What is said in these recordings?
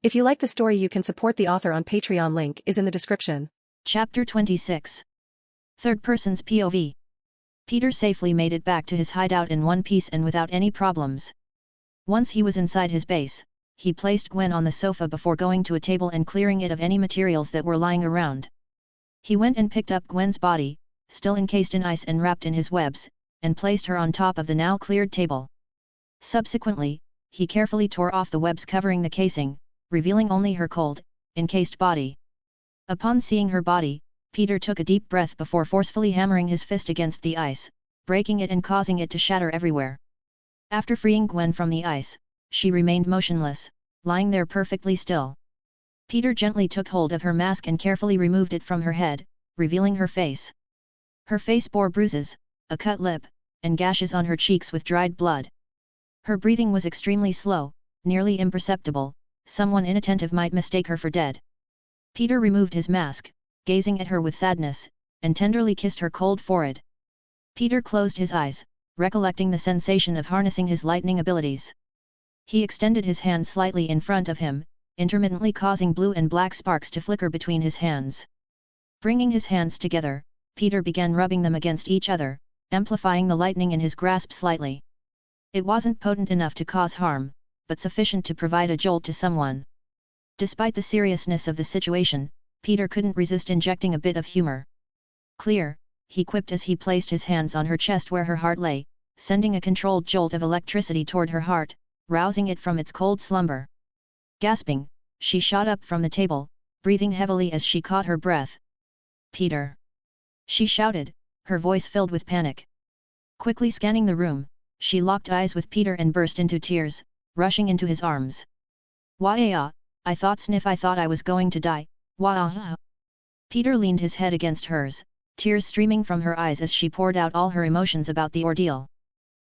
If you like the story, you can support the author on Patreon. Link is in the description. Chapter 26. Third person's POV. Peter safely made it back to his hideout in one piece and without any problems. Once he was inside his base, he placed Gwen on the sofa before going to a table and clearing it of any materials that were lying around. He went and picked up Gwen's body, still encased in ice and wrapped in his webs, and placed her on top of the now cleared table. Subsequently, he carefully tore off the webs covering the casing, revealing only her cold, encased body. Upon seeing her body, Peter took a deep breath before forcefully hammering his fist against the ice, breaking it and causing it to shatter everywhere. After freeing Gwen from the ice, she remained motionless, lying there perfectly still. Peter gently took hold of her mask and carefully removed it from her head, revealing her face. Her face bore bruises, a cut lip, and gashes on her cheeks with dried blood. Her breathing was extremely slow, nearly imperceptible. Someone inattentive might mistake her for dead. Peter removed his mask, gazing at her with sadness, and tenderly kissed her cold forehead. Peter closed his eyes, recollecting the sensation of harnessing his lightning abilities. He extended his hand slightly in front of him, intermittently causing blue and black sparks to flicker between his hands. Bringing his hands together, Peter began rubbing them against each other, amplifying the lightning in his grasp slightly. It wasn't potent enough to cause harm, but sufficient to provide a jolt to someone. Despite the seriousness of the situation, Peter couldn't resist injecting a bit of humor. "Clear," he quipped as he placed his hands on her chest where her heart lay, sending a controlled jolt of electricity toward her heart, rousing it from its cold slumber. Gasping, she shot up from the table, breathing heavily as she caught her breath. "Peter!" she shouted, her voice filled with panic. Quickly scanning the room, she locked eyes with Peter and burst into tears, rushing into his arms. "Wah-ah, I thought I was going to die, wah-ah." Peter leaned his head against hers, tears streaming from her eyes as she poured out all her emotions about the ordeal.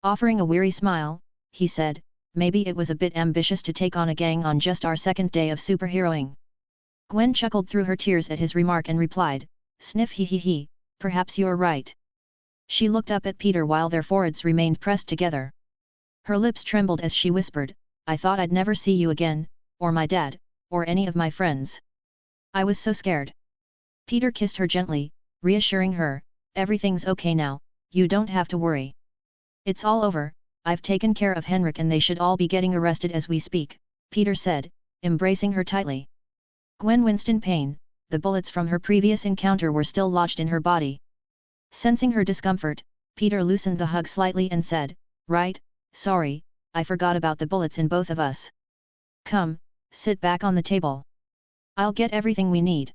Offering a weary smile, he said, "Maybe it was a bit ambitious to take on a gang on just our second day of superheroing." Gwen chuckled through her tears at his remark and replied, "Sniff hee hee hee, perhaps you're right." She looked up at Peter while their foreheads remained pressed together. Her lips trembled as she whispered, "I thought I'd never see you again, or my dad, or any of my friends. I was so scared." Peter kissed her gently, reassuring her, "Everything's okay now, you don't have to worry. It's all over, I've taken care of Henrik and they should all be getting arrested as we speak," Peter said, embracing her tightly. Gwen winced in pain, the bullets from her previous encounter were still lodged in her body. Sensing her discomfort, Peter loosened the hug slightly and said, "Right, sorry, I forgot about the bullets in both of us. Come, sit back on the table. I'll get everything we need."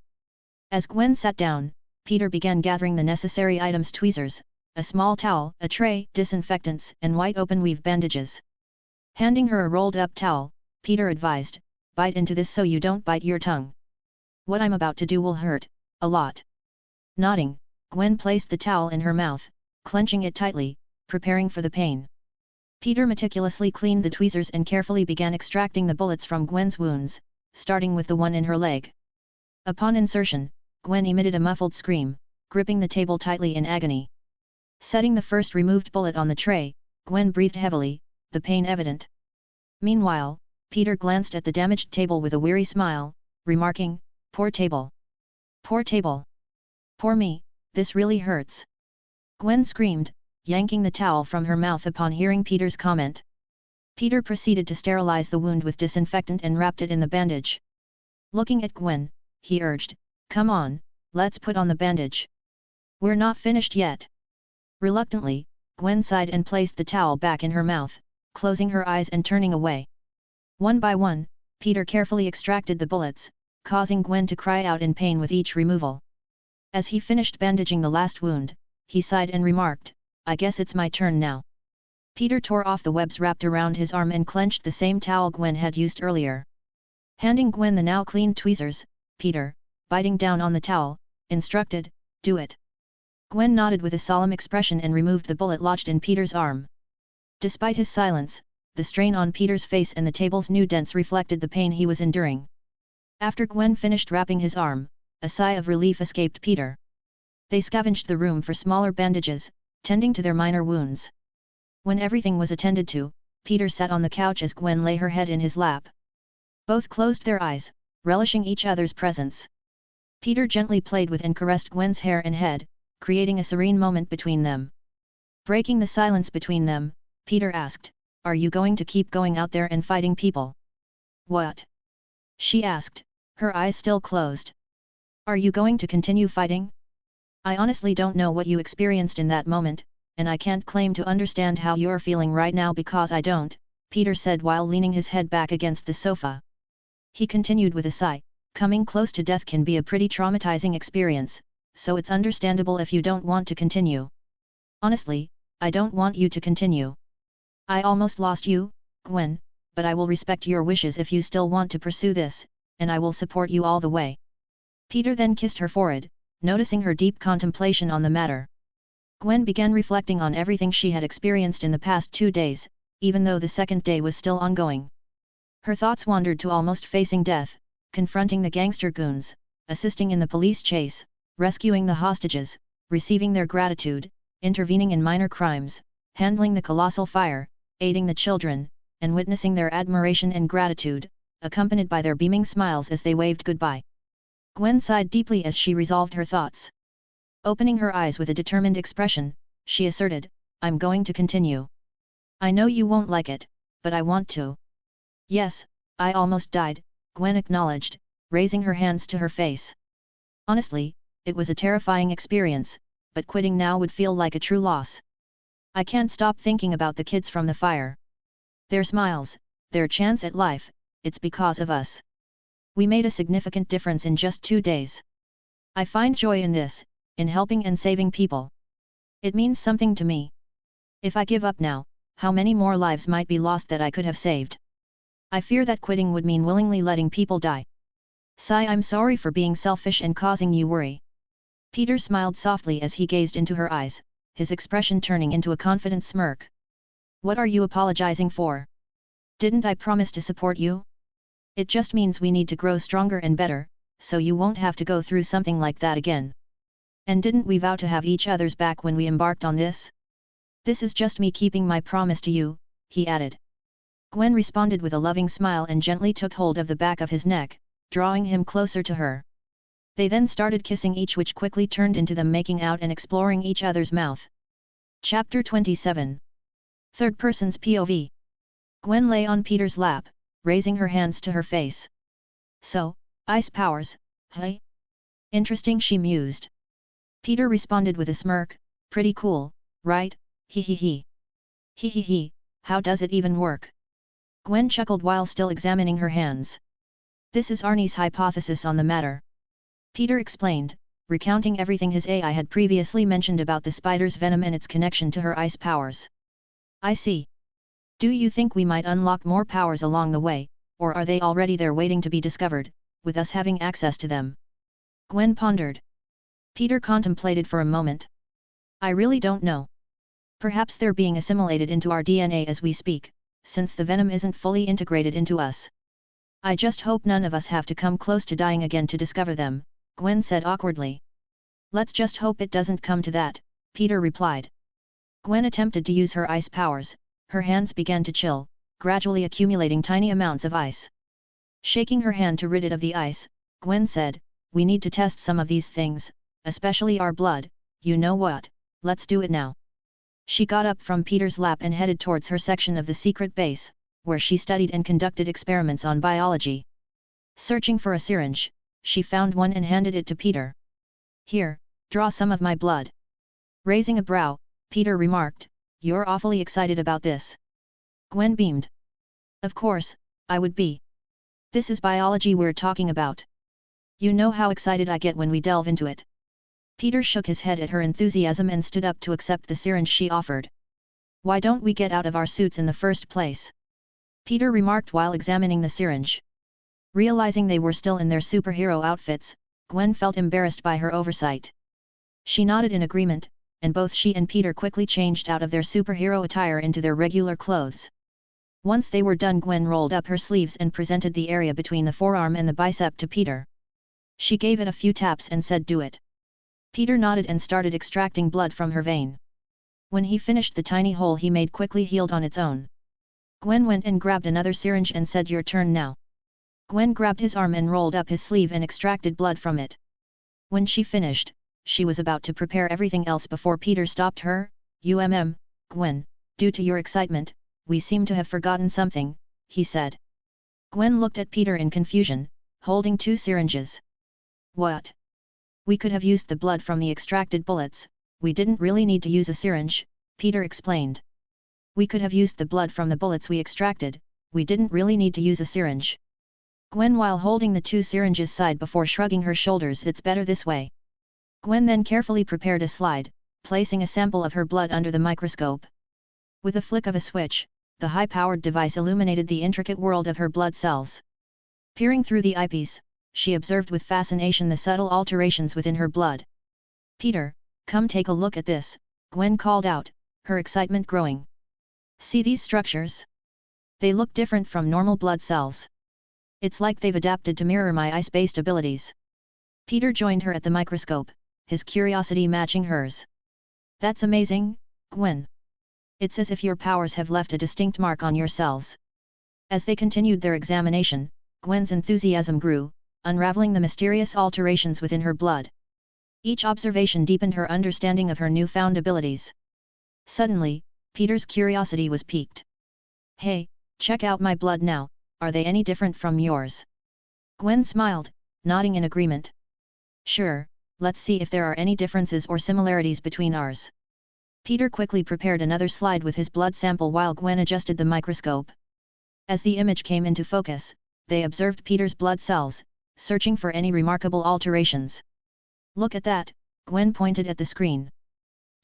As Gwen sat down, Peter began gathering the necessary items: tweezers, a small towel, a tray, disinfectants, and white open-weave bandages. Handing her a rolled-up towel, Peter advised, "Bite into this so you don't bite your tongue. What I'm about to do will hurt, a lot." Nodding, Gwen placed the towel in her mouth, clenching it tightly, preparing for the pain. Peter meticulously cleaned the tweezers and carefully began extracting the bullets from Gwen's wounds, starting with the one in her leg. Upon insertion, Gwen emitted a muffled scream, gripping the table tightly in agony. Setting the first removed bullet on the tray, Gwen breathed heavily, the pain evident. Meanwhile, Peter glanced at the damaged table with a weary smile, remarking, "Poor table. Poor table. Poor me, this really hurts." Gwen screamed, yanking the towel from her mouth upon hearing Peter's comment. Peter proceeded to sterilize the wound with disinfectant and wrapped it in the bandage. Looking at Gwen, he urged, "Come on, let's put on the bandage. We're not finished yet." Reluctantly, Gwen sighed and placed the towel back in her mouth, closing her eyes and turning away. One by one, Peter carefully extracted the bullets, causing Gwen to cry out in pain with each removal. As he finished bandaging the last wound, he sighed and remarked, "I guess it's my turn now." Peter tore off the webs wrapped around his arm and clenched the same towel Gwen had used earlier. Handing Gwen the now cleaned tweezers, Peter, biting down on the towel, instructed, "Do it." Gwen nodded with a solemn expression and removed the bullet lodged in Peter's arm. Despite his silence, the strain on Peter's face and the table's new dents reflected the pain he was enduring. After Gwen finished wrapping his arm, a sigh of relief escaped Peter. They scavenged the room for smaller bandages, tending to their minor wounds. When everything was attended to, Peter sat on the couch as Gwen lay her head in his lap. Both closed their eyes, relishing each other's presence. Peter gently played with and caressed Gwen's hair and head, creating a serene moment between them. Breaking the silence between them, Peter asked, "Are you going to keep going out there and fighting people?" "What?" she asked, her eyes still closed. "Are you going to continue fighting?" "I honestly don't know what you experienced in that moment, and I can't claim to understand how you're feeling right now because I don't," Peter said while leaning his head back against the sofa. He continued with a sigh, "Coming close to death can be a pretty traumatizing experience, so it's understandable if you don't want to continue. Honestly, I don't want you to continue. I almost lost you, Gwen, but I will respect your wishes if you still want to pursue this, and I will support you all the way." Peter then kissed her forehead, noticing her deep contemplation on the matter. Gwen began reflecting on everything she had experienced in the past 2 days, even though the second day was still ongoing. Her thoughts wandered to almost facing death, confronting the gangster goons, assisting in the police chase, rescuing the hostages, receiving their gratitude, intervening in minor crimes, handling the colossal fire, aiding the children, and witnessing their admiration and gratitude, accompanied by their beaming smiles as they waved goodbye. Gwen sighed deeply as she resolved her thoughts. Opening her eyes with a determined expression, she asserted, "I'm going to continue. I know you won't like it, but I want to." "Yes, I almost died," Gwen acknowledged, raising her hands to her face. "Honestly, it was a terrifying experience, but quitting now would feel like a true loss. I can't stop thinking about the kids from the fire. Their smiles, their chance at life, it's because of us. We made a significant difference in just 2 days. I find joy in this, in helping and saving people. It means something to me. If I give up now, how many more lives might be lost that I could have saved? I fear that quitting would mean willingly letting people die. Sigh, I'm sorry for being selfish and causing you worry." Peter smiled softly as he gazed into her eyes, his expression turning into a confident smirk. "What are you apologizing for? Didn't I promise to support you? It just means we need to grow stronger and better, so you won't have to go through something like that again. And didn't we vow to have each other's back when we embarked on this? This is just me keeping my promise to you," he added. Gwen responded with a loving smile and gently took hold of the back of his neck, drawing him closer to her. They then started kissing each, which quickly turned into them making out and exploring each other's mouth. Chapter 27. Third person's POV. Gwen lay on Peter's lap, raising her hands to her face. "So, ice powers, hey? Interesting," she mused. Peter responded with a smirk, "Pretty cool, right? Hee hee hee. Hee hee hee, how does it even work?" Gwen chuckled while still examining her hands. "This is Arnie's hypothesis on the matter," Peter explained, recounting everything his AI had previously mentioned about the spider's venom and its connection to her ice powers. "I see. Do you think we might unlock more powers along the way, or are they already there waiting to be discovered, with us having access to them?" Gwen pondered. Peter contemplated for a moment. "I really don't know. Perhaps they're being assimilated into our DNA as we speak, since the venom isn't fully integrated into us. I just hope none of us have to come close to dying again to discover them," Gwen said awkwardly. "Let's just hope it doesn't come to that," Peter replied. Gwen attempted to use her ice powers. Her hands began to chill, gradually accumulating tiny amounts of ice. Shaking her hand to rid it of the ice, Gwen said, "We need to test some of these things, especially our blood. You know what, let's do it now." She got up from Peter's lap and headed towards her section of the secret base, where she studied and conducted experiments on biology. Searching for a syringe, she found one and handed it to Peter. "Here, draw some of my blood." Raising a brow, Peter remarked, "You're awfully excited about this." Gwen beamed. "Of course, I would be. This is biology we're talking about. You know how excited I get when we delve into it." Peter shook his head at her enthusiasm and stood up to accept the syringe she offered. "Why don't we get out of our suits in the first place?" Peter remarked while examining the syringe. Realizing they were still in their superhero outfits, Gwen felt embarrassed by her oversight. She nodded in agreement, and both she and Peter quickly changed out of their superhero attire into their regular clothes. Once they were done, Gwen rolled up her sleeves and presented the area between the forearm and the bicep to Peter. She gave it a few taps and said, "Do it." Peter nodded and started extracting blood from her vein. When he finished, the tiny hole he made quickly healed on its own. Gwen went and grabbed another syringe and said, "Your turn now." Gwen grabbed his arm and rolled up his sleeve and extracted blood from it. When she finished, she was about to prepare everything else before Peter stopped her. Gwen, due to your excitement, we seem to have forgotten something," he said. Gwen looked at Peter in confusion, holding 2 syringes. "What?" "We could have used the blood from the extracted bullets, we didn't really need to use a syringe," Peter explained. "We could have used the blood from the bullets we extracted, we didn't really need to use a syringe." Gwen while holding the 2 syringes sighed before shrugging her shoulders. "It's better this way." Gwen then carefully prepared a slide, placing a sample of her blood under the microscope. With a flick of a switch, the high-powered device illuminated the intricate world of her blood cells. Peering through the eyepiece, she observed with fascination the subtle alterations within her blood. "Peter, come take a look at this," Gwen called out, her excitement growing. "See these structures? They look different from normal blood cells. It's like they've adapted to mirror my ice-based abilities." Peter joined her at the microscope, his curiosity matching hers. "That's amazing, Gwen. It's as if your powers have left a distinct mark on your cells." As they continued their examination, Gwen's enthusiasm grew, unraveling the mysterious alterations within her blood. Each observation deepened her understanding of her newfound abilities. Suddenly, Peter's curiosity was piqued. "Hey, check out my blood now, are they any different from yours?" Gwen smiled, nodding in agreement. "Sure, let's see if there are any differences or similarities between ours." Peter quickly prepared another slide with his blood sample while Gwen adjusted the microscope. As the image came into focus, they observed Peter's blood cells, searching for any remarkable alterations. "Look at that," Gwen pointed at the screen.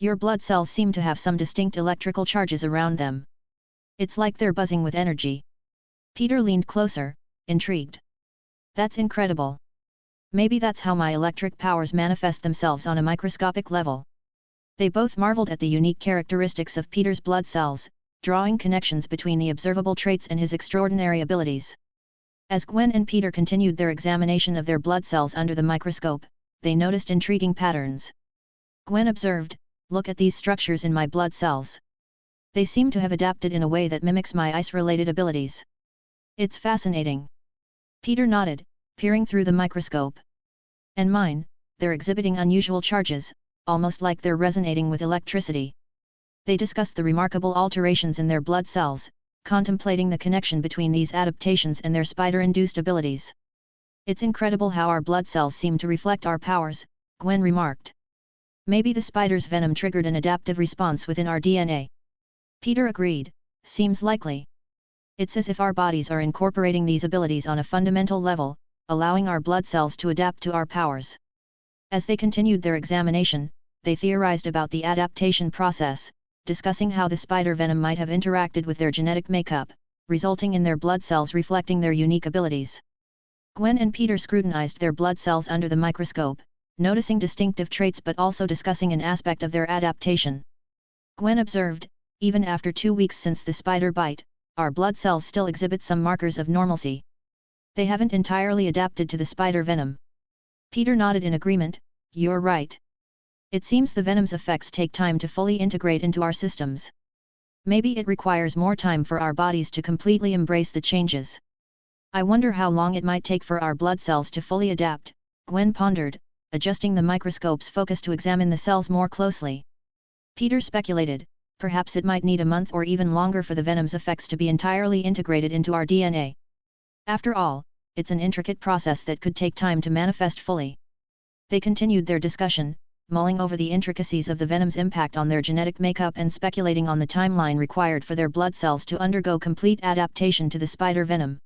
"Your blood cells seem to have some distinct electrical charges around them. It's like they're buzzing with energy." Peter leaned closer, intrigued. "That's incredible. Maybe that's how my electric powers manifest themselves on a microscopic level." They both marveled at the unique characteristics of Peter's blood cells, drawing connections between the observable traits and his extraordinary abilities. As Gwen and Peter continued their examination of their blood cells under the microscope, they noticed intriguing patterns. Gwen observed, "Look at these structures in my blood cells. They seem to have adapted in a way that mimics my ice-related abilities. It's fascinating." Peter nodded, peering through the microscope. "And mine, they're exhibiting unusual charges, almost like they're resonating with electricity." They discussed the remarkable alterations in their blood cells, contemplating the connection between these adaptations and their spider-induced abilities. "It's incredible how our blood cells seem to reflect our powers," Gwen remarked. "Maybe the spider's venom triggered an adaptive response within our DNA." Peter agreed, "Seems likely. It's as if our bodies are incorporating these abilities on a fundamental level, allowing our blood cells to adapt to our powers." As they continued their examination, they theorized about the adaptation process, discussing how the spider venom might have interacted with their genetic makeup, resulting in their blood cells reflecting their unique abilities. Gwen and Peter scrutinized their blood cells under the microscope, noticing distinctive traits but also discussing an aspect of their adaptation. Gwen observed, "Even after 2 weeks since the spider bite, our blood cells still exhibit some markers of normalcy. They haven't entirely adapted to the spider venom." Peter nodded in agreement, "You're right. It seems the venom's effects take time to fully integrate into our systems. Maybe it requires more time for our bodies to completely embrace the changes. I wonder how long it might take for our blood cells to fully adapt," Gwen pondered, adjusting the microscope's focus to examine the cells more closely. Peter speculated, "Perhaps it might need a month or even longer for the venom's effects to be entirely integrated into our DNA. After all, it's an intricate process that could take time to manifest fully." They continued their discussion, mulling over the intricacies of the venom's impact on their genetic makeup and speculating on the timeline required for their blood cells to undergo complete adaptation to the spider venom.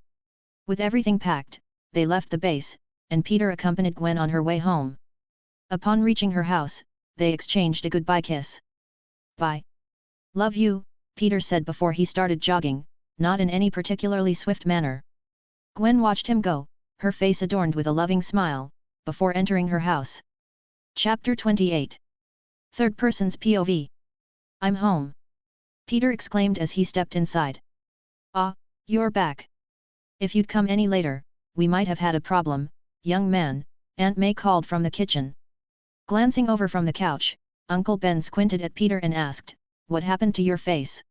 With everything packed, they left the base, and Peter accompanied Gwen on her way home. Upon reaching her house, they exchanged a goodbye kiss. "Bye. Love you," Peter said before he started jogging, not in any particularly swift manner. Gwen watched him go, her face adorned with a loving smile, before entering her house. Chapter 28. Third Person's POV. "I'm home," Peter exclaimed as he stepped inside. "Ah, you're back. If you'd come any later, we might have had a problem, young man," Aunt May called from the kitchen. Glancing over from the couch, Uncle Ben squinted at Peter and asked, "What happened to your face?"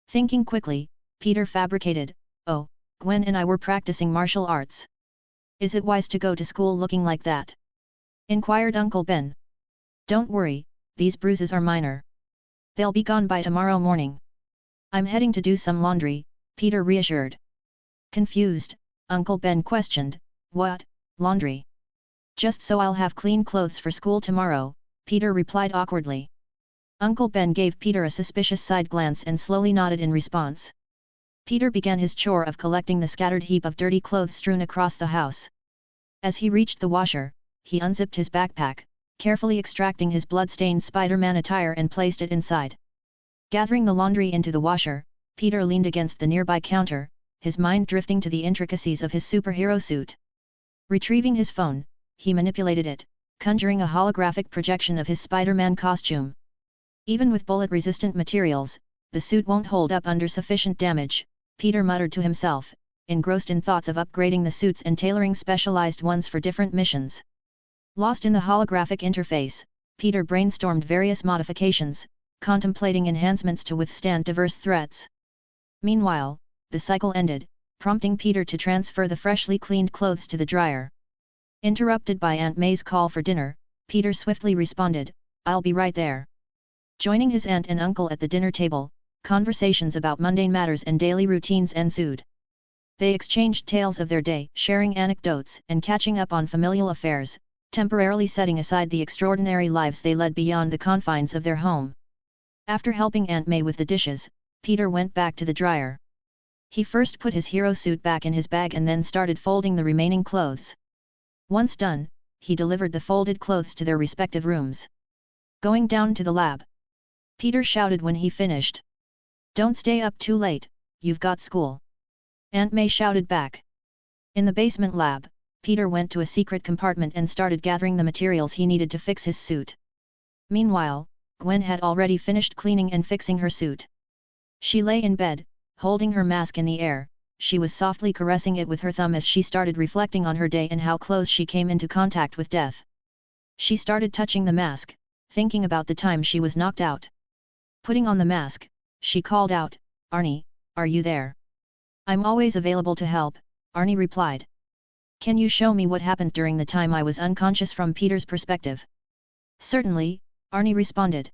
Thinking quickly, Peter fabricated, "Oh, Gwen and I were practicing martial arts. Is it wise to go to school looking like that?" inquired Uncle Ben. "Don't worry, these bruises are minor. They'll be gone by tomorrow morning." "I'm heading to do some laundry," Peter reassured. Confused, Uncle Ben questioned, "What, laundry?" "Just so I'll have clean clothes for school tomorrow," Peter replied awkwardly. Uncle Ben gave Peter a suspicious side glance and slowly nodded in response. Peter began his chore of collecting the scattered heap of dirty clothes strewn across the house. As he reached the washer, he unzipped his backpack, carefully extracting his blood-stained Spider-Man attire and placed it inside. Gathering the laundry into the washer, Peter leaned against the nearby counter, his mind drifting to the intricacies of his superhero suit. Retrieving his phone, he manipulated it, conjuring a holographic projection of his Spider-Man costume. Even with bullet-resistant materials, the suit won't hold up under sufficient damage, Peter muttered to himself, engrossed in thoughts of upgrading the suits and tailoring specialized ones for different missions. Lost in the holographic interface, Peter brainstormed various modifications, contemplating enhancements to withstand diverse threats. Meanwhile, the cycle ended, prompting Peter to transfer the freshly cleaned clothes to the dryer. Interrupted by Aunt May's call for dinner, Peter swiftly responded, "I'll be right there." Joining his aunt and uncle at the dinner table, conversations about mundane matters and daily routines ensued. They exchanged tales of their day, sharing anecdotes and catching up on familial affairs, temporarily setting aside the extraordinary lives they led beyond the confines of their home. After helping Aunt May with the dishes, Peter went back to the dryer. He first put his hero suit back in his bag and then started folding the remaining clothes. Once done, he delivered the folded clothes to their respective rooms. "Going down to the lab?" Peter shouted when he finished. "Don't stay up too late, you've got school," Aunt May shouted back. In the basement lab, Peter went to a secret compartment and started gathering the materials he needed to fix his suit. Meanwhile, Gwen had already finished cleaning and fixing her suit. She lay in bed, holding her mask in the air. She was softly caressing it with her thumb as she started reflecting on her day and how close she came into contact with death. She started touching the mask, thinking about the time she was knocked out. Putting on the mask, she called out, "Arnie, are you there?" "I'm always available to help," Arnie replied. "Can you show me what happened during the time I was unconscious from Peter's perspective?" "Certainly," Arnie responded.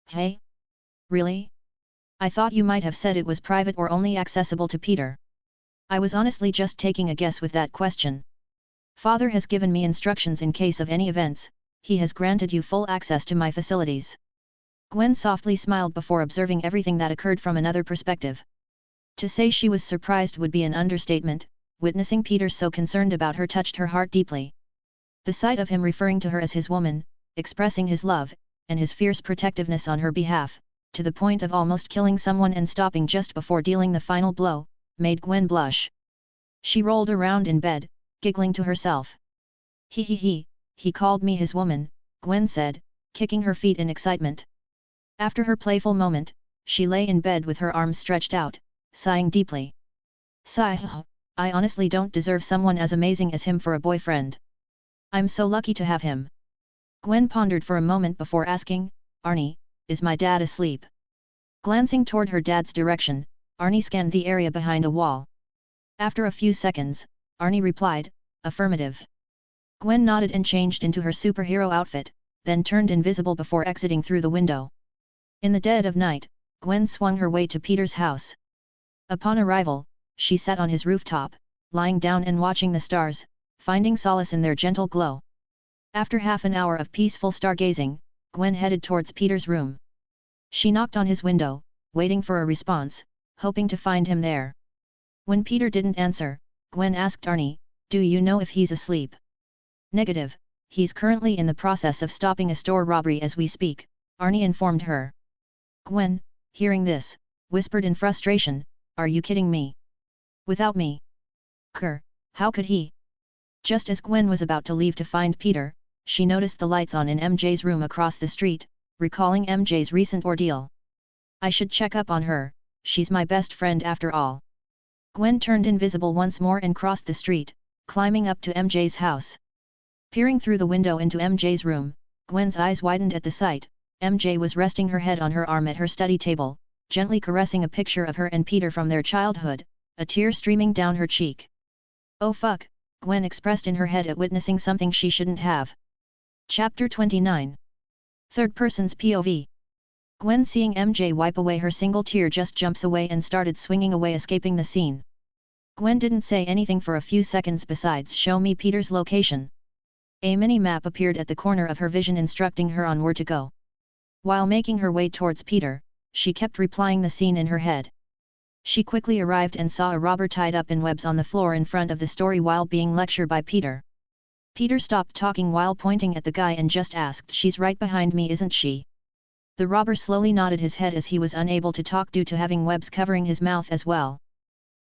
"Hey? Really? I thought you might have said it was private or only accessible to Peter." "I was honestly just taking a guess with that question. Father has given me instructions in case of any events. He has granted you full access to my facilities." Gwen softly smiled before observing everything that occurred from another perspective. To say she was surprised would be an understatement. Witnessing Peter so concerned about her touched her heart deeply. The sight of him referring to her as his woman, expressing his love, and his fierce protectiveness on her behalf, to the point of almost killing someone and stopping just before dealing the final blow, made Gwen blush. She rolled around in bed, giggling to herself. He called me his woman," Gwen said, kicking her feet in excitement. After her playful moment, she lay in bed with her arms stretched out, sighing deeply. "Sigh, I honestly don't deserve someone as amazing as him for a boyfriend. I'm so lucky to have him." Gwen pondered for a moment before asking, "Arnie, is my dad asleep?" Glancing toward her dad's direction, Arnie scanned the area behind a wall. After a few seconds, Arnie replied, "Affirmative." Gwen nodded and changed into her superhero outfit, then turned invisible before exiting through the window. In the dead of night, Gwen swung her way to Peter's house. Upon arrival, she sat on his rooftop, lying down and watching the stars, finding solace in their gentle glow. After half an hour of peaceful stargazing, Gwen headed towards Peter's room. She knocked on his window, waiting for a response, hoping to find him there. When Peter didn't answer, Gwen asked Arnie, "Do you know if he's asleep?" "Negative, he's currently in the process of stopping a store robbery as we speak," Arnie informed her. Gwen, hearing this, whispered in frustration, "Are you kidding me? Without me? How could he?" Just as Gwen was about to leave to find Peter, she noticed the lights on in MJ's room across the street, recalling MJ's recent ordeal. "I should check up on her, she's my best friend after all." Gwen turned invisible once more and crossed the street, climbing up to MJ's house. Peering through the window into MJ's room, Gwen's eyes widened at the sight. MJ was resting her head on her arm at her study table, gently caressing a picture of her and Peter from their childhood, a tear streaming down her cheek. "Oh fuck," Gwen expressed in her head at witnessing something she shouldn't have. Chapter 29. Third person's POV. Gwen, seeing MJ wipe away her single tear, just jumps away and started swinging away, escaping the scene. Gwen didn't say anything for a few seconds besides show me Peter's location. A mini-map appeared at the corner of her vision instructing her on where to go. While making her way towards Peter, she kept replying the scene in her head. She quickly arrived and saw a robber tied up in webs on the floor in front of the story while being lectured by Peter. Peter stopped talking while pointing at the guy and just asked, "She's right behind me, isn't she?" The robber slowly nodded his head as he was unable to talk due to having webs covering his mouth as well.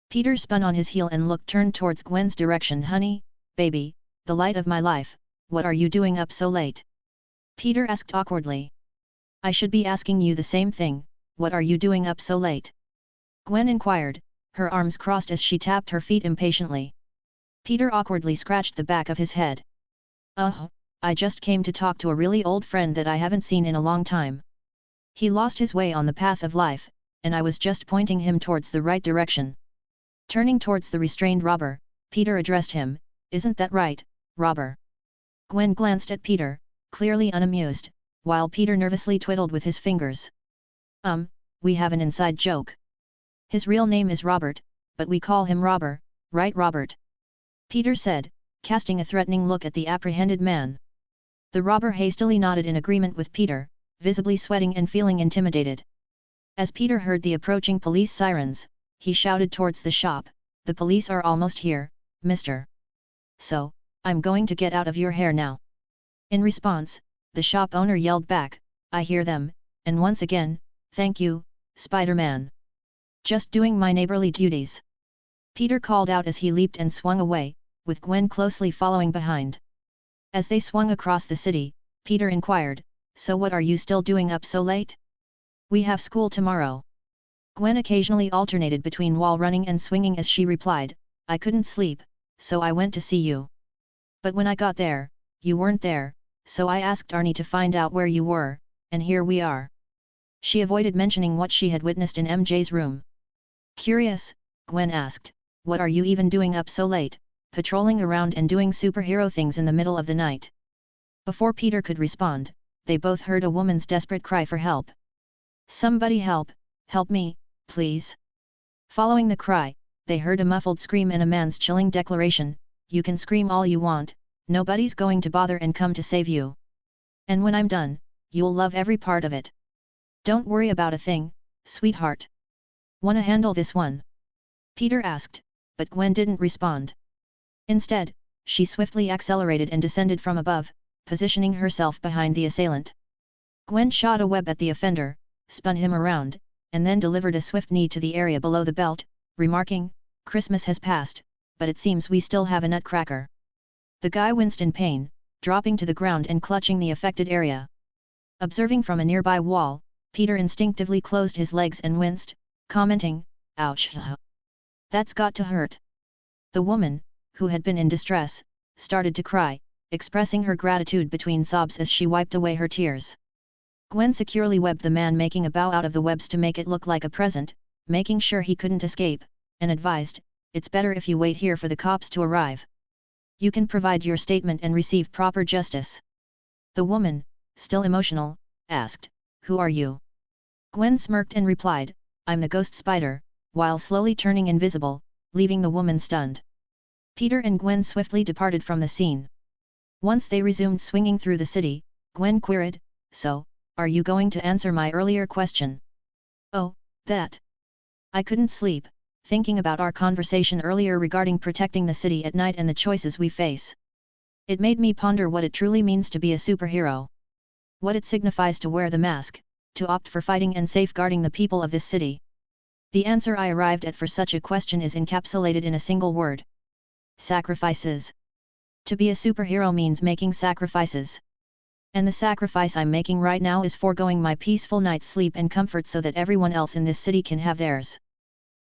Peter spun on his heel and turned towards Gwen's direction. "Honey, baby, the light of my life, what are you doing up so late?" Peter asked awkwardly. "I should be asking you the same thing, what are you doing up so late?" Gwen inquired, her arms crossed as she tapped her feet impatiently. Peter awkwardly scratched the back of his head. I just came to talk to a really old friend that I haven't seen in a long time. He lost his way on the path of life, and I was just pointing him towards the right direction." Turning towards the restrained robber, Peter addressed him, "Isn't that right, robber?" Gwen glanced at Peter, clearly unamused, while Peter nervously twiddled with his fingers. We have an inside joke. His real name is Robert, but we call him Robber, right Robert?" Peter said, casting a threatening look at the apprehended man. The robber hastily nodded in agreement with Peter, visibly sweating and feeling intimidated. As Peter heard the approaching police sirens, he shouted towards the shop, "The police are almost here, mister. So, I'm going to get out of your hair now." In response, the shop owner yelled back, "I hear them, and once again, thank you, Spider-Man. Just doing my neighborly duties," Peter called out as he leaped and swung away, with Gwen closely following behind. As they swung across the city, Peter inquired, "So what are you still doing up so late?" "We have school tomorrow." Gwen occasionally alternated between wall running and swinging as she replied, "I couldn't sleep, so I went to see you. But when I got there, you weren't there, so I asked Arnie to find out where you were, and here we are." She avoided mentioning what she had witnessed in MJ's room. Curious, Gwen asked, "What are you even doing up so late, patrolling around and doing superhero things in the middle of the night?" Before Peter could respond, they both heard a woman's desperate cry for help. "Somebody help me, please." Following the cry, they heard a muffled scream and a man's chilling declaration, "You can scream all you want, nobody's going to bother and come to save you. And when I'm done, you'll love every part of it. Don't worry about a thing, sweetheart. Wanna handle this one?" Peter asked, but Gwen didn't respond. Instead, she swiftly accelerated and descended from above, positioning herself behind the assailant. Gwen shot a web at the offender, spun him around, and then delivered a swift knee to the area below the belt, remarking, "Christmas has passed, but it seems we still have a nutcracker." The guy winced in pain, dropping to the ground and clutching the affected area. Observing from a nearby wall, Peter instinctively closed his legs and winced, commenting, "Ouch. That's got to hurt." The woman, who had been in distress, started to cry, expressing her gratitude between sobs as she wiped away her tears. Gwen securely webbed the man, making a bow out of the webs to make it look like a present, making sure he couldn't escape, and advised, "It's better if you wait here for the cops to arrive. You can provide your statement and receive proper justice." The woman, still emotional, asked, "Who are you?" Gwen smirked and replied, "I'm the ghost spider," while slowly turning invisible, leaving the woman stunned. Peter and Gwen swiftly departed from the scene. Once they resumed swinging through the city, Gwen queried, "So, are you going to answer my earlier question?" "Oh, that. I couldn't sleep, thinking about our conversation earlier regarding protecting the city at night and the choices we face. It made me ponder what it truly means to be a superhero. What it signifies to wear the mask, to opt for fighting and safeguarding the people of this city. The answer I arrived at for such a question is encapsulated in a single word: sacrifices. To be a superhero means making sacrifices. And the sacrifice I'm making right now is foregoing my peaceful night's sleep and comfort so that everyone else in this city can have theirs.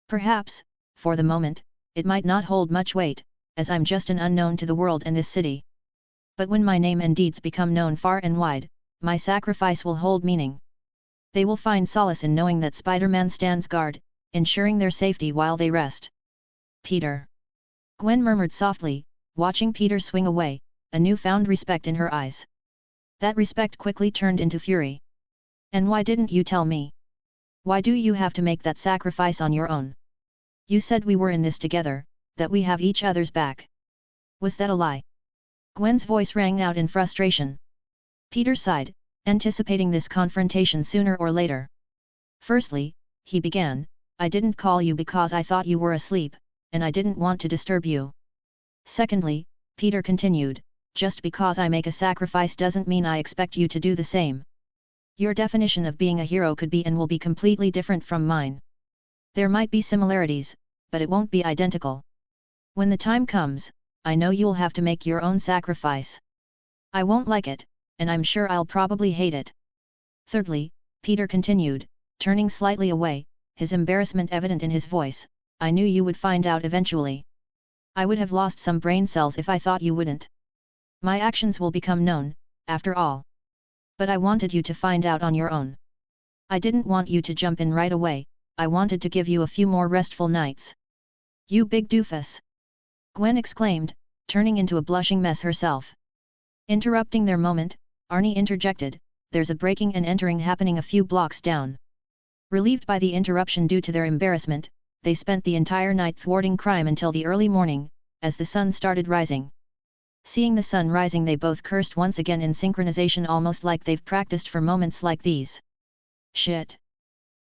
Perhaps, for the moment, it might not hold much weight, as I'm just an unknown to the world and this city. But when my name and deeds become known far and wide, my sacrifice will hold meaning. They will find solace in knowing that Spider-Man stands guard, ensuring their safety while they rest. Peter. Gwen murmured softly, watching Peter swing away, a newfound respect in her eyes. That respect quickly turned into fury. And why didn't you tell me? Why do you have to make that sacrifice on your own? You said we were in this together, that we have each other's back. Was that a lie? Gwen's voice rang out in frustration. Peter sighed, anticipating this confrontation sooner or later. Firstly, he began, I didn't call you because I thought you were asleep, and I didn't want to disturb you. Secondly, Peter continued, just because I make a sacrifice doesn't mean I expect you to do the same. Your definition of being a hero could be and will be completely different from mine. There might be similarities, but it won't be identical. When the time comes, I know you'll have to make your own sacrifice. I won't like it, and I'm sure I'll probably hate it. Thirdly, Peter continued, turning slightly away, his embarrassment evident in his voice, I knew you would find out eventually. I would have lost some brain cells if I thought you wouldn't. My actions will become known, after all. But I wanted you to find out on your own. I didn't want you to jump in right away, I wanted to give you a few more restful nights. You big doofus! Gwen exclaimed, turning into a blushing mess herself. Interrupting their moment, Arnie interjected, there's a breaking and entering happening a few blocks down. Relieved by the interruption due to their embarrassment, they spent the entire night thwarting crime until the early morning, as the sun started rising. Seeing the sun rising, they both cursed once again in synchronization, almost like they've practiced for moments like these. Shit.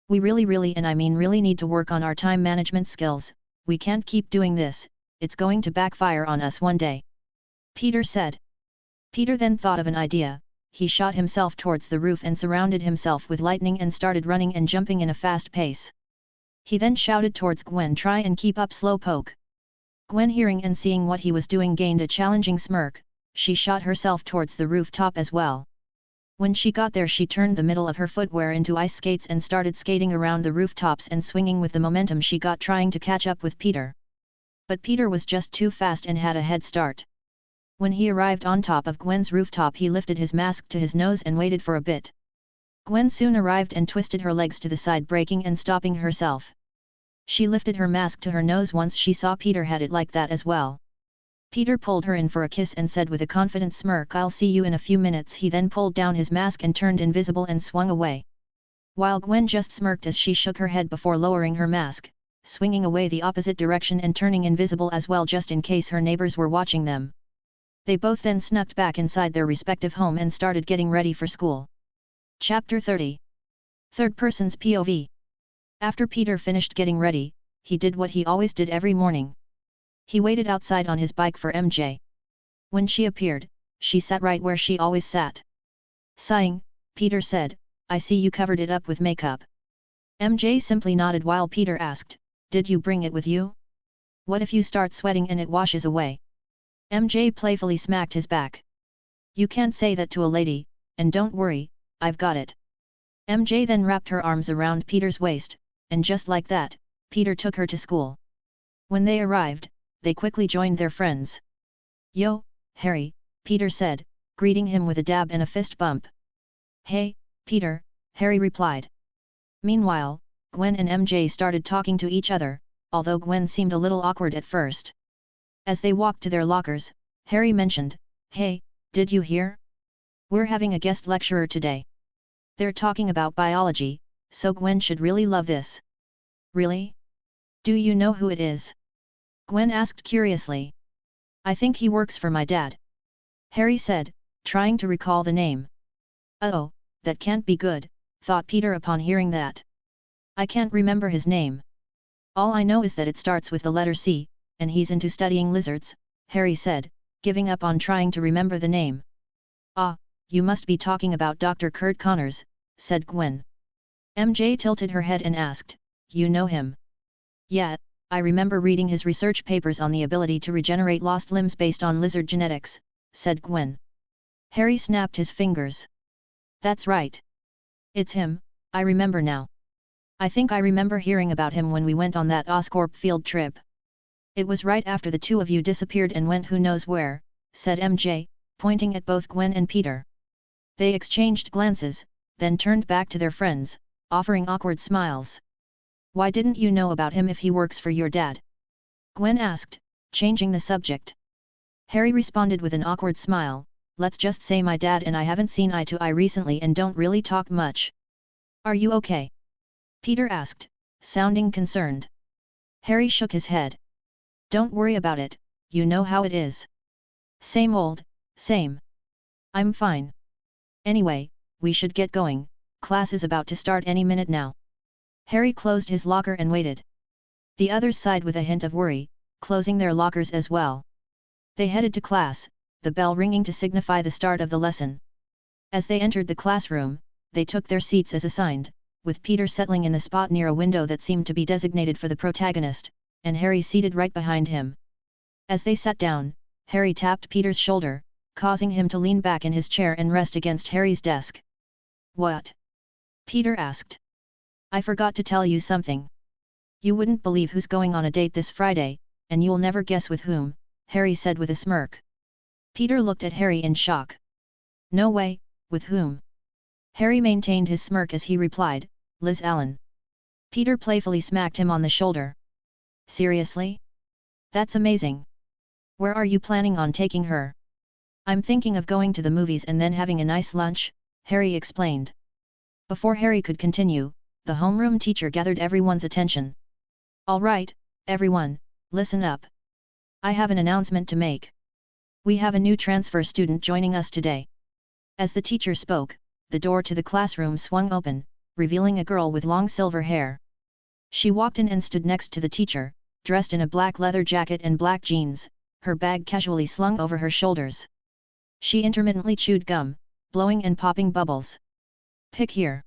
We really and I mean really need to work on our time management skills, we can't keep doing this, it's going to backfire on us one day. Peter said. Peter then thought of an idea, he shot himself towards the roof and surrounded himself with lightning and started running and jumping in a fast pace. He then shouted towards Gwen, try and keep up, slowpoke. Gwen, hearing and seeing what he was doing, gained a challenging smirk, she shot herself towards the rooftop as well. When she got there, she turned the middle of her footwear into ice skates and started skating around the rooftops and swinging with the momentum she got, trying to catch up with Peter. But Peter was just too fast and had a head start. When he arrived on top of Gwen's rooftop, he lifted his mask to his nose and waited for a bit. Gwen soon arrived and twisted her legs to the side, breaking and stopping herself. She lifted her mask to her nose once she saw Peter had it like that as well. Peter pulled her in for a kiss and said with a confident smirk, I'll see you in a few minutes. He then pulled down his mask and turned invisible and swung away. While Gwen just smirked as she shook her head before lowering her mask, swinging away the opposite direction and turning invisible as well, just in case her neighbors were watching them. They both then snuck back inside their respective home and started getting ready for school. Chapter 30. Third Person's POV. After Peter finished getting ready, he did what he always did every morning. He waited outside on his bike for MJ. When she appeared, she sat right where she always sat. Sighing, Peter said, I see you covered it up with makeup. MJ simply nodded while Peter asked, did you bring it with you? What if you start sweating and it washes away? MJ playfully smacked his back. You can't say that to a lady, and don't worry, I've got it. MJ then wrapped her arms around Peter's waist, and just like that, Peter took her to school. When they arrived, they quickly joined their friends. Yo, Harry, Peter said, greeting him with a dab and a fist bump. Hey, Peter, Harry replied. Meanwhile, Gwen and MJ started talking to each other, although Gwen seemed a little awkward at first. As they walked to their lockers, Harry mentioned, hey, did you hear? We're having a guest lecturer today. They're talking about biology, so Gwen should really love this. Really? Do you know who it is? Gwen asked curiously. I think he works for my dad. Harry said, trying to recall the name. Oh, that can't be good, thought Peter upon hearing that. I can't remember his name. All I know is that it starts with the letter C, and he's into studying lizards, Harry said, giving up on trying to remember the name. Ah, you must be talking about Dr. Kurt Connors, said Gwen. MJ tilted her head and asked, you know him? Yeah, I remember reading his research papers on the ability to regenerate lost limbs based on lizard genetics, said Gwen. Harry snapped his fingers. That's right. It's him, I remember now. I think I remember hearing about him when we went on that Oscorp field trip. It was right after the two of you disappeared and went who knows where, said MJ, pointing at both Gwen and Peter. They exchanged glances, then turned back to their friends, offering awkward smiles. "Why didn't you know about him if he works for your dad?" Gwen asked, changing the subject. Harry responded with an awkward smile, "Let's just say my dad and I haven't seen eye to eye recently and don't really talk much." "Are you okay?" Peter asked, sounding concerned. Harry shook his head. "Don't worry about it, you know how it is. Same old, same. I'm fine. Anyway, we should get going, class is about to start any minute now." Harry closed his locker and waited. The others sighed with a hint of worry, closing their lockers as well. They headed to class, the bell ringing to signify the start of the lesson. As they entered the classroom, they took their seats as assigned, with Peter settling in the spot near a window that seemed to be designated for the protagonist, and Harry seated right behind him. As they sat down, Harry tapped Peter's shoulder, causing him to lean back in his chair and rest against Harry's desk. "What?" Peter asked. "I forgot to tell you something. You wouldn't believe who's going on a date this Friday, and you'll never guess with whom," Harry said with a smirk. Peter looked at Harry in shock. "No way, with whom?" Harry maintained his smirk as he replied, "Liz Allen." Peter playfully smacked him on the shoulder. "Seriously? That's amazing. Where are you planning on taking her?" "I'm thinking of going to the movies and then having a nice lunch," Harry explained. Before Harry could continue, the homeroom teacher gathered everyone's attention. "All right, everyone, listen up. I have an announcement to make. We have a new transfer student joining us today." As the teacher spoke, the door to the classroom swung open, revealing a girl with long silver hair. She walked in and stood next to the teacher, dressed in a black leather jacket and black jeans, her bag casually slung over her shoulders. She intermittently chewed gum, blowing and popping bubbles. "Pick here.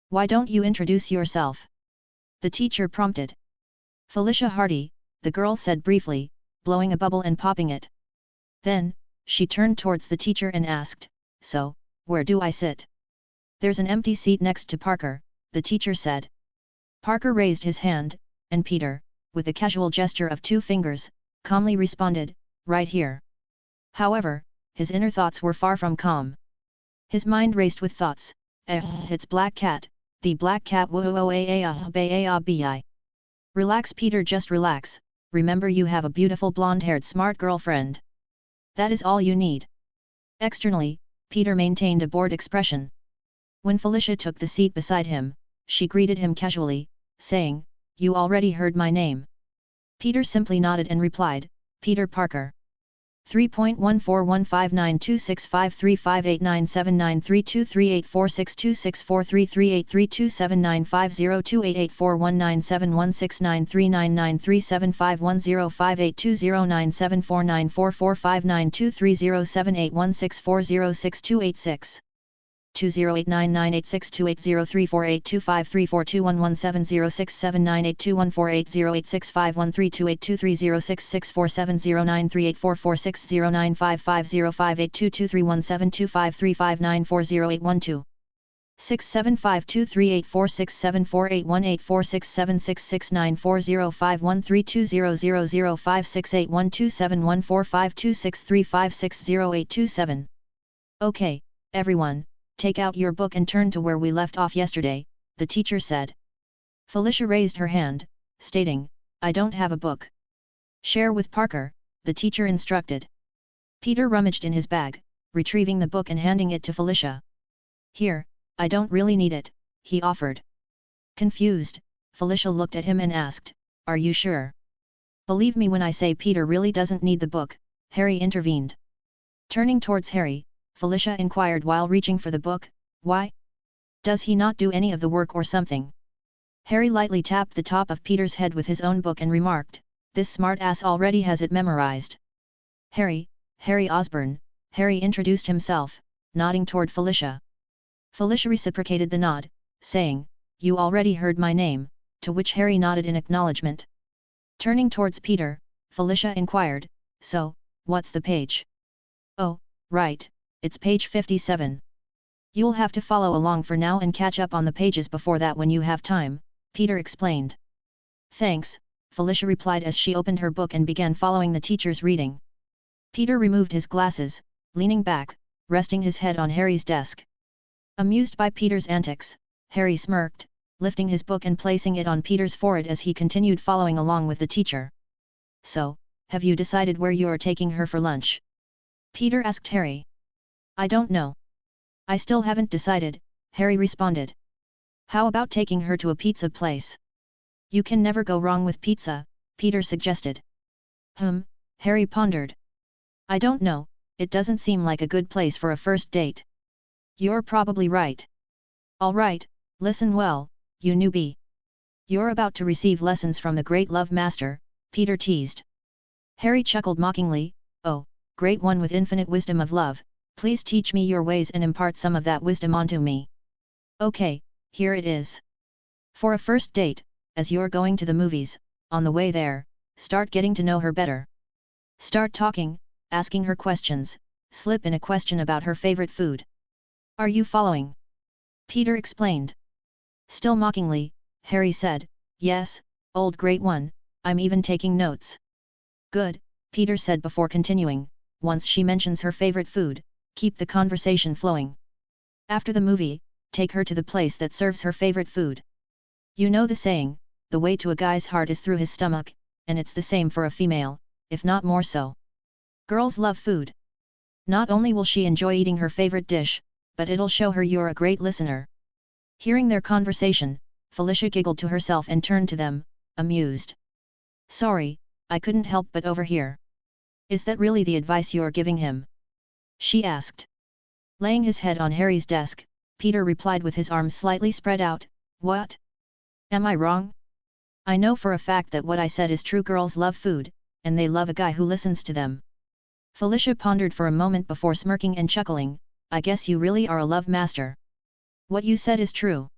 Why don't you introduce yourself?" the teacher prompted. "Felicia Hardy," the girl said briefly, blowing a bubble and popping it. Then, she turned towards the teacher and asked, "So, where do I sit?" "There's an empty seat next to Parker," the teacher said. Parker raised his hand, and Peter, with a casual gesture of 2 fingers, calmly responded, "Right here." However, his inner thoughts were far from calm. His mind raced with thoughts, "It's Black Cat, the Black Cat woo-oh-a-a-b-a-b-i." "Relax Peter, just relax, remember you have a beautiful blonde-haired smart girlfriend. That is all you need." Externally, Peter maintained a bored expression. When Felicia took the seat beside him, she greeted him casually, saying, "You already heard my name." Peter simply nodded and replied, "Peter Parker." 3.1415926535897932384627950971693997419714592307816406286286. 208986280348253421706798214808679938446095050223072535940822. 67523846748184676694051320005681271452635608227. "Okay, everyone, take out your book and turn to where we left off yesterday," the teacher said. Felicia raised her hand, stating, "I don't have a book." "Share with Parker," the teacher instructed. Peter rummaged in his bag, retrieving the book and handing it to Felicia. "Here, I don't really need it," he offered. Confused, Felicia looked at him and asked, "Are you sure?" "Believe me when I say Peter really doesn't need the book," Harry intervened. Turning towards Harry, Felicia inquired while reaching for the book, "Why? Does he not do any of the work or something?" Harry lightly tapped the top of Peter's head with his own book and remarked, "This smart-ass already has it memorized." Harry Osborn," Harry introduced himself, nodding toward Felicia. Felicia reciprocated the nod, saying, "You already heard my name," to which Harry nodded in acknowledgement. Turning towards Peter, Felicia inquired, "So, what's the page?" "Oh, right, it's page 57. You'll have to follow along for now and catch up on the pages before that when you have time," Peter explained. "Thanks," Felicia replied as she opened her book and began following the teacher's reading. Peter removed his glasses, leaning back, resting his head on Harry's desk. Amused by Peter's antics, Harry smirked, lifting his book and placing it on Peter's forehead as he continued following along with the teacher. So, have you decided where you are taking her for lunch? Peter asked Harry. I don't know. I still haven't decided, Harry responded. How about taking her to a pizza place? You can never go wrong with pizza, Peter suggested. Harry pondered. I don't know, it doesn't seem like a good place for a first date. You're probably right. Alright, listen well, you newbie. You're about to receive lessons from the great love master, Peter teased. Harry chuckled mockingly, oh, great one with infinite wisdom of love, please teach me your ways and impart some of that wisdom onto me. Okay, here it is. For a first date, as you're going to the movies, on the way there, start getting to know her better. Start talking, asking her questions, slip in a question about her favorite food. Are you following? Peter explained. Still mockingly, Harry said, yes, old great one, I'm even taking notes. Good, Peter said before continuing, once she mentions her favorite food, keep the conversation flowing. After the movie, take her to the place that serves her favorite food. You know the saying, the way to a guy's heart is through his stomach, and it's the same for a female, if not more so. Girls love food. Not only will she enjoy eating her favorite dish, but it'll show her you're a great listener. Hearing their conversation, Felicia giggled to herself and turned to them, amused. Sorry, I couldn't help but overhear. Is that really the advice you're giving him? She asked. Laying his head on Harry's desk, Peter replied with his arms slightly spread out, what? Am I wrong? I know for a fact that what I said is true. Girls love food, and they love a guy who listens to them. Felicia pondered for a moment before smirking and chuckling, I guess you really are a love master. What you said is true.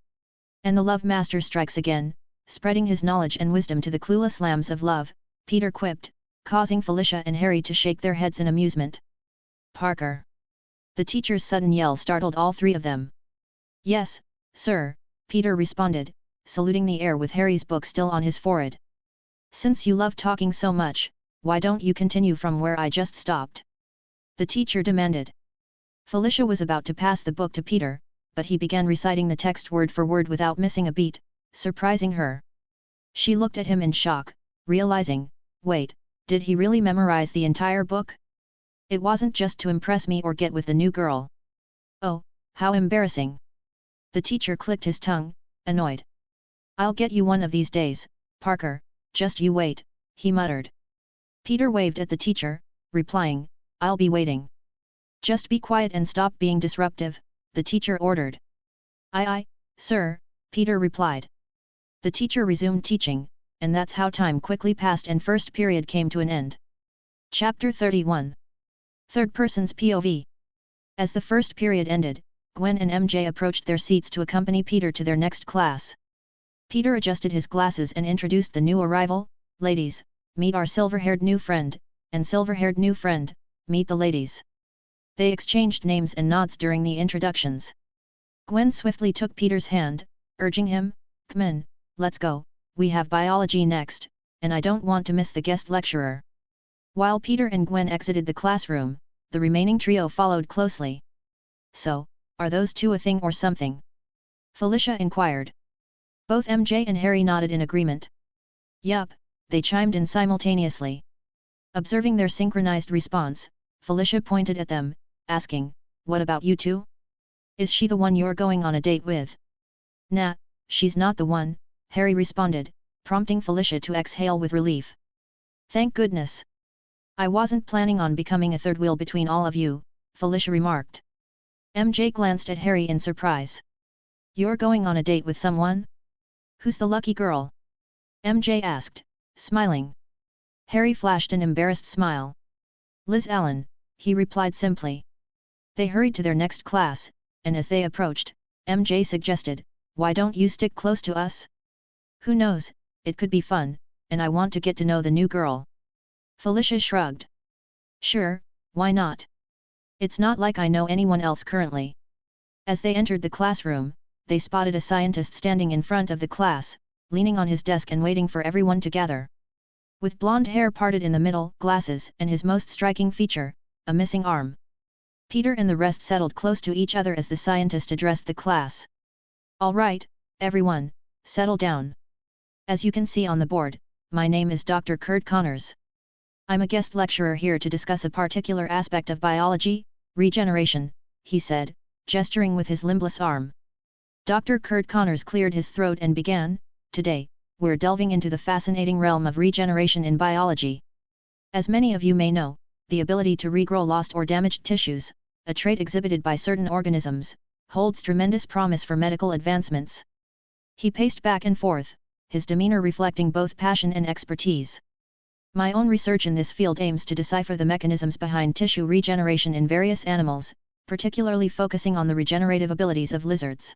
And the love master strikes again, spreading his knowledge and wisdom to the clueless lambs of love, Peter quipped, causing Felicia and Harry to shake their heads in amusement. Parker. The teacher's sudden yell startled all three of them. Yes, sir, Peter responded, saluting the air with Harry's book still on his forehead. Since you love talking so much, why don't you continue from where I just stopped? The teacher demanded. Felicia was about to pass the book to Peter, but he began reciting the text word for word without missing a beat, surprising her. She looked at him in shock, realizing, wait, did he really memorize the entire book? It wasn't just to impress me or get with the new girl. Oh, how embarrassing. The teacher clicked his tongue, annoyed. I'll get you one of these days, Parker, just you wait, he muttered. Peter waved at the teacher, replying, I'll be waiting. Just be quiet and stop being disruptive, the teacher ordered. Aye, sir, Peter replied. The teacher resumed teaching, and that's how time quickly passed and first period came to an end. Chapter 31. Third Person's POV. As the first period ended, Gwen and MJ approached their seats to accompany Peter to their next class. Peter adjusted his glasses and introduced the new arrival, ladies, meet our silver-haired new friend, and silver-haired new friend, meet the ladies. They exchanged names and nods during the introductions. Gwen swiftly took Peter's hand, urging him, come in, let's go, we have biology next, and I don't want to miss the guest lecturer. While Peter and Gwen exited the classroom, the remaining trio followed closely. So, are those two a thing or something? Felicia inquired. Both MJ and Harry nodded in agreement. Yup, they chimed in simultaneously. Observing their synchronized response, Felicia pointed at them, asking, what about you two? Is she the one you're going on a date with? Nah, she's not the one, Harry responded, prompting Felicia to exhale with relief. Thank goodness. I wasn't planning on becoming a third wheel between all of you, Felicia remarked. MJ glanced at Harry in surprise. You're going on a date with someone? Who's the lucky girl? MJ asked, smiling. Harry flashed an embarrassed smile. Liz Allen, he replied simply. They hurried to their next class, and as they approached, MJ suggested, why don't you stick close to us? Who knows, it could be fun, and I want to get to know the new girl. Felicia shrugged. Sure, why not? It's not like I know anyone else currently. As they entered the classroom, they spotted a scientist standing in front of the class, leaning on his desk and waiting for everyone to gather. With blonde hair parted in the middle, glasses, and his most striking feature, a missing arm. Peter and the rest settled close to each other as the scientist addressed the class. "All right, everyone, settle down. As you can see on the board, my name is Dr. Kurt Connors. I'm a guest lecturer here to discuss a particular aspect of biology, regeneration," he said, gesturing with his limbless arm. Dr. Kurt Connors cleared his throat and began, "Today, we're delving into the fascinating realm of regeneration in biology. As many of you may know, the ability to regrow lost or damaged tissues, a trait exhibited by certain organisms, holds tremendous promise for medical advancements." He paced back and forth, his demeanor reflecting both passion and expertise. "My own research in this field aims to decipher the mechanisms behind tissue regeneration in various animals, particularly focusing on the regenerative abilities of lizards."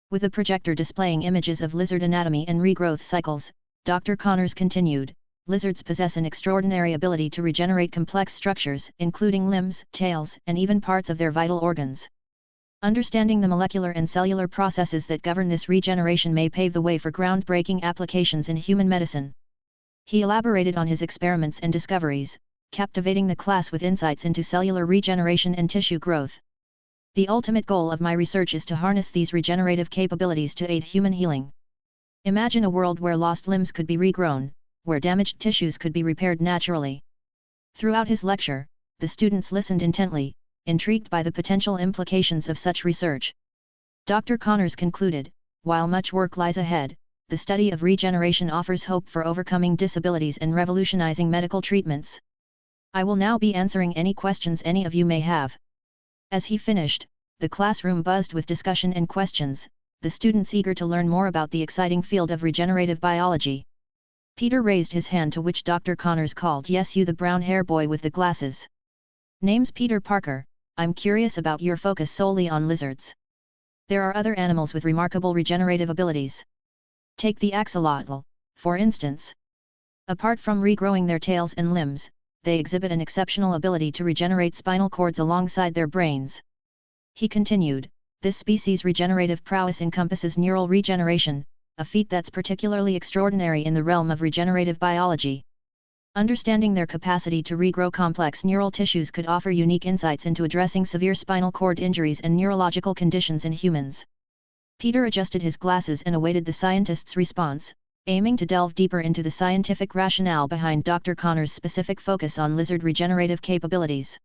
With a projector displaying images of lizard anatomy and regrowth cycles, Dr. Connors continued, "Lizards possess an extraordinary ability to regenerate complex structures, including limbs, tails, and even parts of their vital organs. Understanding the molecular and cellular processes that govern this regeneration may pave the way for groundbreaking applications in human medicine." He elaborated on his experiments and discoveries, captivating the class with insights into cellular regeneration and tissue growth. "The ultimate goal of my research is to harness these regenerative capabilities to aid human healing. Imagine a world where lost limbs could be regrown, where damaged tissues could be repaired naturally." Throughout his lecture, the students listened intently, intrigued by the potential implications of such research. Dr. Connors concluded, "While much work lies ahead, the study of regeneration offers hope for overcoming disabilities and revolutionizing medical treatments. I will now be answering any questions any of you may have." As he finished, the classroom buzzed with discussion and questions, the students eager to learn more about the exciting field of regenerative biology. Peter raised his hand, to which Dr. Connors called, "Yes, you, the brown-hair boy with the glasses. Name's Peter Parker. I'm curious about your focus solely on lizards. There are other animals with remarkable regenerative abilities. Take the axolotl, for instance. Apart from regrowing their tails and limbs, they exhibit an exceptional ability to regenerate spinal cords alongside their brains." He continued, "This species' regenerative prowess encompasses neural regeneration, a feat that's particularly extraordinary in the realm of regenerative biology. Understanding their capacity to regrow complex neural tissues could offer unique insights into addressing severe spinal cord injuries and neurological conditions in humans." Peter adjusted his glasses and awaited the scientist's response, aiming to delve deeper into the scientific rationale behind Dr. Connors' specific focus on lizard regenerative capabilities.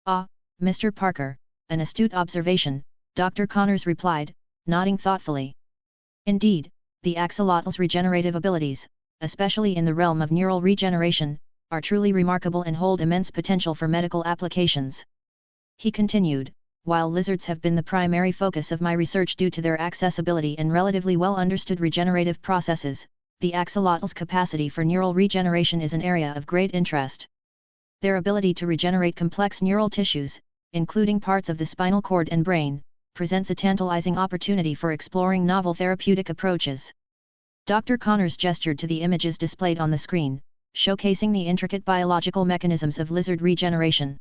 "Ah, Mr. Parker, an astute observation," Dr. Connors replied, nodding thoughtfully. "Indeed, the axolotl's regenerative abilities, especially in the realm of neural regeneration, are truly remarkable and hold immense potential for medical applications." He continued, "While lizards have been the primary focus of my research due to their accessibility and relatively well-understood regenerative processes, the axolotl's capacity for neural regeneration is an area of great interest. Their ability to regenerate complex neural tissues, including parts of the spinal cord and brain, presents a tantalizing opportunity for exploring novel therapeutic approaches." Dr. Connors gestured to the images displayed on the screen, showcasing the intricate biological mechanisms of lizard regeneration.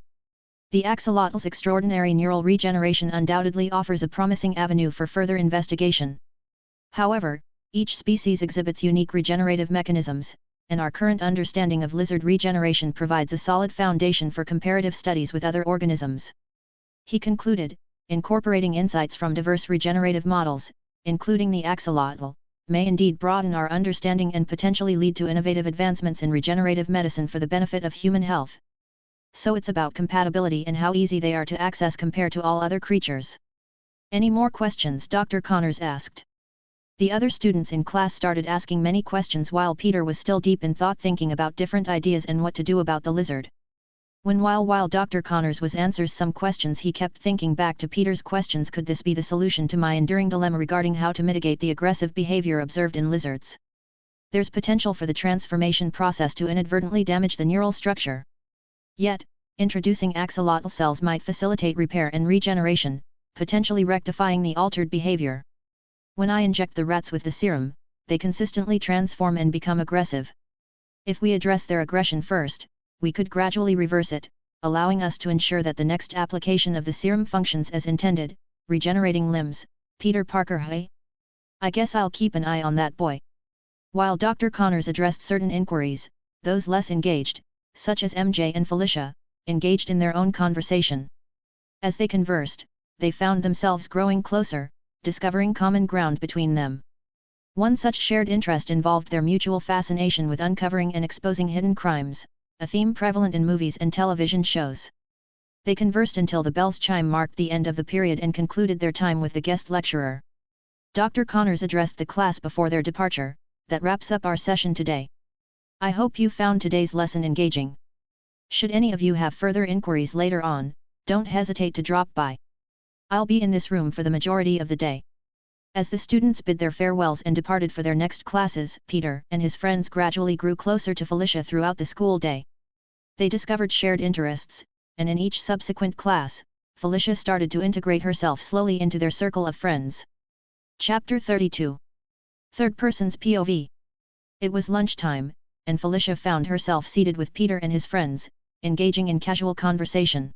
"The axolotl's extraordinary neural regeneration undoubtedly offers a promising avenue for further investigation. However, each species exhibits unique regenerative mechanisms, and our current understanding of lizard regeneration provides a solid foundation for comparative studies with other organisms." He concluded, "Incorporating insights from diverse regenerative models, including the axolotl, may indeed broaden our understanding and potentially lead to innovative advancements in regenerative medicine for the benefit of human health. So it's about compatibility and how easy they are to access compared to all other creatures." "Any more questions?" Dr. Connors asked. The other students in class started asking many questions while Peter was still deep in thought, thinking about different ideas and what to do about the lizard. While Dr. Connors was answers some questions, he kept thinking back to Peter's questions. Could this be the solution to my enduring dilemma regarding how to mitigate the aggressive behavior observed in lizards? There's potential for the transformation process to inadvertently damage the neural structure. Yet, introducing axolotl cells might facilitate repair and regeneration, potentially rectifying the altered behavior. When I inject the rats with the serum, they consistently transform and become aggressive. If we address their aggression first, we could gradually reverse it, allowing us to ensure that the next application of the serum functions as intended, regenerating limbs." Peter Parker, "Hey? I guess I'll keep an eye on that boy." While Dr. Connors addressed certain inquiries, those less engaged, such as MJ and Felicia, engaged in their own conversation. As they conversed, they found themselves growing closer, discovering common ground between them. One such shared interest involved their mutual fascination with uncovering and exposing hidden crimes, a theme prevalent in movies and television shows. They conversed until the bell's chime marked the end of the period and concluded their time with the guest lecturer. Dr. Connors addressed the class before their departure. That wraps up our session today. I hope you found today's lesson engaging. Should any of you have further inquiries later on, don't hesitate to drop by. I'll be in this room for the majority of the day. As the students bid their farewells and departed for their next classes, Peter and his friends gradually grew closer to Felicia throughout the school day. They discovered shared interests, and in each subsequent class, Felicia started to integrate herself slowly into their circle of friends. Chapter 32. Third Person's POV. It was lunchtime, and Felicia found herself seated with Peter and his friends, engaging in casual conversation.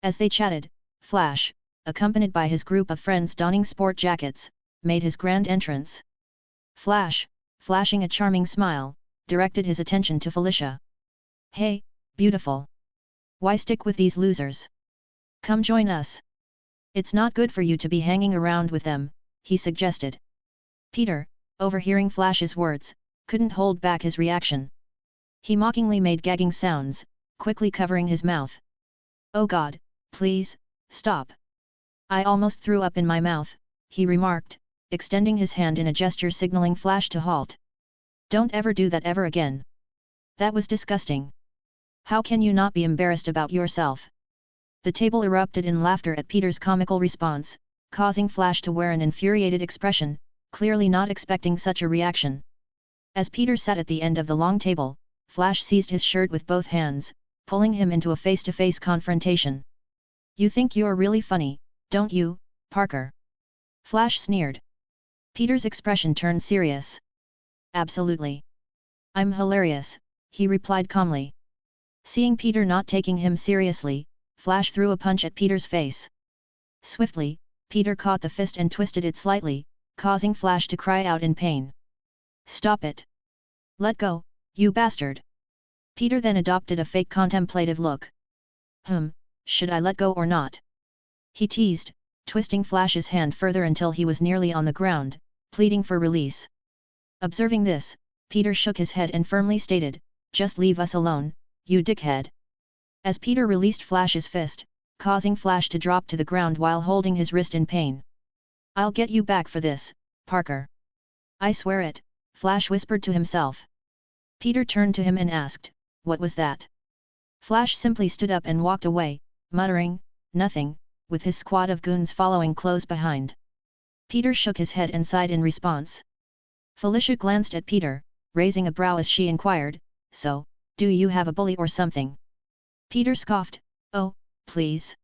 As they chatted, Flash, accompanied by his group of friends donning sport jackets, made his grand entrance. Flash, flashing a charming smile, directed his attention to Felicia. "Hey, beautiful. Why stick with these losers? Come join us. It's not good for you to be hanging around with them," he suggested. Peter, overhearing Flash's words, couldn't hold back his reaction. He mockingly made gagging sounds, quickly covering his mouth. "Oh God, please, stop. I almost threw up in my mouth," he remarked, extending his hand in a gesture signaling Flash to halt. "Don't ever do that ever again. That was disgusting. How can you not be embarrassed about yourself?" The table erupted in laughter at Peter's comical response, causing Flash to wear an infuriated expression, clearly not expecting such a reaction. As Peter sat at the end of the long table, Flash seized his shirt with both hands, pulling him into a face-to-face confrontation. "You think you're really funny, don't you, Parker?" Flash sneered. Peter's expression turned serious. "Absolutely. I'm hilarious," he replied calmly. Seeing Peter not taking him seriously, Flash threw a punch at Peter's face. Swiftly, Peter caught the fist and twisted it slightly, causing Flash to cry out in pain. "Stop it! Let go, you bastard!" Peter then adopted a fake contemplative look. Should I let go or not?" he teased, twisting Flash's hand further until he was nearly on the ground, pleading for release. Observing this, Peter shook his head and firmly stated, "Just leave us alone, you dickhead." As Peter released Flash's fist, causing Flash to drop to the ground while holding his wrist in pain. "I'll get you back for this, Parker. I swear it," Flash whispered to himself. Peter turned to him and asked, "What was that?" Flash simply stood up and walked away, muttering, "Nothing," with his squad of goons following close behind. Peter shook his head and sighed in response. Felicia glanced at Peter, raising a brow as she inquired, "So, do you have a bully or something?" Peter scoffed, "Oh, please.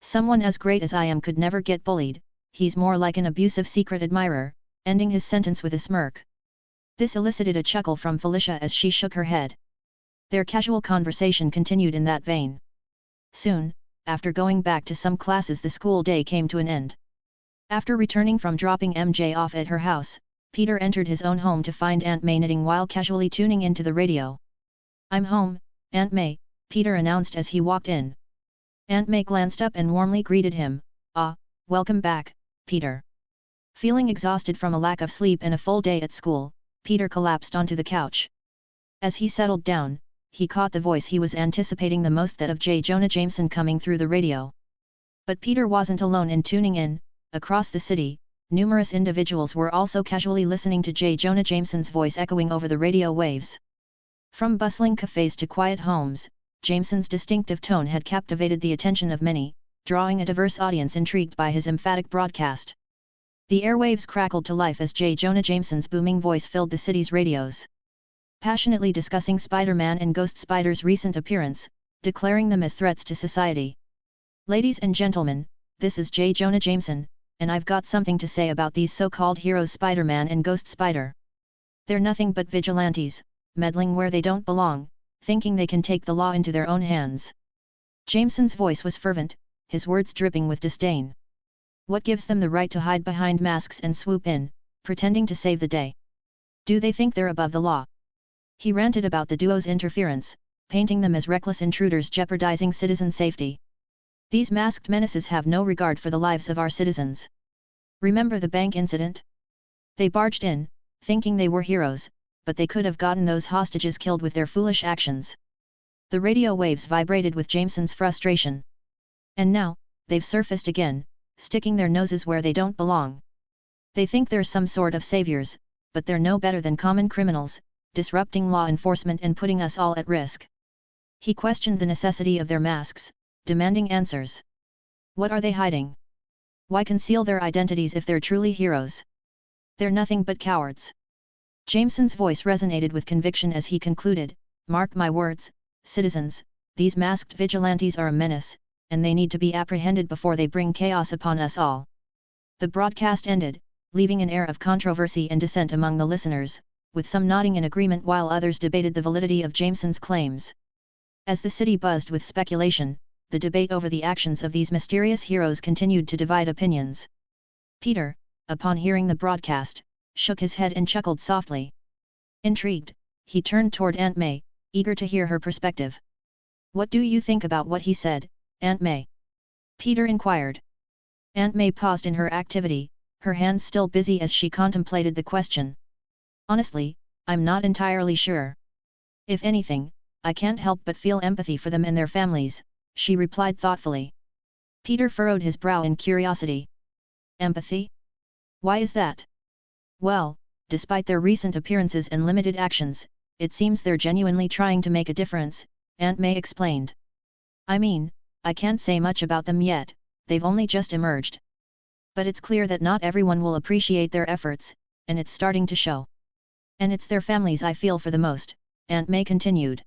Someone as great as I am could never get bullied, he's more like an abusive secret admirer," ending his sentence with a smirk. This elicited a chuckle from Felicia as she shook her head. Their casual conversation continued in that vein. Soon, after going back to some classes, the school day came to an end. After returning from dropping MJ off at her house, Peter entered his own home to find Aunt May knitting while casually tuning into the radio. "I'm home, Aunt May," Peter announced as he walked in. Aunt May glanced up and warmly greeted him. "Ah, welcome back, Peter." Feeling exhausted from a lack of sleep and a full day at school, Peter collapsed onto the couch. As he settled down, he caught the voice he was anticipating the most, that of J. Jonah Jameson, coming through the radio. But Peter wasn't alone in tuning in. Across the city, numerous individuals were also casually listening to J. Jonah Jameson's voice echoing over the radio waves. From bustling cafes to quiet homes, Jameson's distinctive tone had captivated the attention of many, drawing a diverse audience intrigued by his emphatic broadcast. The airwaves crackled to life as J. Jonah Jameson's booming voice filled the city's radios, passionately discussing Spider-Man and Ghost Spider's recent appearance, declaring them as threats to society. "Ladies and gentlemen, this is J. Jonah Jameson, and I've got something to say about these so-called heroes Spider-Man and Ghost Spider. They're nothing but vigilantes, meddling where they don't belong, thinking they can take the law into their own hands." Jameson's voice was fervent, his words dripping with disdain. "What gives them the right to hide behind masks and swoop in, pretending to save the day? Do they think they're above the law?" He ranted about the duo's interference, painting them as reckless intruders jeopardizing citizen safety. These masked menaces have no regard for the lives of our citizens. Remember the bank incident? They barged in, thinking they were heroes, but they could have gotten those hostages killed with their foolish actions. The radio waves vibrated with Jameson's frustration. And now, they've surfaced again, sticking their noses where they don't belong. They think they're some sort of saviors, but they're no better than common criminals, disrupting law enforcement and putting us all at risk. He questioned the necessity of their masks, demanding answers. What are they hiding? Why conceal their identities if they're truly heroes? They're nothing but cowards. Jameson's voice resonated with conviction as he concluded, "Mark my words, citizens, these masked vigilantes are a menace, and they need to be apprehended before they bring chaos upon us all." The broadcast ended, leaving an air of controversy and dissent among the listeners, with some nodding in agreement while others debated the validity of Jameson's claims. As the city buzzed with speculation, the debate over the actions of these mysterious heroes continued to divide opinions. Peter, upon hearing the broadcast, shook his head and chuckled softly. Intrigued, he turned toward Aunt May, eager to hear her perspective. "What do you think about what he said, Aunt May?" Peter inquired. Aunt May paused in her activity, her hands still busy as she contemplated the question. "Honestly, I'm not entirely sure. If anything, I can't help but feel empathy for them and their families," she replied thoughtfully. Peter furrowed his brow in curiosity. "Empathy? Why is that?" "Well, despite their recent appearances and limited actions, it seems they're genuinely trying to make a difference," Aunt May explained. "I mean, I can't say much about them yet, they've only just emerged. But it's clear that not everyone will appreciate their efforts, and it's starting to show. And it's their families I feel for the most," Aunt May continued.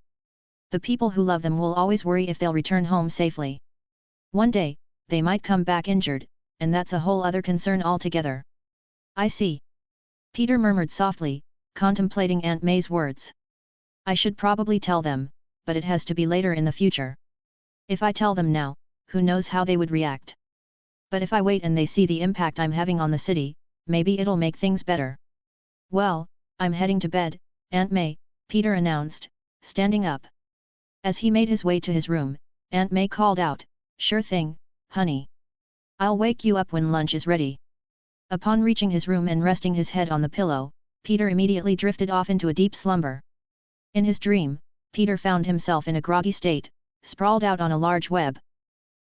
"The people who love them will always worry if they'll return home safely. One day, they might come back injured, and that's a whole other concern altogether." "I see." Peter murmured softly, contemplating Aunt May's words. "I should probably tell them, but it has to be later in the future. If I tell them now, who knows how they would react. But if I wait and they see the impact I'm having on the city, maybe it'll make things better." "Well, I'm heading to bed, Aunt May," Peter announced, standing up. As he made his way to his room, Aunt May called out, "Sure thing, honey. I'll wake you up when lunch is ready." Upon reaching his room and resting his head on the pillow, Peter immediately drifted off into a deep slumber. In his dream, Peter found himself in a groggy state, sprawled out on a large web.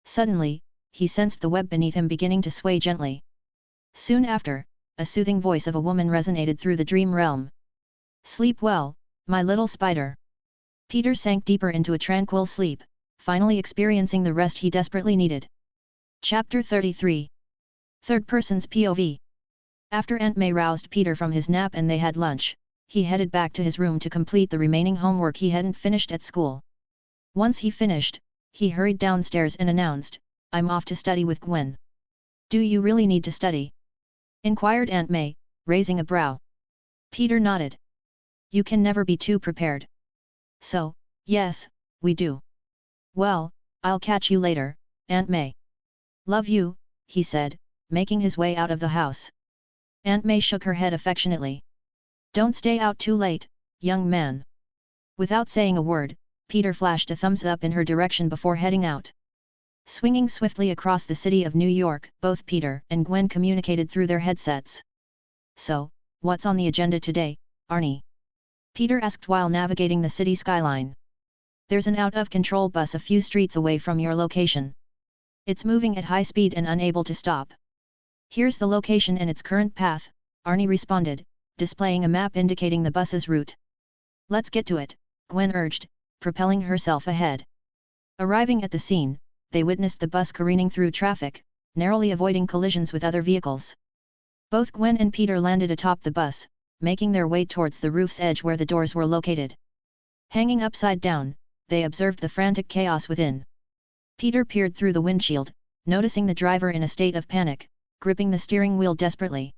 Suddenly, he sensed the web beneath him beginning to sway gently. Soon after, a soothing voice of a woman resonated through the dream realm. "Sleep well, my little spider." Peter sank deeper into a tranquil sleep, finally experiencing the rest he desperately needed. Chapter 33. Third Person's POV. After Aunt May roused Peter from his nap and they had lunch, he headed back to his room to complete the remaining homework he hadn't finished at school. Once he finished, he hurried downstairs and announced, "I'm off to study with Gwen." "Do you really need to study?" inquired Aunt May, raising a brow. Peter nodded. "You can never be too prepared." "So, yes, we do." "Well, I'll catch you later, Aunt May." "Love you," he said, making his way out of the house. Aunt May shook her head affectionately. "Don't stay out too late, young man." Without saying a word, Peter flashed a thumbs up in her direction before heading out. Swinging swiftly across the city of New York, both Peter and Gwen communicated through their headsets. "So, what's on the agenda today, Arnie?" Peter asked while navigating the city skyline. "There's an out-of-control bus a few streets away from your location. It's moving at high speed and unable to stop." "Here's the location and its current path," Arnie responded, displaying a map indicating the bus's route. "Let's get to it," Gwen urged, propelling herself ahead. Arriving at the scene, they witnessed the bus careening through traffic, narrowly avoiding collisions with other vehicles. Both Gwen and Peter landed atop the bus, making their way towards the roof's edge where the doors were located. Hanging upside down, they observed the frantic chaos within. Peter peered through the windshield, noticing the driver in a state of panic, gripping the steering wheel desperately.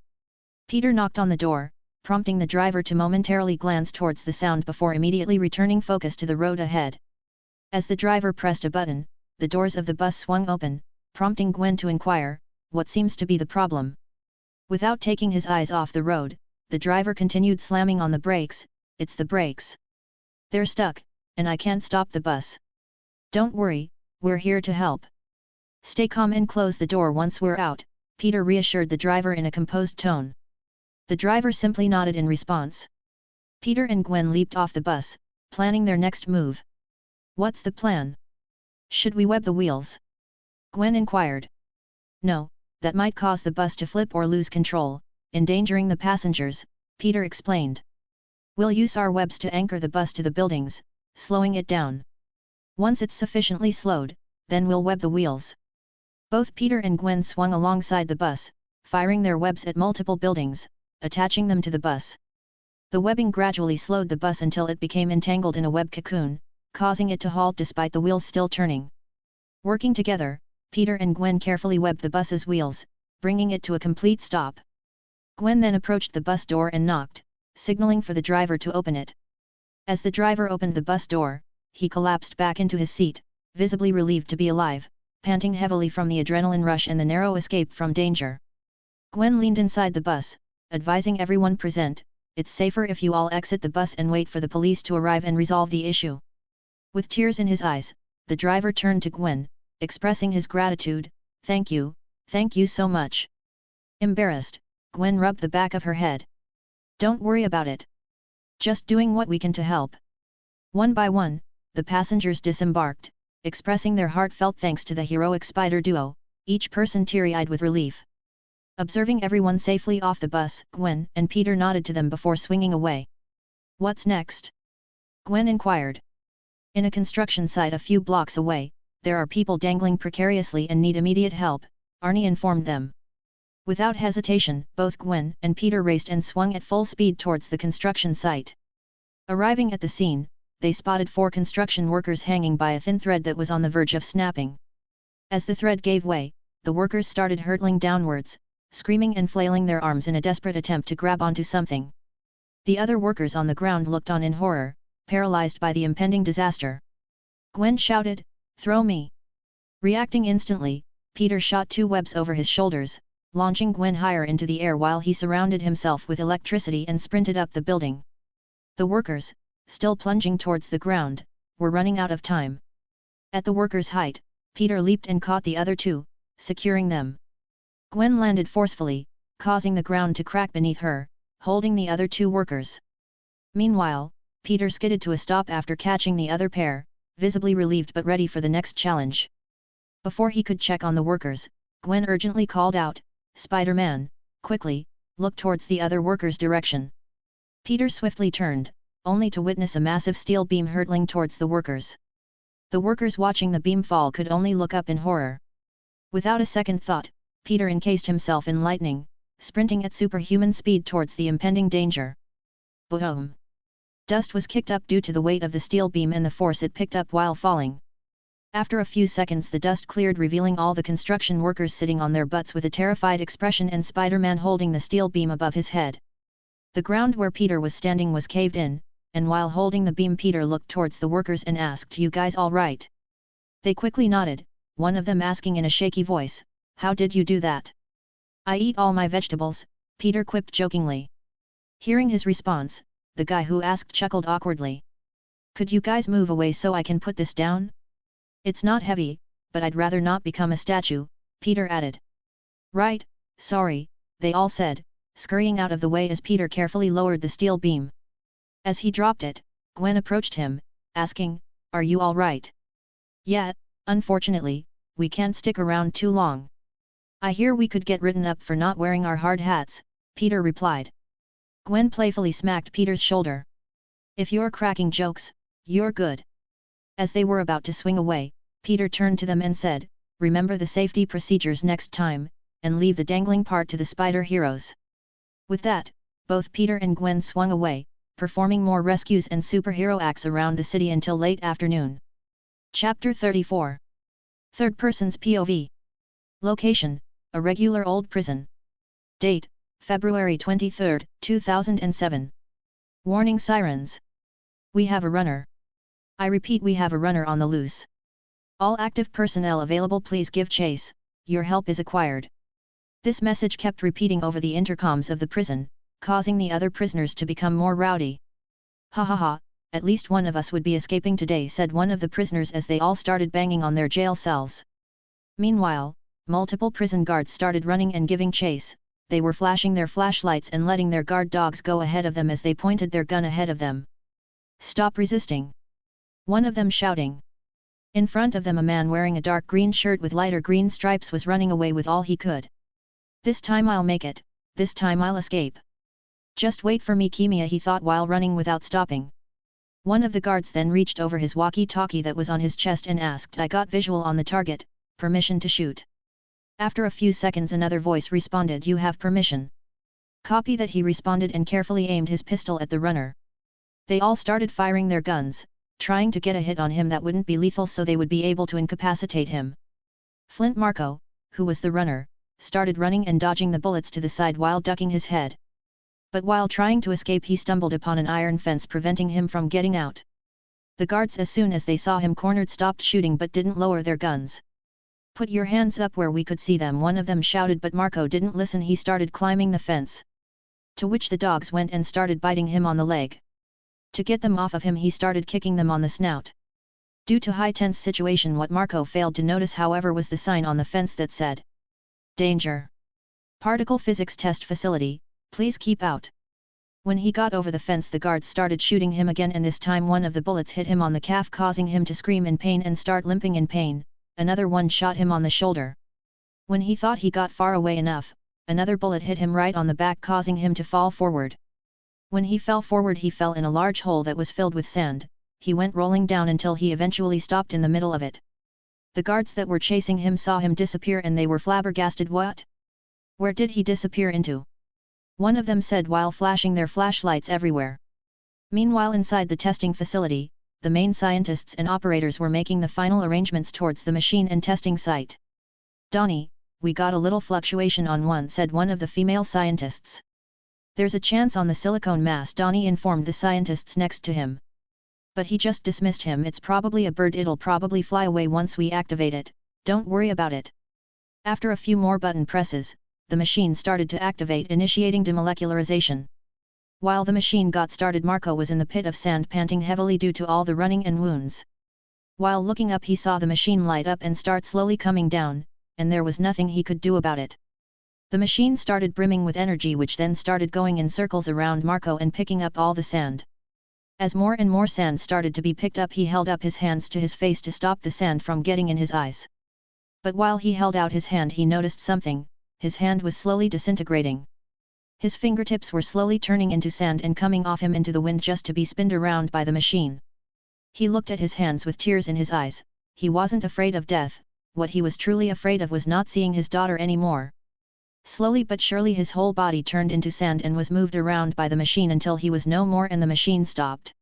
Peter knocked on the door, prompting the driver to momentarily glance towards the sound before immediately returning focus to the road ahead. As the driver pressed a button, the doors of the bus swung open, prompting Gwen to inquire, "What seems to be the problem?" Without taking his eyes off the road, the driver continued slamming on the brakes. "It's the brakes. They're stuck, and I can't stop the bus." "Don't worry, we're here to help." Stay calm and close the door once we're out, Peter reassured the driver in a composed tone. The driver simply nodded in response. Peter and Gwen leaped off the bus, planning their next move. What's the plan? Should we web the wheels? Gwen inquired. No, that might cause the bus to flip or lose control, endangering the passengers, Peter explained. We'll use our webs to anchor the bus to the buildings, slowing it down. Once it's sufficiently slowed, then we'll web the wheels. Both Peter and Gwen swung alongside the bus, firing their webs at multiple buildings, attaching them to the bus. The webbing gradually slowed the bus until it became entangled in a web cocoon, causing it to halt despite the wheels still turning. Working together, Peter and Gwen carefully webbed the bus's wheels, bringing it to a complete stop. Gwen then approached the bus door and knocked, signaling for the driver to open it. As the driver opened the bus door, he collapsed back into his seat, visibly relieved to be alive, panting heavily from the adrenaline rush and the narrow escape from danger. Gwen leaned inside the bus, advising everyone present, it's safer if you all exit the bus and wait for the police to arrive and resolve the issue. With tears in his eyes, the driver turned to Gwen, expressing his gratitude, thank you so much. Embarrassed, Gwen rubbed the back of her head. Don't worry about it. Just doing what we can to help. One by one, the passengers disembarked, expressing their heartfelt thanks to the heroic spider duo, each person teary-eyed with relief. Observing everyone safely off the bus, Gwen and Peter nodded to them before swinging away. What's next? Gwen inquired. In a construction site a few blocks away, there are people dangling precariously and need immediate help, Arnie informed them. Without hesitation, both Gwen and Peter raced and swung at full speed towards the construction site. Arriving at the scene, they spotted 4 construction workers hanging by a thin thread that was on the verge of snapping. As the thread gave way, the workers started hurtling downwards, screaming and flailing their arms in a desperate attempt to grab onto something. The other workers on the ground looked on in horror, paralyzed by the impending disaster. Gwen shouted, "Throw me!" Reacting instantly, Peter shot 2 webs over his shoulders, launching Gwen higher into the air while he surrounded himself with electricity and sprinted up the building. The workers, still plunging towards the ground, were running out of time. At the workers' height, Peter leaped and caught the other 2, securing them. Gwen landed forcefully, causing the ground to crack beneath her, holding the other 2 workers. Meanwhile, Peter skidded to a stop after catching the other pair, visibly relieved but ready for the next challenge. Before he could check on the workers, Gwen urgently called out, "Spider-Man, quickly, look towards the other workers' direction." Peter swiftly turned, only to witness a massive steel beam hurtling towards the workers. The workers watching the beam fall could only look up in horror. Without a second thought, Peter encased himself in lightning, sprinting at superhuman speed towards the impending danger. Boom! Dust was kicked up due to the weight of the steel beam and the force it picked up while falling. After a few seconds the dust cleared, revealing all the construction workers sitting on their butts with a terrified expression and Spider-Man holding the steel beam above his head. The ground where Peter was standing was caved in, and while holding the beam Peter looked towards the workers and asked, "You guys all right?" They quickly nodded, one of them asking in a shaky voice, "How did you do that?" "I eat all my vegetables," Peter quipped jokingly. Hearing his response, the guy who asked chuckled awkwardly. "Could you guys move away so I can put this down? It's not heavy, but I'd rather not become a statue," Peter added. "Right, sorry," they all said, scurrying out of the way as Peter carefully lowered the steel beam. As he dropped it, Gwen approached him, asking, "Are you all right?" "Yeah, unfortunately, we can't stick around too long." "I hear we could get written up for not wearing our hard hats," Peter replied. Gwen playfully smacked Peter's shoulder. "If you're cracking jokes, you're good." As they were about to swing away, Peter turned to them and said, "Remember the safety procedures next time, and leave the dangling part to the spider heroes." With that, both Peter and Gwen swung away, performing more rescues and superhero acts around the city until late afternoon. Chapter 34. Third Person's POV. Location: a regular old prison. Date: February 23, 2007. Warning sirens. We have a runner. I repeat, we have a runner on the loose. All active personnel available, please give chase, your help is acquired. This message kept repeating over the intercoms of the prison, causing the other prisoners to become more rowdy. "Ha ha ha, at least one of us would be escaping today," said one of the prisoners as they all started banging on their jail cells. Meanwhile, multiple prison guards started running and giving chase. They were flashing their flashlights and letting their guard dogs go ahead of them as they pointed their gun ahead of them. "Stop resisting!" one of them shouting. In front of them a man wearing a dark green shirt with lighter green stripes was running away with all he could. "This time I'll make it, this time I'll escape. Just wait for me, Kimia," he thought while running without stopping. One of the guards then reached over his walkie-talkie that was on his chest and asked, "I got visual on the target, permission to shoot." After a few seconds another voice responded, "You have permission." Copy that, he responded and carefully aimed his pistol at the runner. They all started firing their guns, trying to get a hit on him that wouldn't be lethal so they would be able to incapacitate him. Flint Marco, who was the runner, started running and dodging the bullets to the side while ducking his head. But while trying to escape he stumbled upon an iron fence preventing him from getting out. The guards, as soon as they saw him cornered, stopped shooting but didn't lower their guns. "Put your hands up where we could see them," one of them shouted, but Marco didn't listen. He started climbing the fence. To which the dogs went and started biting him on the leg. To get them off of him he started kicking them on the snout. Due to high tense situation, what Marco failed to notice however was the sign on the fence that said, "Danger. Particle physics test facility, please keep out." When he got over the fence the guards started shooting him again, and this time one of the bullets hit him on the calf causing him to scream in pain and start limping in pain. Another one shot him on the shoulder. When he thought he got far away enough, another bullet hit him right on the back causing him to fall forward. When he fell forward he fell in a large hole that was filled with sand. He went rolling down until he eventually stopped in the middle of it. The guards that were chasing him saw him disappear and they were flabbergasted. "What? Where did he disappear into?" one of them said while flashing their flashlights everywhere. Meanwhile inside the testing facility, the main scientists and operators were making the final arrangements towards the machine and testing site. "Donnie, we got a little fluctuation on one," said one of the female scientists. "There's a chance on the silicone mass," Donnie informed the scientists next to him. But he just dismissed him. "It's probably a bird, it'll probably fly away once we activate it, don't worry about it." After a few more button presses, the machine started to activate, initiating demolecularization. While the machine got started Marco was in the pit of sand panting heavily due to all the running and wounds. While looking up he saw the machine light up and start slowly coming down, and there was nothing he could do about it. The machine started brimming with energy which then started going in circles around Marco and picking up all the sand. As more and more sand started to be picked up he held up his hands to his face to stop the sand from getting in his eyes. But while he held out his hand he noticed something. His hand was slowly disintegrating. His fingertips were slowly turning into sand and coming off him into the wind just to be spinned around by the machine. He looked at his hands with tears in his eyes. He wasn't afraid of death, what he was truly afraid of was not seeing his daughter anymore. Slowly but surely his whole body turned into sand and was moved around by the machine until he was no more and the machine stopped.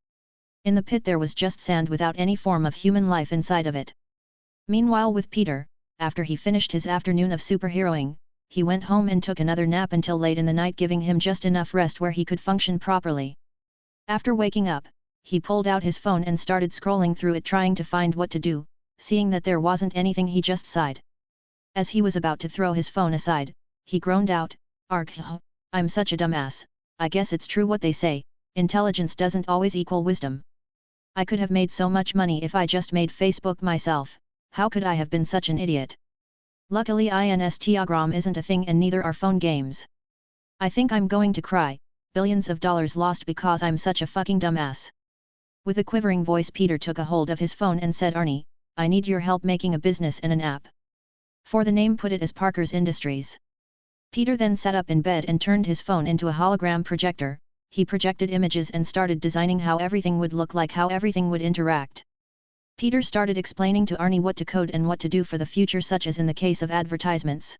In the pit there was just sand without any form of human life inside of it. Meanwhile with Peter, after he finished his afternoon of superheroing, he went home and took another nap until late in the night, giving him just enough rest where he could function properly. After waking up, he pulled out his phone and started scrolling through it trying to find what to do. Seeing that there wasn't anything he just sighed. As he was about to throw his phone aside, he groaned out, "Argh, I'm such a dumbass, I guess it's true what they say, intelligence doesn't always equal wisdom. I could have made so much money if I just made Facebook myself, how could I have been such an idiot? Luckily Instagram isn't a thing and neither are phone games. I think I'm going to cry, billions of dollars lost because I'm such a fucking dumbass." With a quivering voice Peter took a hold of his phone and said, "Arnie, I need your help making a business and an app. For the name put it as Parker's Industries." Peter then sat up in bed and turned his phone into a hologram projector. He projected images and started designing how everything would look like, how everything would interact. Peter started explaining to Arnie what to code and what to do for the future, such as in the case of advertisements.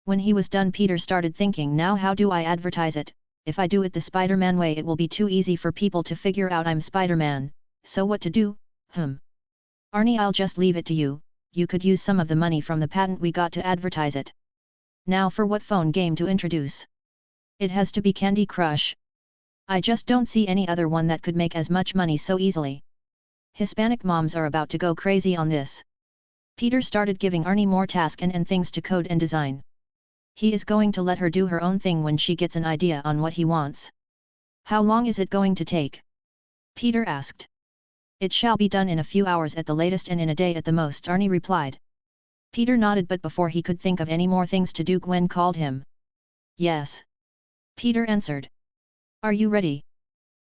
When he was done Peter started thinking, now how do I advertise it? If I do it the Spider-Man way it will be too easy for people to figure out I'm Spider-Man, so what to do? Arnie, I'll just leave it to you, you could use some of the money from the patent we got to advertise it. Now for what phone game to introduce? It has to be Candy Crush. I just don't see any other one that could make as much money so easily. Hispanic moms are about to go crazy on this. Peter started giving Arnie more tasks and things to code and design. He is going to let her do her own thing when she gets an idea on what he wants. How long is it going to take? Peter asked. It shall be done in a few hours at the latest and in a day at the most, Arnie replied. Peter nodded, but before he could think of any more things to do, Gwen called him. Yes. Peter answered. Are you ready?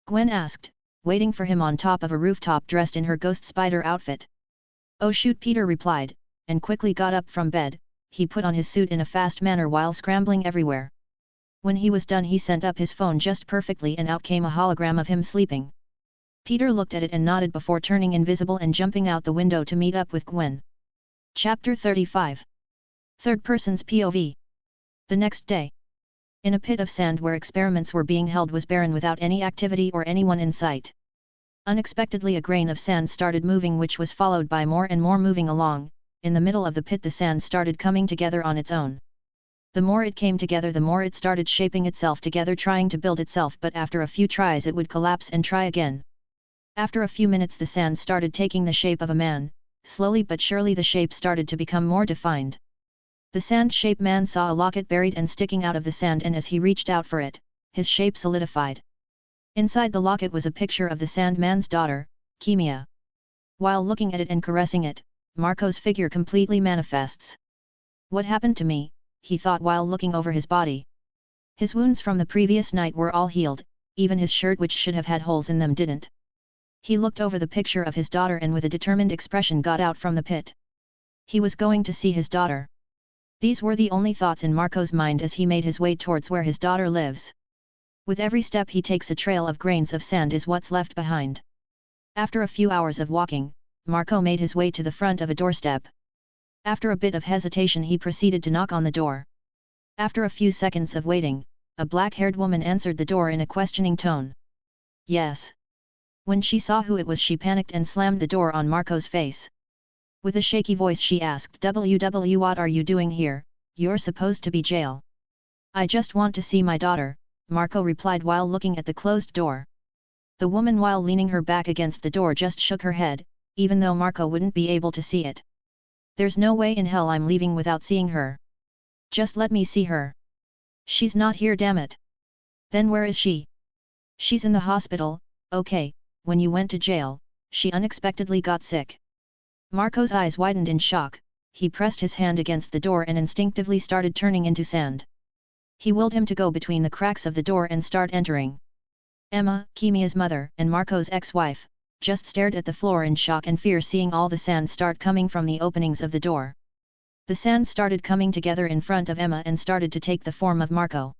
Gwen asked, waiting for him on top of a rooftop dressed in her ghost spider outfit. Oh shoot, Peter replied, and quickly got up from bed. He put on his suit in a fast manner while scrambling everywhere. When he was done, he sent up his phone just perfectly and out came a hologram of him sleeping. Peter looked at it and nodded before turning invisible and jumping out the window to meet up with Gwen. Chapter 35. Third person's POV. The next day. In a pit of sand where experiments were being held was barren without any activity or anyone in sight. Unexpectedly a grain of sand started moving, which was followed by more and more moving along. In the middle of the pit the sand started coming together on its own. The more it came together, the more it started shaping itself together, trying to build itself, but after a few tries it would collapse and try again. After a few minutes the sand started taking the shape of a man. Slowly but surely the shape started to become more defined. The sand-shaped man saw a locket buried and sticking out of the sand, and as he reached out for it, his shape solidified. Inside the locket was a picture of the Sandman's daughter, Kimia. While looking at it and caressing it, Marco's figure completely manifests. What happened to me, he thought while looking over his body. His wounds from the previous night were all healed, even his shirt, which should have had holes in them, didn't. He looked over the picture of his daughter and with a determined expression got out from the pit. He was going to see his daughter. These were the only thoughts in Marco's mind as he made his way towards where his daughter lives. With every step he takes, a trail of grains of sand is what's left behind. After a few hours of walking, Marco made his way to the front of a doorstep. After a bit of hesitation he proceeded to knock on the door. After a few seconds of waiting, a black-haired woman answered the door in a questioning tone. Yes. When she saw who it was she panicked and slammed the door on Marco's face. With a shaky voice she asked, "WW, what are you doing here? You're supposed to be jail." "I just want to see my daughter," Marco replied while looking at the closed door. The woman, while leaning her back against the door, just shook her head, even though Marco wouldn't be able to see it. "There's no way in hell I'm leaving without seeing her. Just let me see her." "She's not here, damn it." "Then where is she?" "She's in the hospital." "Okay, when you went to jail, she unexpectedly got sick." Marco's eyes widened in shock. He pressed his hand against the door and instinctively started turning into sand. He willed him to go between the cracks of the door and start entering. Emma, Kimia's mother and Marco's ex-wife, just stared at the floor in shock and fear, seeing all the sand start coming from the openings of the door. The sand started coming together in front of Emma and started to take the form of Marco.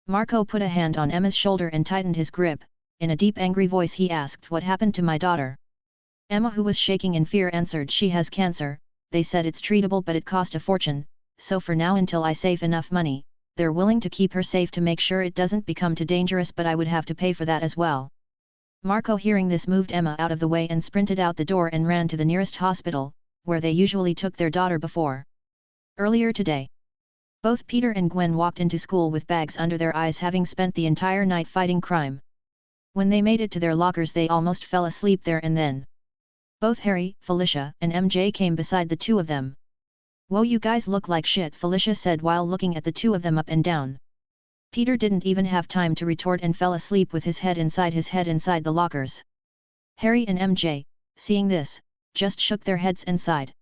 Marco put a hand on Emma's shoulder and tightened his grip. In a deep angry voice he asked, "What happened to my daughter?" Emma, who was shaking in fear, answered, "She has cancer. They said it's treatable but it cost a fortune, so for now, until I save enough money, they're willing to keep her safe to make sure it doesn't become too dangerous, but I would have to pay for that as well." Marco, hearing this, moved Emma out of the way and sprinted out the door and ran to the nearest hospital, where they usually took their daughter before. Earlier today, both Peter and Gwen walked into school with bags under their eyes, having spent the entire night fighting crime. When they made it to their lockers they almost fell asleep there and then. Both Harry, Felicia, and MJ came beside the two of them. "Whoa, you guys look like shit," Felicia said while looking at the two of them up and down. Peter didn't even have time to retort and fell asleep with his head inside the lockers. Harry and MJ, seeing this, just shook their heads and sighed.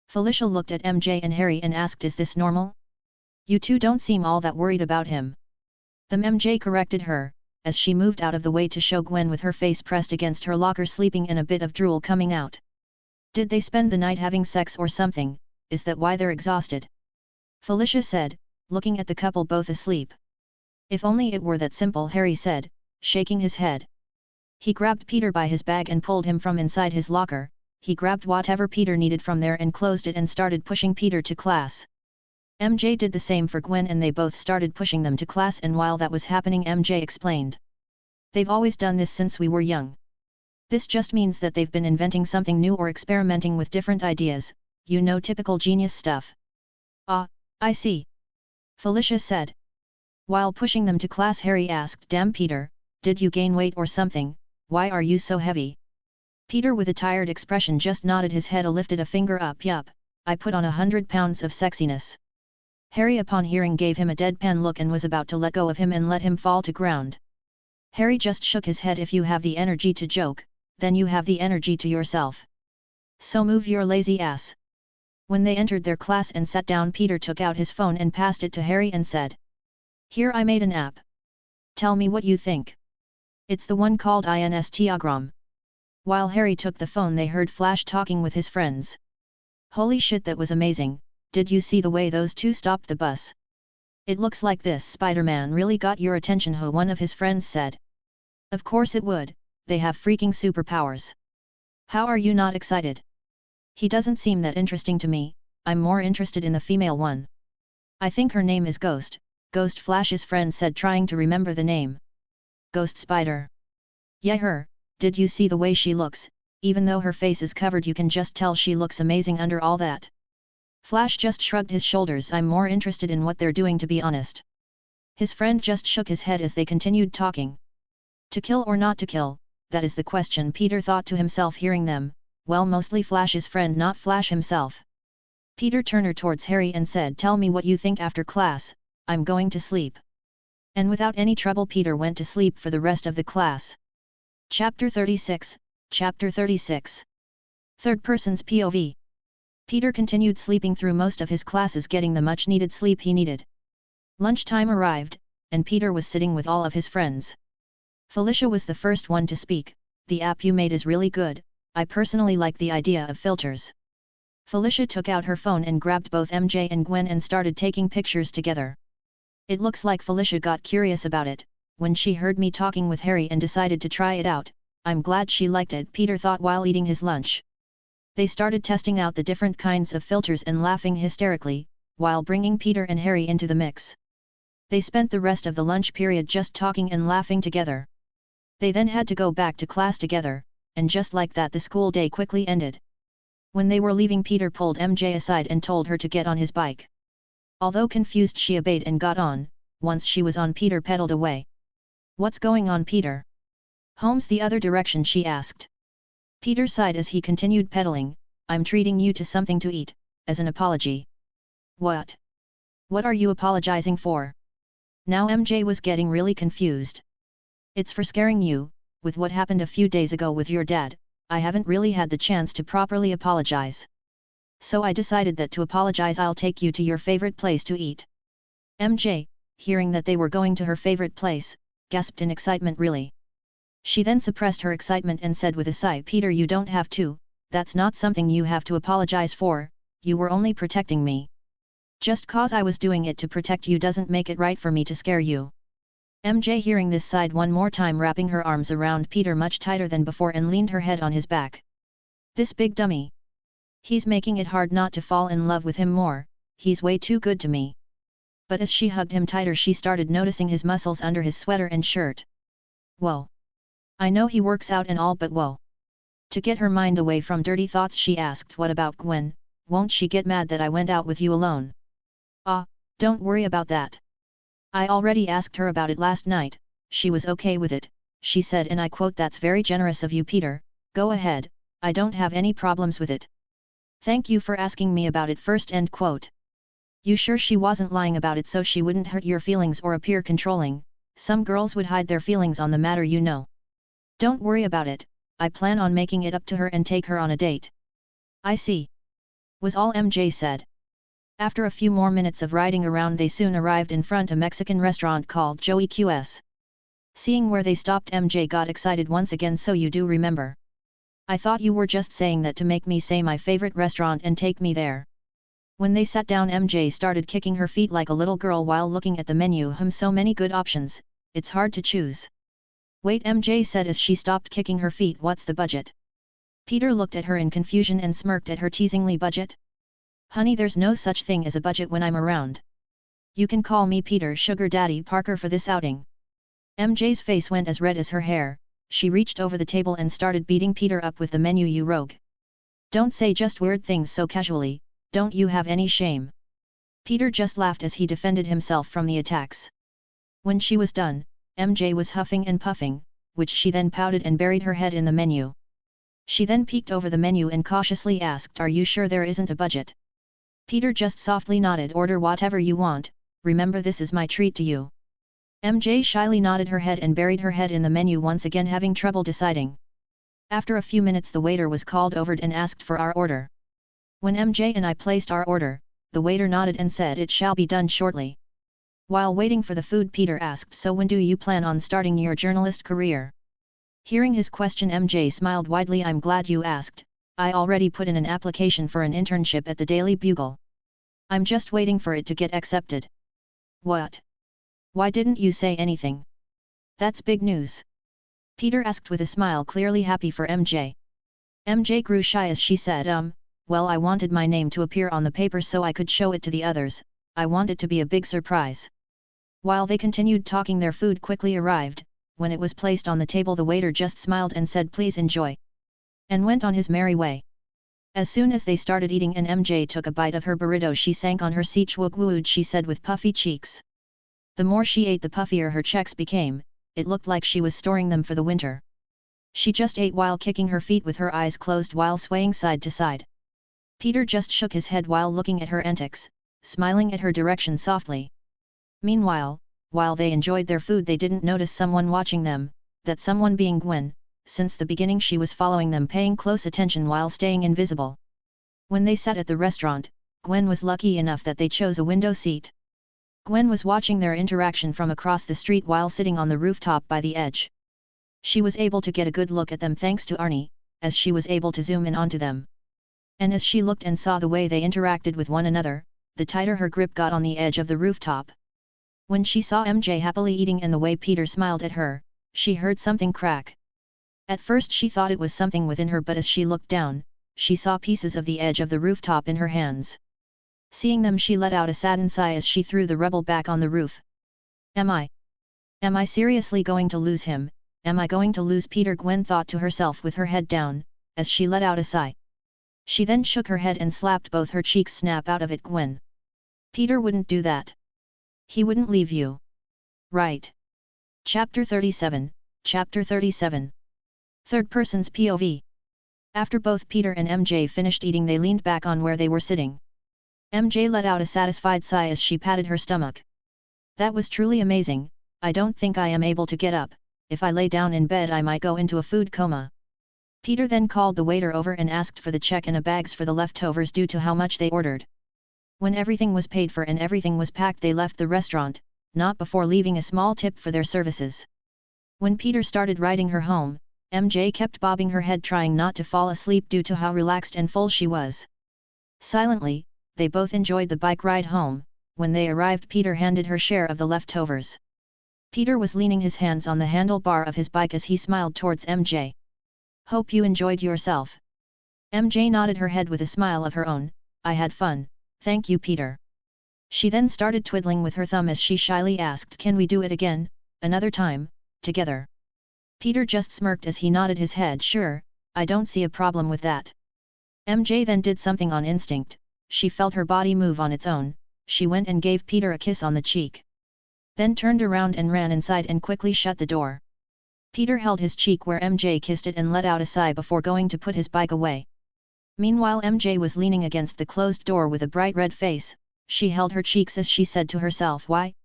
Felicia looked at MJ and Harry and asked, "Is this normal? You two don't seem all that worried about him." The MJ corrected her, as she moved out of the way to show Gwen with her face pressed against her locker sleeping and a bit of drool coming out. "Did they spend the night having sex or something? Is that why they're exhausted?" Felicia said, looking at the couple both asleep. "If only it were that simple," Harry said, shaking his head. He grabbed Peter by his bag and pulled him from inside his locker. He grabbed whatever Peter needed from there and closed it and started pushing Peter to class. MJ did the same for Gwen and they both started pushing them to class, and while that was happening MJ explained. "They've always done this since we were young. This just means that they've been inventing something new or experimenting with different ideas, you know, typical genius stuff." "Ah, I see," Felicia said. While pushing them to class Harry asked, "Damn Peter, did you gain weight or something? Why are you so heavy?" Peter with a tired expression just nodded his head and lifted a finger up. "Yup, I put on 100 pounds of sexiness." Harry upon hearing gave him a deadpan look and was about to let go of him and let him fall to ground. Harry just shook his head. "If you have the energy to joke, then you have the energy to yourself. So move your lazy ass." When they entered their class and sat down, Peter took out his phone and passed it to Harry and said, "Here, I made an app. Tell me what you think." "It's the one called Instagram." While Harry took the phone, they heard Flash talking with his friends. "Holy shit, that was amazing. Did you see the way those two stopped the bus? It looks like this Spider-Man really got your attention," one of his friends said. "Of course it would, they have freaking superpowers. How are you not excited?" "He doesn't seem that interesting to me, I'm more interested in the female one. I think her name is Ghost," Ghost, Flash's friend, said, trying to remember the name. "Ghost Spider. Yeah, her. Did you see the way she looks? Even though her face is covered, you can just tell she looks amazing under all that." Flash just shrugged his shoulders. "I'm more interested in what they're doing, to be honest." His friend just shook his head as they continued talking. To kill or not to kill, that is the question, Peter thought to himself hearing them. Well, mostly Flash's friend, not Flash himself. Peter turned towards Harry and said, "Tell me what you think after class, I'm going to sleep." And without any trouble, Peter went to sleep for the rest of the class. Chapter 36, Chapter 36. Third Person's POV. Peter continued sleeping through most of his classes, getting the much-needed sleep he needed. Lunchtime arrived, and Peter was sitting with all of his friends. Felicia was the first one to speak. "The app you made is really good, I personally like the idea of filters." Felicia took out her phone and grabbed both MJ and Gwen and started taking pictures together. It looks like Felicia got curious about it, when she heard me talking with Harry and decided to try it out. I'm glad she liked it, Peter thought while eating his lunch. They started testing out the different kinds of filters and laughing hysterically, while bringing Peter and Harry into the mix. They spent the rest of the lunch period just talking and laughing together. They then had to go back to class together, and just like that the school day quickly ended. When they were leaving, Peter pulled MJ aside and told her to get on his bike. Although confused, she obeyed and got on. Once she was on, Peter pedaled away. "What's going on, Peter? Home's the other direction," she asked. Peter sighed as he continued pedaling. "I'm treating you to something to eat, as an apology." "What? What are you apologizing for?" Now MJ was getting really confused. "It's for scaring you. With what happened a few days ago with your dad, I haven't really had the chance to properly apologize. So I decided that to apologize I'll take you to your favorite place to eat." MJ, hearing that they were going to her favorite place, gasped in excitement. "Really?" She then suppressed her excitement and said with a sigh, "Peter, you don't have to, that's not something you have to apologize for, you were only protecting me. Just cause I was doing it to protect you doesn't make it right for me to scare you." MJ, hearing this, sighed one more time, wrapping her arms around Peter much tighter than before and leaned her head on his back. "This big dummy. He's making it hard not to fall in love with him more, he's way too good to me." But as she hugged him tighter, she started noticing his muscles under his sweater and shirt. "Whoa. I know he works out and all, but whoa." To get her mind away from dirty thoughts, she asked, "What about Gwen? Won't she get mad that I went out with you alone?" "Ah, don't worry about that. I already asked her about it last night, she was okay with it," she said, and I quote, "That's very generous of you, Peter, go ahead, I don't have any problems with it. Thank you for asking me about it first." End quote. You sure she wasn't lying about it so she wouldn't hurt your feelings or appear controlling? Some girls would hide their feelings on the matter, you know. "Don't worry about it, I plan on making it up to her and take her on a date." "I see," was all MJ said. After a few more minutes of riding around, they soon arrived in front of a Mexican restaurant called Joey Q's. Seeing where they stopped, MJ got excited once again. "So you do remember? I thought you were just saying that to make me say my favorite restaurant and take me there." When they sat down, MJ started kicking her feet like a little girl while looking at the menu. So many good options, it's hard to choose." "Wait," MJ said as she stopped kicking her feet, "what's the budget?" Peter looked at her in confusion and smirked at her teasingly. "Budget? Honey, there's no such thing as a budget when I'm around. You can call me Peter Sugar Daddy Parker for this outing." MJ's face went as red as her hair. She reached over the table and started beating Peter up with the menu. "You rogue. Don't say just weird things so casually, don't you have any shame?" Peter just laughed as he defended himself from the attacks. When she was done, MJ was huffing and puffing, which she then pouted and buried her head in the menu. She then peeked over the menu and cautiously asked, "Are you sure there isn't a budget?" Peter just softly nodded. "Order whatever you want, remember this is my treat to you." MJ shyly nodded her head and buried her head in the menu once again, having trouble deciding. After a few minutes, the waiter was called over and asked for our order. When MJ and I placed our order, the waiter nodded and said it shall be done shortly. While waiting for the food, Peter asked, so when do you plan on starting your journalist career? Hearing his question, MJ smiled widely. I'm glad you asked, I already put in an application for an internship at the Daily Bugle. I'm just waiting for it to get accepted. What? Why didn't you say anything? That's big news. Peter asked with a smile, clearly happy for MJ. MJ grew shy as she said, well, I wanted my name to appear on the paper so I could show it to the others. I want it to be a big surprise. While they continued talking, their food quickly arrived. When it was placed on the table, the waiter just smiled and said, please enjoy, and went on his merry way. As soon as they started eating and MJ took a bite of her burrito, she sank on her seat. Wood, she said with puffy cheeks. The more she ate, the puffier her cheeks became. It looked like she was storing them for the winter. She just ate while kicking her feet with her eyes closed while swaying side to side. Peter just shook his head while looking at her antics, smiling at her direction softly. Meanwhile, while they enjoyed their food, they didn't notice someone watching them, that someone being Gwen. Since the beginning she was following them, paying close attention while staying invisible. When they sat at the restaurant, Gwen was lucky enough that they chose a window seat. Gwen was watching their interaction from across the street while sitting on the rooftop by the edge. She was able to get a good look at them thanks to Arnie, as she was able to zoom in onto them. And as she looked and saw the way they interacted with one another, the tighter her grip got on the edge of the rooftop. When she saw MJ happily eating and the way Peter smiled at her, she heard something crack. At first she thought it was something within her, but as she looked down, she saw pieces of the edge of the rooftop in her hands. Seeing them, she let out a saddened sigh as she threw the rebel back on the roof. Am I seriously going to lose him? Am I going to lose Peter? Gwen thought to herself with her head down, as she let out a sigh. She then shook her head and slapped both her cheeks. Snap out of it, Gwen. Peter wouldn't do that. He wouldn't leave you. Right. Chapter 37, Chapter 37. Third person's POV. After both Peter and MJ finished eating, they leaned back on where they were sitting. MJ let out a satisfied sigh as she patted her stomach. That was truly amazing. I don't think I am able to get up. If I lay down in bed, I might go into a food coma. Peter then called the waiter over and asked for the check and a bags for the leftovers due to how much they ordered. When everything was paid for and everything was packed, they left the restaurant, not before leaving a small tip for their services. When Peter started riding her home, MJ kept bobbing her head, trying not to fall asleep due to how relaxed and full she was. Silently, they both enjoyed the bike ride home. When they arrived, Peter handed her share of the leftovers. Peter was leaning his hands on the handlebar of his bike as he smiled towards MJ. Hope you enjoyed yourself. MJ nodded her head with a smile of her own. I had fun, thank you, Peter. She then started twiddling with her thumb as she shyly asked, can we do it again, another time, together? Peter just smirked as he nodded his head. Sure, I don't see a problem with that. MJ then did something on instinct. She felt her body move on its own. She went and gave Peter a kiss on the cheek. Then turned around and ran inside and quickly shut the door. Peter held his cheek where MJ kissed it and let out a sigh before going to put his bike away. Meanwhile, MJ was leaning against the closed door with a bright red face. She held her cheeks as she said to herself, why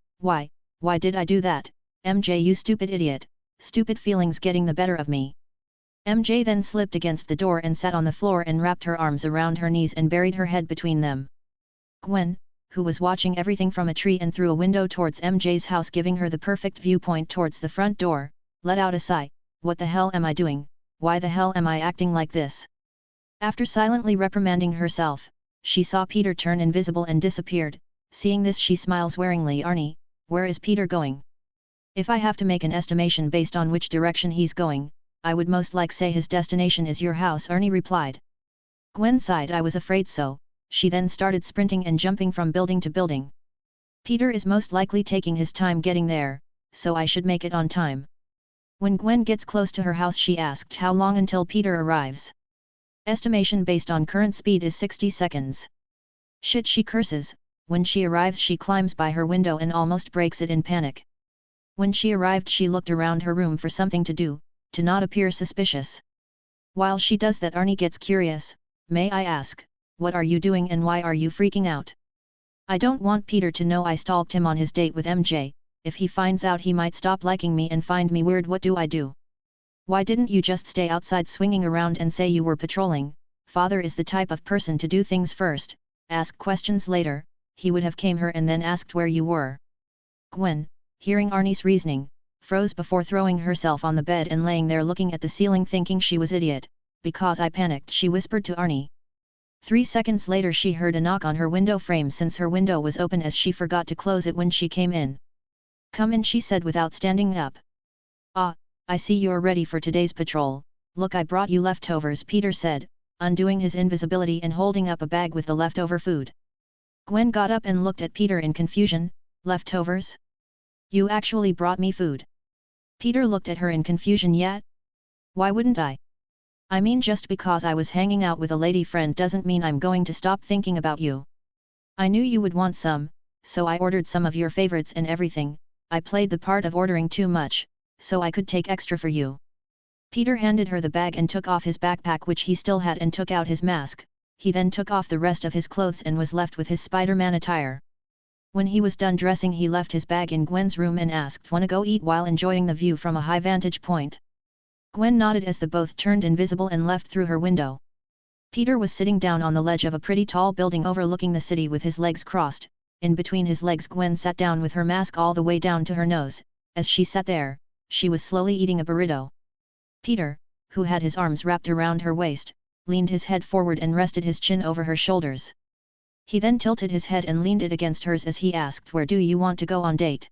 did I do that, MJ, you stupid idiot, stupid feelings getting the better of me. MJ then slipped against the door and sat on the floor and wrapped her arms around her knees and buried her head between them. Gwen, who was watching everything from a tree and through a window towards MJ's house, giving her the perfect viewpoint towards the front door, let out a sigh. What the hell am I doing? Why the hell am I acting like this? After silently reprimanding herself, she saw Peter turn invisible and disappeared. Seeing this, she smiles wearingly. Arnie, where is Peter going? If I have to make an estimation based on which direction he's going, I would most like say his destination is your house, Arnie replied. Gwen sighed. I was afraid so. She then started sprinting and jumping from building to building. Peter is most likely taking his time getting there, so I should make it on time. When Gwen gets close to her house, she asked how long until Peter arrives. Estimation based on current speed is 60 seconds. Shit, she curses. When she arrives, she climbs by her window and almost breaks it in panic. When she arrived, she looked around her room for something to do, to not appear suspicious. While she does that, Arnie gets curious. May I ask, what are you doing and why are you freaking out? I don't want Peter to know I stalked him on his date with MJ. If he finds out, he might stop liking me and find me weird. What do I do? Why didn't you just stay outside swinging around and say you were patrolling? Father is the type of person to do things first, ask questions later. He would have came here and then asked where you were. Gwen, hearing Arnie's reasoning, froze before throwing herself on the bed and laying there looking at the ceiling thinking she was idiot. Because I panicked, she whispered to Arnie. 3 seconds later she heard a knock on her window frame since her window was open as she forgot to close it when she came in. Come in, she said without standing up. Ah, I see you're ready for today's patrol. Look, I brought you leftovers, Peter said, undoing his invisibility and holding up a bag with the leftover food. Gwen got up and looked at Peter in confusion. Leftovers? You actually brought me food? Peter looked at her in confusion. Yet? Why wouldn't I? I mean, just because I was hanging out with a lady friend doesn't mean I'm going to stop thinking about you. I knew you would want some, so I ordered some of your favorites and everything. I played the part of ordering too much, so I could take extra for you. Peter handed her the bag and took off his backpack, which he still had, and took out his mask. He then took off the rest of his clothes and was left with his Spider-Man attire. When he was done dressing, he left his bag in Gwen's room and asked, "Wanna go eat?" while enjoying the view from a high vantage point. Gwen nodded as the both turned invisible and left through her window. Peter was sitting down on the ledge of a pretty tall building overlooking the city with his legs crossed. In between his legs, Gwen sat down with her mask all the way down to her nose. As she sat there, she was slowly eating a burrito. Peter, who had his arms wrapped around her waist, leaned his head forward and rested his chin over her shoulders. He then tilted his head and leaned it against hers as he asked, "Where do you want to go on date?"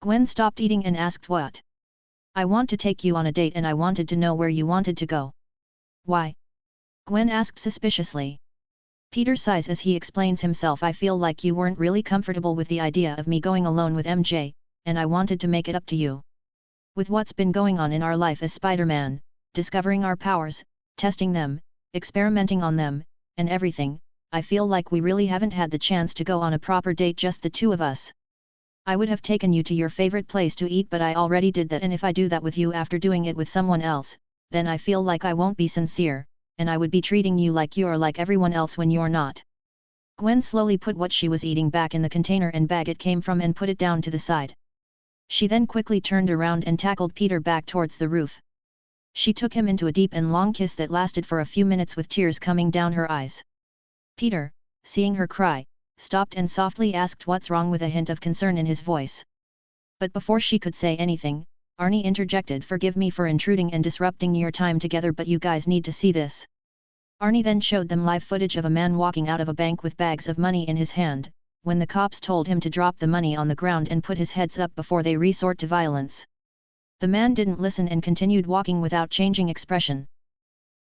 Gwen stopped eating and asked, "What?" "I want to take you on a date and I wanted to know where you wanted to go." "Why?" Gwen asked suspiciously. Peter sighs as he explains himself. "I feel like you weren't really comfortable with the idea of me going alone with MJ, and I wanted to make it up to you. With what's been going on in our life as Spider-Man, discovering our powers, testing them, experimenting on them, and everything, I feel like we really haven't had the chance to go on a proper date, just the two of us. I would have taken you to your favorite place to eat, but I already did that, and if I do that with you after doing it with someone else, then I feel like I won't be sincere, and I would be treating you like you're like everyone else when you're not." Gwen slowly put what she was eating back in the container and bag it came from and put it down to the side. She then quickly turned around and tackled Peter back towards the roof. She took him into a deep and long kiss that lasted for a few minutes with tears coming down her eyes. Peter, seeing her cry, stopped and softly asked what's wrong, with a hint of concern in his voice. But before she could say anything, Arnie interjected, "Forgive me for intruding and disrupting your time together, but you guys need to see this." Arnie then showed them live footage of a man walking out of a bank with bags of money in his hand, when the cops told him to drop the money on the ground and put his heads up before they resort to violence. The man didn't listen and continued walking without changing expression.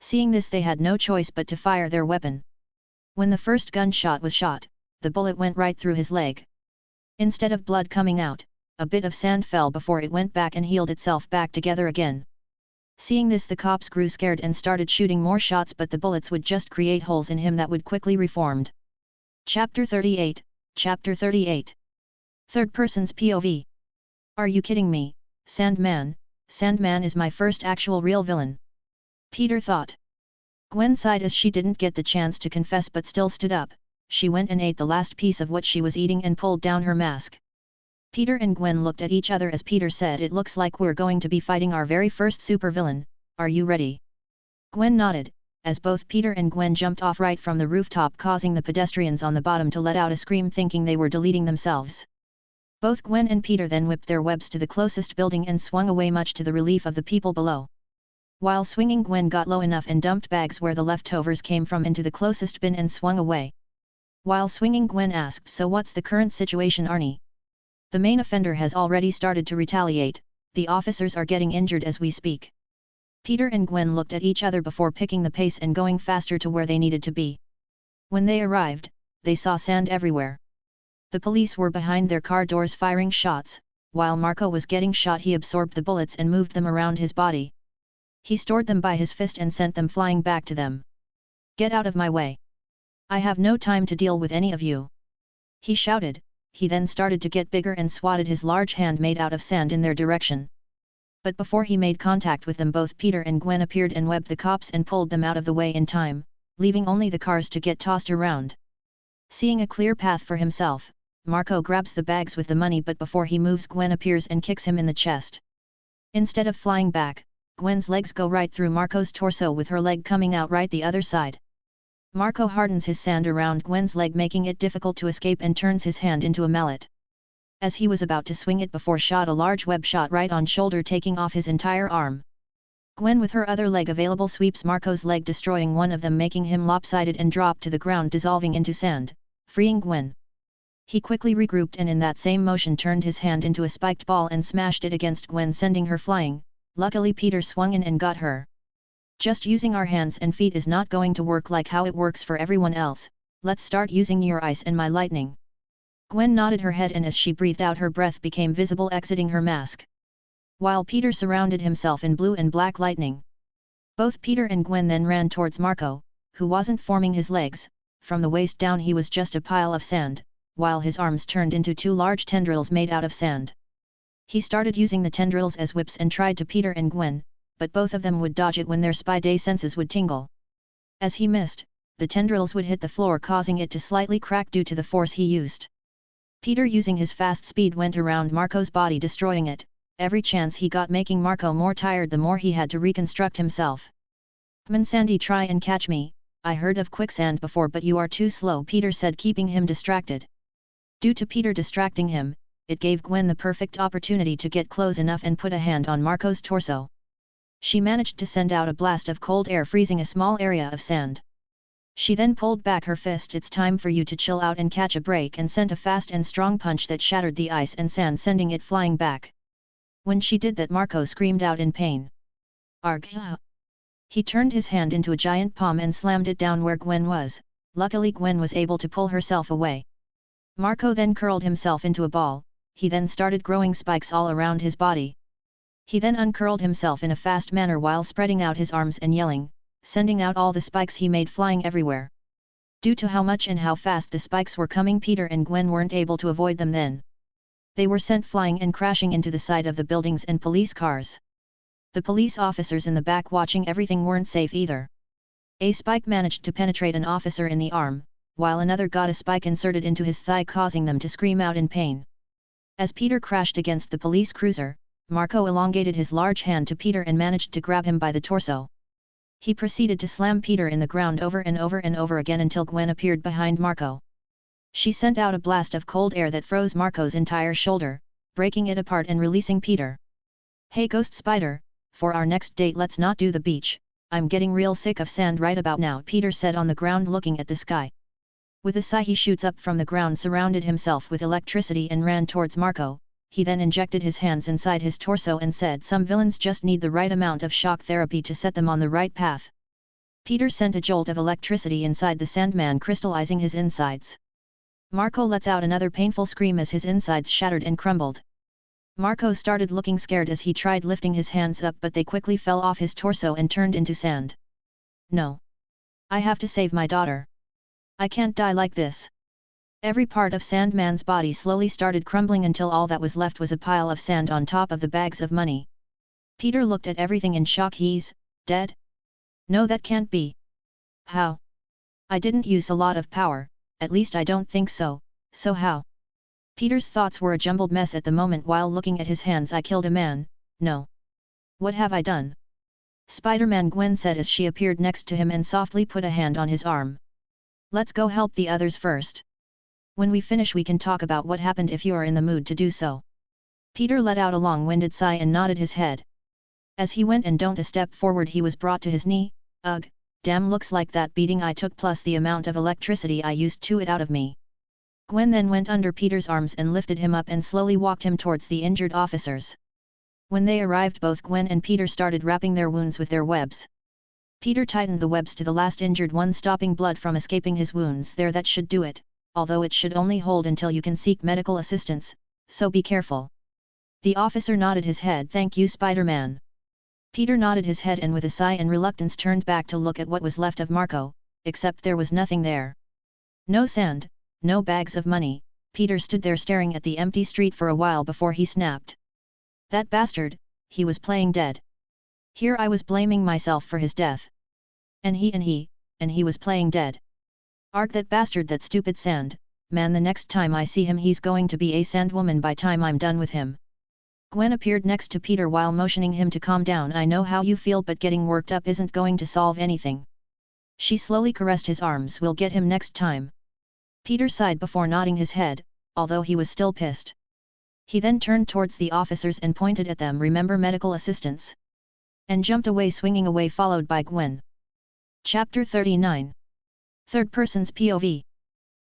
Seeing this, they had no choice but to fire their weapon. When the first gunshot was shot, the bullet went right through his leg. Instead of blood coming out, a bit of sand fell before it went back and healed itself back together again. Seeing this, the cops grew scared and started shooting more shots, but the bullets would just create holes in him that would quickly reformed. Chapter 38, Chapter 38. Third person's POV. Are you kidding me, Sandman? Sandman is my first actual real villain. Peter thought. Gwen sighed as she didn't get the chance to confess but still stood up. She went and ate the last piece of what she was eating and pulled down her mask. Peter and Gwen looked at each other as Peter said, "It looks like we're going to be fighting our very first supervillain. Are you ready?" Gwen nodded, as both Peter and Gwen jumped off right from the rooftop, causing the pedestrians on the bottom to let out a scream thinking they were deleting themselves. Both Gwen and Peter then whipped their webs to the closest building and swung away, much to the relief of the people below. While swinging, Gwen got low enough and dumped bags where the leftovers came from into the closest bin and swung away. While swinging, Gwen asked, "So what's the current situation, Arnie?" "The main offender has already started to retaliate. The officers are getting injured as we speak." Peter and Gwen looked at each other before picking the pace and going faster to where they needed to be. When they arrived, they saw sand everywhere. The police were behind their car doors firing shots. While Marco was getting shot, he absorbed the bullets and moved them around his body. He stored them by his fist and sent them flying back to them. "Get out of my way! I have no time to deal with any of you!" he shouted. He then started to get bigger and swatted his large hand made out of sand in their direction. But before he made contact with them, both Peter and Gwen appeared and webbed the cops and pulled them out of the way in time, leaving only the cars to get tossed around. Seeing a clear path for himself, Marco grabs the bags with the money, but before he moves, Gwen appears and kicks him in the chest. Instead of flying back, Gwen's legs go right through Marco's torso, with her leg coming out right the other side. Marco hardens his sand around Gwen's leg, making it difficult to escape, and turns his hand into a mallet. As he was about to swing it before shot, a large web shot right on shoulder, taking off his entire arm. Gwen with her other leg available sweeps Marco's leg, destroying one of them, making him lopsided and drop to the ground, dissolving into sand, freeing Gwen. He quickly regrouped and in that same motion turned his hand into a spiked ball and smashed it against Gwen, sending her flying. Luckily Peter swung in and got her. Just using our hands and feet is not going to work like how it works for everyone else. Let's start using your ice and my lightning. Gwen nodded her head, and as she breathed out, her breath became visible exiting her mask, while Peter surrounded himself in blue and black lightning. Both Peter and Gwen then ran towards Marco, who wasn't forming his legs. From the waist down he was just a pile of sand, while his arms turned into two large tendrils made out of sand. He started using the tendrils as whips and tried to Peter and Gwen, but both of them would dodge it when their spy day senses would tingle. As he missed, the tendrils would hit the floor, causing it to slightly crack due to the force he used. Peter, using his fast speed, went around Marco's body, destroying it, every chance he got, making Marco more tired the more he had to reconstruct himself. "Come on Sandy, try and catch me. I heard of quicksand before, but you are too slow," Peter said, keeping him distracted. Due to Peter distracting him, it gave Gwen the perfect opportunity to get close enough and put a hand on Marco's torso. She managed to send out a blast of cold air, freezing a small area of sand. She then pulled back her fist. "It's time for you to chill out and catch a break," and sent a fast and strong punch that shattered the ice and sand, sending it flying back. When she did that, Marco screamed out in pain. "Argh!" He turned his hand into a giant palm and slammed it down where Gwen was. Luckily Gwen was able to pull herself away. Marco then curled himself into a ball. He then started growing spikes all around his body. He then uncurled himself in a fast manner while spreading out his arms and yelling, sending out all the spikes he made flying everywhere. Due to how much and how fast the spikes were coming, Peter and Gwen weren't able to avoid them then. They were sent flying and crashing into the side of the buildings and police cars. The police officers in the back watching everything weren't safe either. A spike managed to penetrate an officer in the arm, while another got a spike inserted into his thigh, causing them to scream out in pain. As Peter crashed against the police cruiser, Marco elongated his large hand to Peter and managed to grab him by the torso. He proceeded to slam Peter in the ground over and over and over again until Gwen appeared behind Marco. She sent out a blast of cold air that froze Marco's entire shoulder, breaking it apart and releasing Peter. "Hey Ghost Spider, for our next date let's not do the beach. I'm getting real sick of sand right about now," Peter said on the ground, looking at the sky. With a sigh he shoots up from the ground, surrounded himself with electricity and ran towards Marco. He then injected his hands inside his torso and said, "Some villains just need the right amount of shock therapy to set them on the right path." Peter sent a jolt of electricity inside the Sandman, crystallizing his insides. Marco lets out another painful scream as his insides shattered and crumbled. Marco started looking scared as he tried lifting his hands up, but they quickly fell off his torso and turned into sand. "No. I have to save my daughter. I can't die like this." Every part of Sandman's body slowly started crumbling until all that was left was a pile of sand on top of the bags of money. Peter looked at everything in shock. "He's dead? No, that can't be. How? I didn't use a lot of power, at least I don't think so, so how?" Peter's thoughts were a jumbled mess at the moment while looking at his hands. "I killed a man, no. What have I done?" "Spider-Man," Gwen said as she appeared next to him and softly put a hand on his arm. "Let's go help the others first. When we finish we can talk about what happened if you are in the mood to do so." Peter let out a long-winded sigh and nodded his head. As he went and don't a step forward he was brought to his knee. "Ugh, damn, looks like that beating I took plus the amount of electricity I used to it out of me." Gwen then went under Peter's arms and lifted him up and slowly walked him towards the injured officers. When they arrived, both Gwen and Peter started wrapping their wounds with their webs. Peter tightened the webs to the last injured one, stopping blood from escaping his wounds there. "That should do it, although it should only hold until you can seek medical assistance, so be careful." The officer nodded his head. "Thank you, Spider-Man." Peter nodded his head and with a sigh and reluctance turned back to look at what was left of Marco, except there was nothing there. No sand, no bags of money. Peter stood there staring at the empty street for a while before he snapped. "That bastard, he was playing dead. Here I was blaming myself for his death. And he was playing dead. Arg, that bastard, that stupid sand, man, the next time I see him he's going to be a sandwoman by time I'm done with him." Gwen appeared next to Peter while motioning him to calm down. "I know how you feel, but getting worked up isn't going to solve anything. She slowly caressed his arms. We'll get him next time. Peter sighed before nodding his head, although he was still pissed. He then turned towards the officers and pointed at them. Remember medical assistance. And jumped away, swinging away, followed by Gwen. Chapter 39. Third person's POV.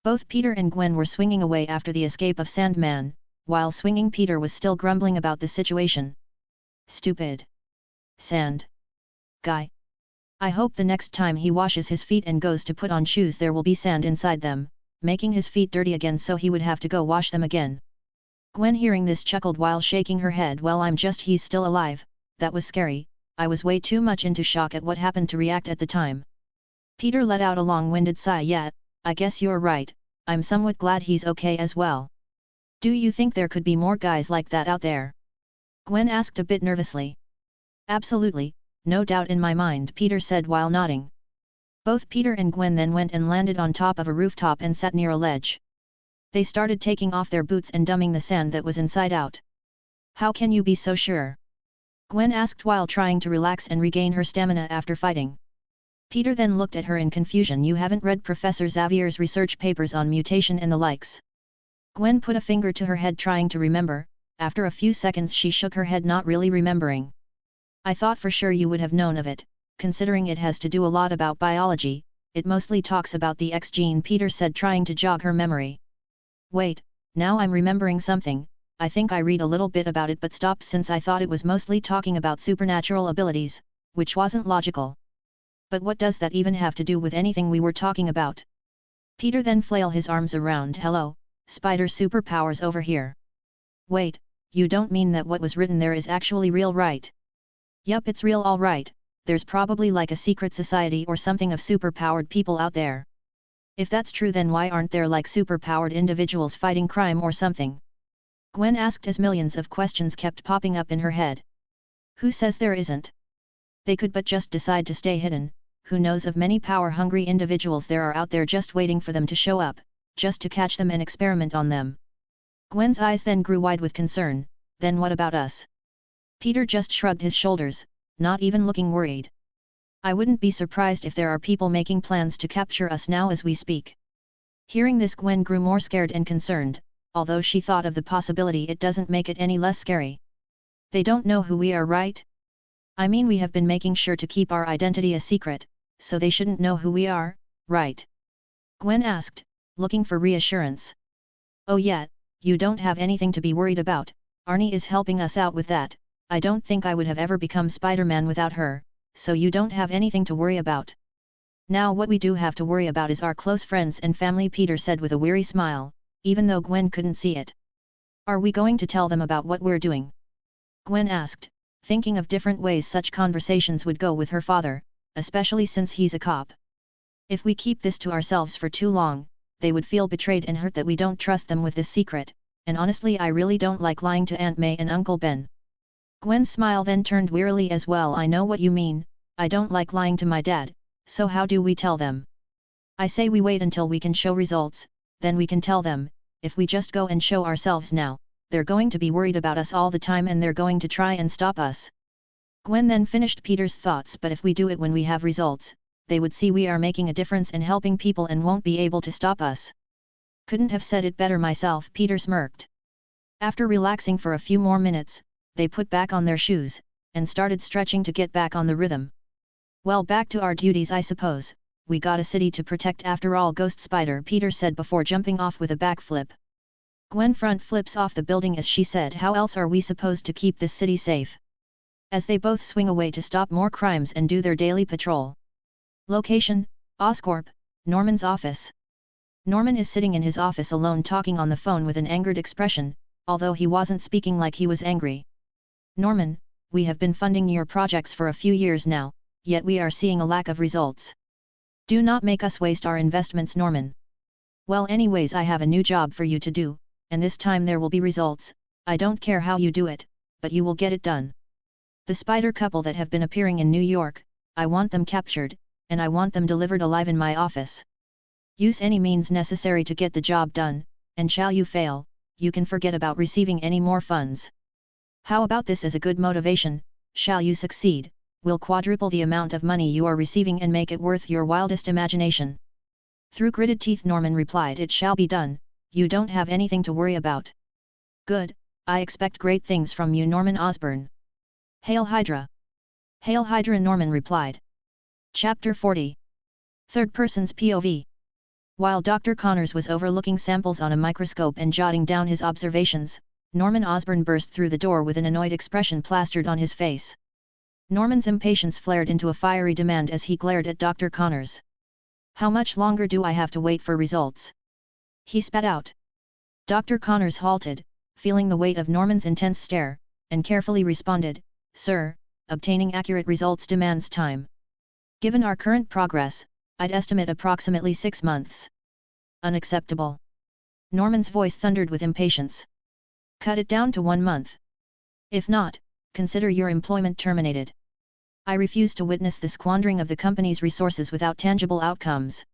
Both Peter and Gwen were swinging away after the escape of Sandman. While swinging, Peter was still grumbling about the situation. Stupid sand guy. I hope the next time he washes his feet and goes to put on shoes there will be sand inside them, making his feet dirty again, so he would have to go wash them again. Gwen, hearing this, chuckled while shaking her head. Well, he's still alive. That was scary. I was way too much into shock at what happened to react at the time. Peter let out a long-winded sigh. Yeah, I guess you're right. I'm somewhat glad he's okay as well. Do you think there could be more guys like that out there? Gwen asked a bit nervously. Absolutely, no doubt in my mind, Peter said while nodding. Both Peter and Gwen then went and landed on top of a rooftop and sat near a ledge. They started taking off their boots and dumping the sand that was inside out. How can you be so sure? Gwen asked while trying to relax and regain her stamina after fighting. Peter then looked at her in confusion. You haven't read Professor Xavier's research papers on mutation and the likes? Gwen put a finger to her head, trying to remember. After a few seconds she shook her head, not really remembering. I thought for sure you would have known of it, considering it has to do a lot about biology. It mostly talks about the X gene, Peter said, trying to jog her memory. Wait, now I'm remembering something. I think I read a little bit about it but stopped since I thought it was mostly talking about supernatural abilities, which wasn't logical. But what does that even have to do with anything we were talking about? Peter then flailed his arms around. Hello, spider superpowers over here. Wait, you don't mean that what was written there is actually real, right? Yup, it's real all right. There's probably like a secret society or something of superpowered people out there. If that's true, then why aren't there like superpowered individuals fighting crime or something? Gwen asked as millions of questions kept popping up in her head. Who says there isn't? They could but just decide to stay hidden. Who knows of many power-hungry individuals there are out there just waiting for them to show up, just to catch them and experiment on them. Gwen's eyes then grew wide with concern. Then what about us? Peter just shrugged his shoulders, not even looking worried. I wouldn't be surprised if there are people making plans to capture us now as we speak. Hearing this, Gwen grew more scared and concerned. Although she thought of the possibility, it doesn't make it any less scary. They don't know who we are, right? I mean, we have been making sure to keep our identity a secret, so they shouldn't know who we are, right? Gwen asked, looking for reassurance. Oh yeah, you don't have anything to be worried about. Arnie is helping us out with that. I don't think I would have ever become Spider-Man without her, so you don't have anything to worry about. Now what we do have to worry about is our close friends and family, Peter said with a weary smile, even though Gwen couldn't see it. Are we going to tell them about what we're doing? Gwen asked, thinking of different ways such conversations would go with her father, especially since he's a cop. If we keep this to ourselves for too long, they would feel betrayed and hurt that we don't trust them with this secret, and honestly I really don't like lying to Aunt May and Uncle Ben. Gwen's smile then turned wearily as well. I know what you mean, I don't like lying to my dad, so how do we tell them? I say we wait until we can show results, then we can tell them. If we just go and show ourselves now, they're going to be worried about us all the time and they're going to try and stop us. Gwen then finished Peter's thoughts. But if we do it when we have results, they would see we are making a difference and helping people and won't be able to stop us. Couldn't have said it better myself, Peter smirked. After relaxing for a few more minutes, they put back on their shoes, and started stretching to get back on the rhythm. Well, back to our duties I suppose. We got a city to protect after all, Ghost Spider, Peter said before jumping off with a backflip. Gwen front flips off the building as she said, how else are we supposed to keep this city safe? As they both swing away to stop more crimes and do their daily patrol. Location, Oscorp, Norman's office. Norman is sitting in his office alone talking on the phone with an angered expression, although he wasn't speaking like he was angry. Norman, we have been funding your projects for a few years now, yet we are seeing a lack of results. Do not make us waste our investments, Norman. Well, anyways, I have a new job for you to do, and this time there will be results. I don't care how you do it, but you will get it done. The spider couple that have been appearing in New York, I want them captured, and I want them delivered alive in my office. Use any means necessary to get the job done, and shall you fail, you can forget about receiving any more funds. How about this as a good motivation? Shall you succeed, will quadruple the amount of money you are receiving and make it worth your wildest imagination. Through gritted teeth Norman replied, it shall be done, you don't have anything to worry about. Good, I expect great things from you, Norman Osborn. Hail Hydra! Hail Hydra, Norman replied. Chapter 40. Third Person's POV. While Dr. Connors was overlooking samples on a microscope and jotting down his observations, Norman Osborn burst through the door with an annoyed expression plastered on his face. Norman's impatience flared into a fiery demand as he glared at Dr. Connors. How much longer do I have to wait for results? He spat out. Dr. Connors halted, feeling the weight of Norman's intense stare, and carefully responded, Sir, obtaining accurate results demands time. Given our current progress, I'd estimate approximately 6 months. Unacceptable. Norman's voice thundered with impatience. Cut it down to 1 month. If not, consider your employment terminated. I refuse to witness the squandering of the company's resources without tangible outcomes.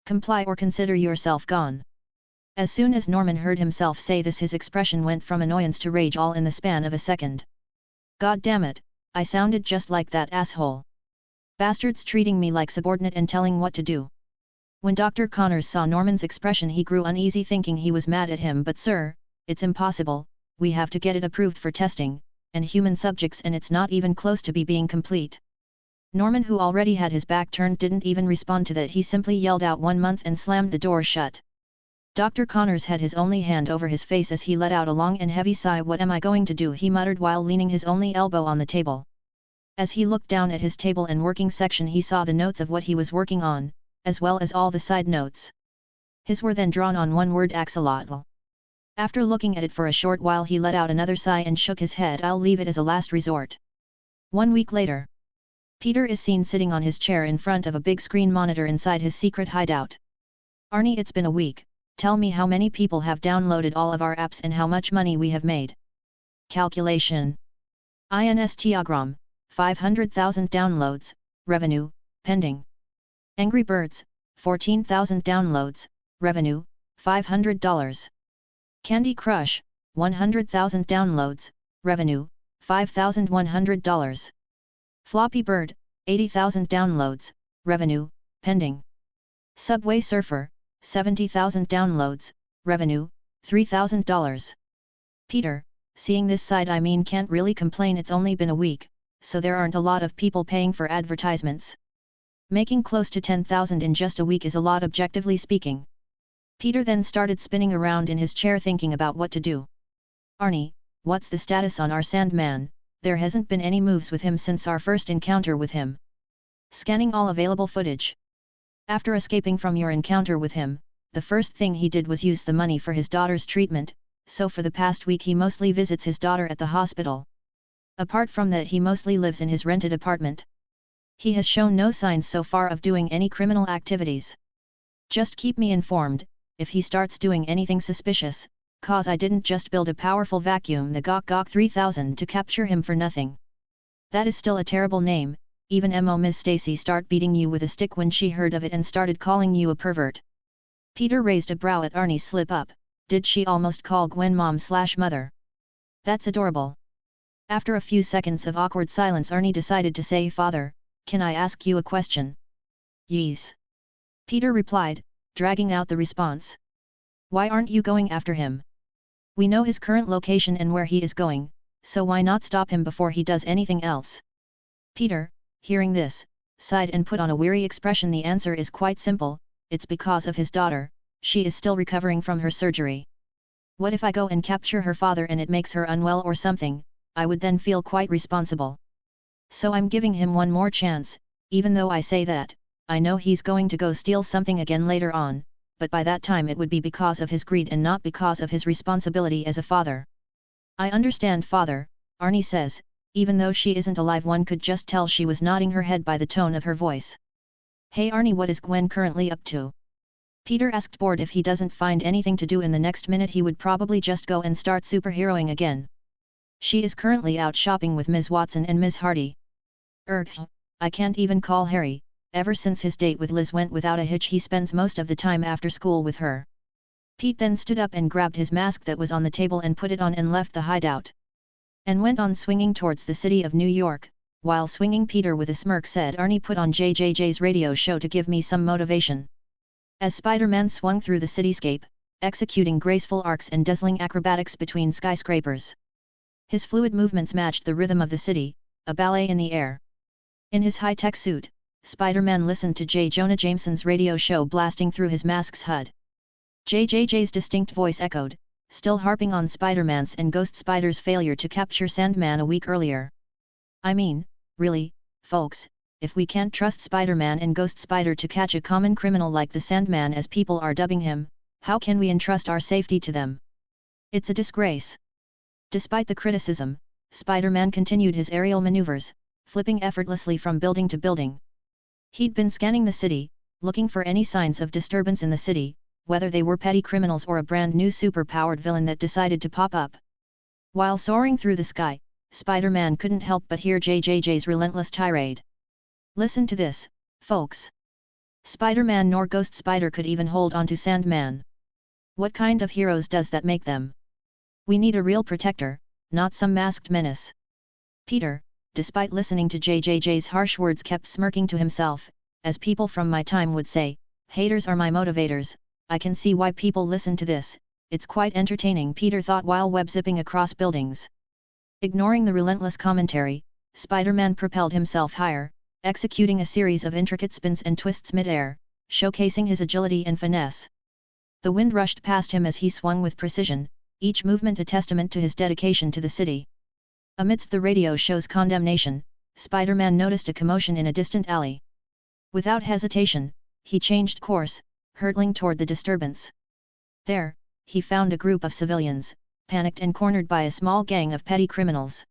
Comply or consider yourself gone. As soon as Norman heard himself say this, his expression went from annoyance to rage all in the span of a second. God damn it, I sounded just like that asshole. Bastards treating me like subordinate and telling what to do. When Dr. Connors saw Norman's expression, he grew uneasy, thinking he was mad at him. But sir, it's impossible, we have to get it approved for testing, and human subjects, and it's not even close to being complete. Norman, who already had his back turned, didn't even respond to that. He simply yelled out 1 month and slammed the door shut. Dr. Connors had his only hand over his face as he let out a long and heavy sigh. What am I going to do? He muttered while leaning his only elbow on the table. As he looked down at his table and working section, he saw the notes of what he was working on, as well as all the side notes. His were then drawn on one word: axolotl. After looking at it for a short while, he let out another sigh and shook his head. I'll leave it as a last resort. 1 week later. Peter is seen sitting on his chair in front of a big screen monitor inside his secret hideout. Arnie, it's been a week, tell me how many people have downloaded all of our apps and how much money we have made. Calculation. Instagram, 500,000 downloads, revenue, pending. Angry Birds, 14,000 downloads, revenue, $500. Candy Crush, 100,000 downloads, revenue, $5,100. Floppy Bird, 80,000 downloads, revenue, pending. Subway Surfer, 70,000 downloads, revenue, $3,000. Peter, seeing this side, can't really complain. It's only been a week, so there aren't a lot of people paying for advertisements. Making close to 10,000 in just a week is a lot, objectively speaking. Peter then started spinning around in his chair, thinking about what to do. Arnie, what's the status on our Sandman? There hasn't been any moves with him since our first encounter with him. Scanning all available footage. After escaping from your encounter with him, the first thing he did was use the money for his daughter's treatment, so for the past week he mostly visits his daughter at the hospital. Apart from that, he mostly lives in his rented apartment. He has shown no signs so far of doing any criminal activities. Just keep me informed if he starts doing anything suspicious, cause I didn't just build a powerful vacuum, the Gok 3000, to capture him for nothing. That is still a terrible name. Even Ms. Stacy start beating you with a stick when she heard of it and started calling you a pervert. Peter raised a brow at Arnie's slip up. Did she almost call Gwen mom/mother? That's adorable. After a few seconds of awkward silence, Arnie decided to say, Father, can I ask you a question? Yes. Peter replied, dragging out the response. Why aren't you going after him? We know his current location and where he is going, so why not stop him before he does anything else? Peter, hearing this, sighed and put on a weary expression. The answer is quite simple, it's because of his daughter, she is still recovering from her surgery. What if I go and capture her father and it makes her unwell or something? I would then feel quite responsible. So I'm giving him one more chance, even though I say that, I know he's going to go steal something again later on, but by that time it would be because of his greed and not because of his responsibility as a father. I understand, Father, Arnie says, even though she isn't alive. One could just tell she was nodding her head by the tone of her voice. Hey Arnie, what is Gwen currently up to? Peter asked, bored. If he doesn't find anything to do in the next minute, he would probably just go and start superheroing again. She is currently out shopping with Ms. Watson and Ms. Hardy. I can't even call Harry. Ever since his date with Liz went without a hitch, he spends most of the time after school with her. Pete then stood up and grabbed his mask that was on the table and put it on and left the hideout. And went on swinging towards the city of New York, while swinging Peter with a smirk said Arnie put on JJJ's radio show to give me some motivation. As Spider-Man swung through the cityscape, executing graceful arcs and dazzling acrobatics between skyscrapers. His fluid movements matched the rhythm of the city, a ballet in the air. In his high-tech suit, Spider-Man listened to J. Jonah Jameson's radio show blasting through his mask's HUD. JJJ's distinct voice echoed, still harping on Spider-Man's and Ghost Spider's failure to capture Sandman a week earlier. I mean, really, folks, if we can't trust Spider-Man and Ghost Spider to catch a common criminal like the Sandman as people are dubbing him, how can we entrust our safety to them? It's a disgrace. Despite the criticism, Spider-Man continued his aerial maneuvers, flipping effortlessly from building to building. He'd been scanning the city, looking for any signs of disturbance in the city, whether they were petty criminals or a brand new super-powered villain that decided to pop up. While soaring through the sky, Spider-Man couldn't help but hear JJJ's relentless tirade. Listen to this, folks. Spider-Man nor Ghost Spider could even hold onto Sandman. What kind of heroes does that make them? We need a real protector, not some masked menace. Peter, despite listening to JJJ's harsh words, kept smirking to himself, as people from my time would say, haters are my motivators. I can see why people listen to this, it's quite entertaining, Peter thought while web-zipping across buildings. Ignoring the relentless commentary, Spider-Man propelled himself higher, executing a series of intricate spins and twists mid-air, showcasing his agility and finesse. The wind rushed past him as he swung with precision, each movement a testament to his dedication to the city. Amidst the radio show's condemnation, Spider-Man noticed a commotion in a distant alley. Without hesitation, he changed course, hurtling toward the disturbance. There, he found a group of civilians, panicked and cornered by a small gang of petty criminals.